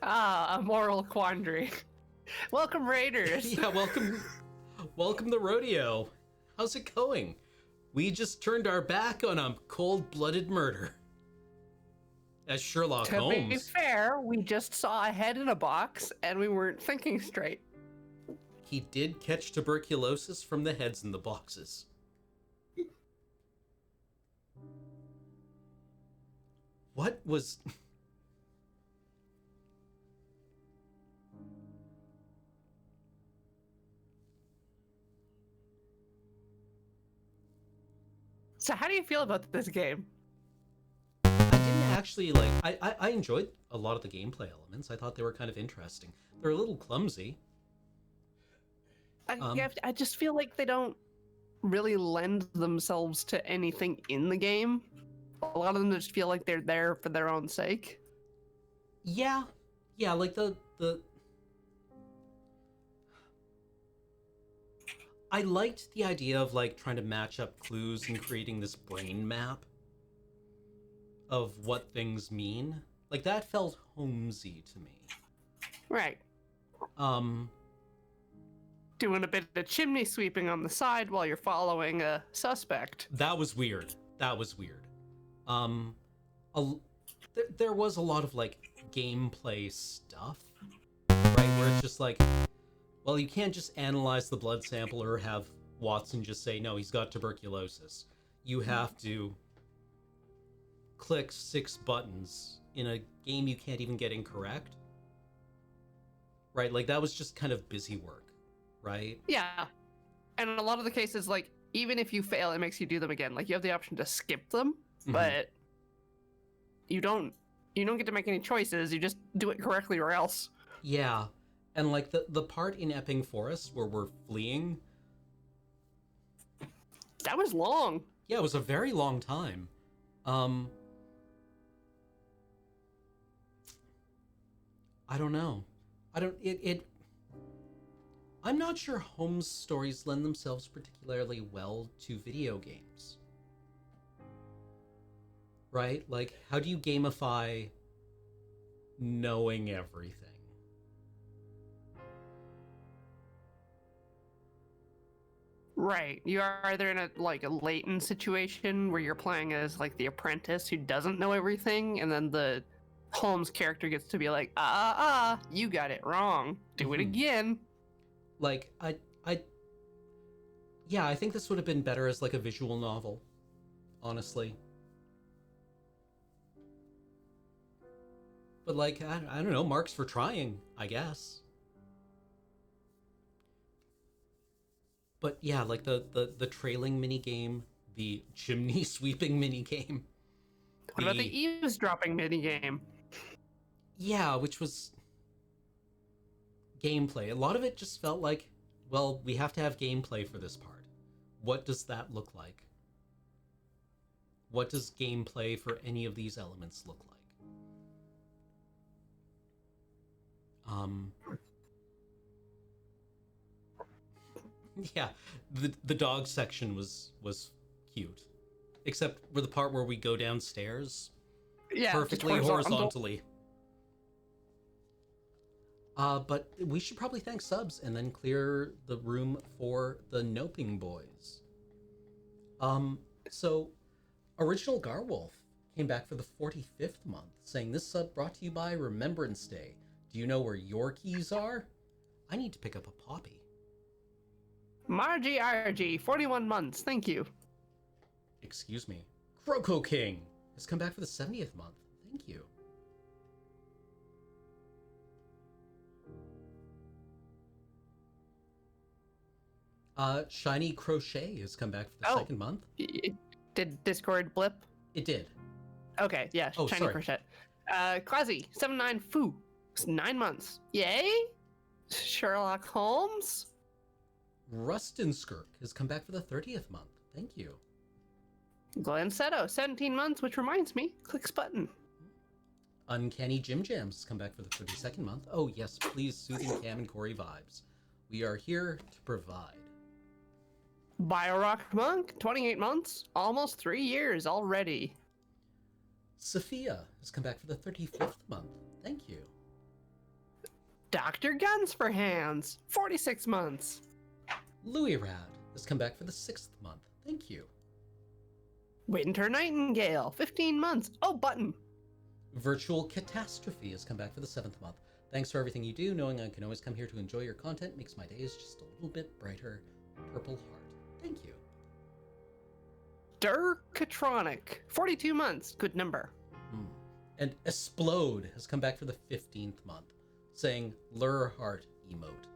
A moral quandary. Welcome, Raiders. Yeah, welcome to Rodeo. How's it going? We just turned our back on a cold-blooded murder. As Sherlock Holmes. To be fair, we just saw a head in a box, and we weren't thinking straight. He did catch tuberculosis from the heads in the boxes. What was... So how do you feel about this game? I didn't actually, like... I enjoyed a lot of the gameplay elements. I thought they were kind of interesting. They're a little clumsy. I just feel like they don't really lend themselves to anything in the game. A lot of them just feel like they're there for their own sake. Yeah, like the I liked the idea of like trying to match up clues and creating this brain map of what things mean. Like that felt Holmesy to me. Right. Doing a bit of chimney sweeping on the side while you're following a suspect. That was weird. There was a lot of like gameplay stuff, right? Where it's just like, well, you can't just analyze the blood sample or have Watson just say, no, he's got tuberculosis. You have to click 6 buttons in a game you can't even get incorrect. Right? Like that was just kind of busy work, right? Yeah. And in a lot of the cases, like, even if you fail, it makes you do them again. Like, you have the option to skip them, but you don't get to make any choices. You just do it correctly or else. Yeah. And like the part in Epping Forest where we're fleeing, that was long. Yeah, it was a very long time. I don't know. I'm not sure Holmes stories lend themselves particularly well to video games. Right? Like, how do you gamify knowing everything? Right. You are either in a latent situation where you're playing as like the apprentice who doesn't know everything, and then the Holmes character gets to be like, you got it wrong. Do it again. Like, I think this would have been better as like a visual novel, honestly. But like, I don't know, marks for trying, I guess. But yeah, like the trailing minigame, the chimney sweeping minigame. What about the eavesdropping minigame? Yeah, which was gameplay. A lot of it just felt like, well, we have to have gameplay for this part. What does that look like? What does gameplay for any of these elements look like? Yeah, the dog section was cute, except for the part where we go downstairs, Yeah, perfectly horizontally. But we should probably thank subs and then clear the room for the Noping Boys. So Original Garwolf came back for the 45th month, saying this sub brought to you by Remembrance Day. Do you know where your keys are? I need to pick up a poppy. Margie RG, 41 months. Thank you. Excuse me. Croco King has come back for the 70th month. Thank you. Shiny Crochet has come back for the second month. Did Discord blip? It did. Okay, yeah, Oh, Shiny sorry. Crochet. Quasi, 79 Foo. It's 9 months. Yay! Sherlock Holmes? Rustinskirk has come back for the 30th month. Thank you. Glenn Seto, 17 months, which reminds me, clicks button. Uncanny Jim Jams has come back for the 32nd month. Oh yes, please, soothing Cam and Corey vibes. We are here to provide. Biorock Monk, 28 months, almost 3 years already. Sophia has come back for the 35th month. Thank you. Dr. Guns for Hands, 46 months. Louis Rad has come back for the 6th month. Thank you. Winter Nightingale, 15 months. Oh, button. Virtual Catastrophe has come back for the 7th month. Thanks for everything you do. Knowing I can always come here to enjoy your content makes my days just a little bit brighter. Purple Heart. Thank you. Durkatronic, 42 months. Good number. And Explode has come back for the 15th month, saying Lure Heart emote.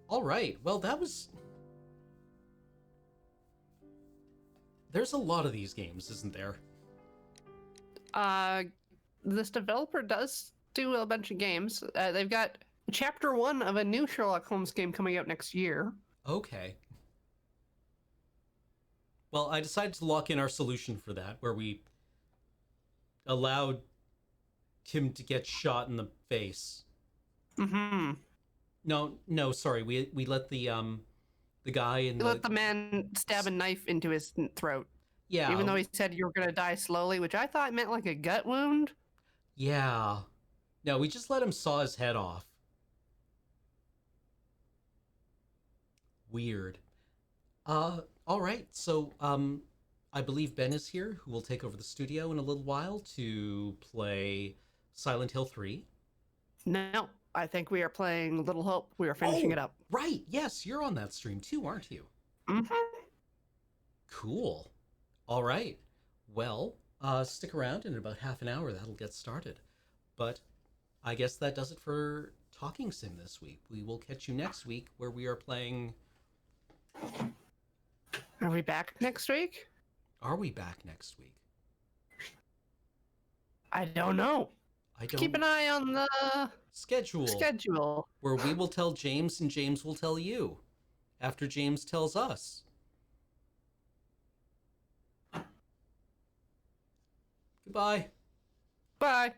All right, well, that was... There's a lot of these games, isn't there? This developer does do a bunch of games. They've got Chapter 1 of a new Sherlock Holmes game coming out next year. Okay. Well, I decided to lock in our solution for that, where we allowed Tim to get shot in the face. Mm-hmm. No, sorry. We let the guy in You let the man stab a knife into his throat. Yeah. Even though he said you were going to die slowly, which I thought meant like a gut wound. Yeah. No, we just let him saw his head off. Weird. All right. So, I believe Ben is here, who will take over the studio in a little while to play Silent Hill 3. No, I think we are playing Little Hope. We are finishing it up. Right. Yes, you're on that stream too, aren't you? Mm-hmm. Cool. All right. Well, stick around. In about half an hour, that'll get started. But I guess that does it for Talking Sim this week. We will catch you next week, where we are playing... Are we back next week? Are we back next week? I don't know. I don't... Keep an eye on the schedule. Where we will tell James and James will tell you. After James tells us. Goodbye. Bye.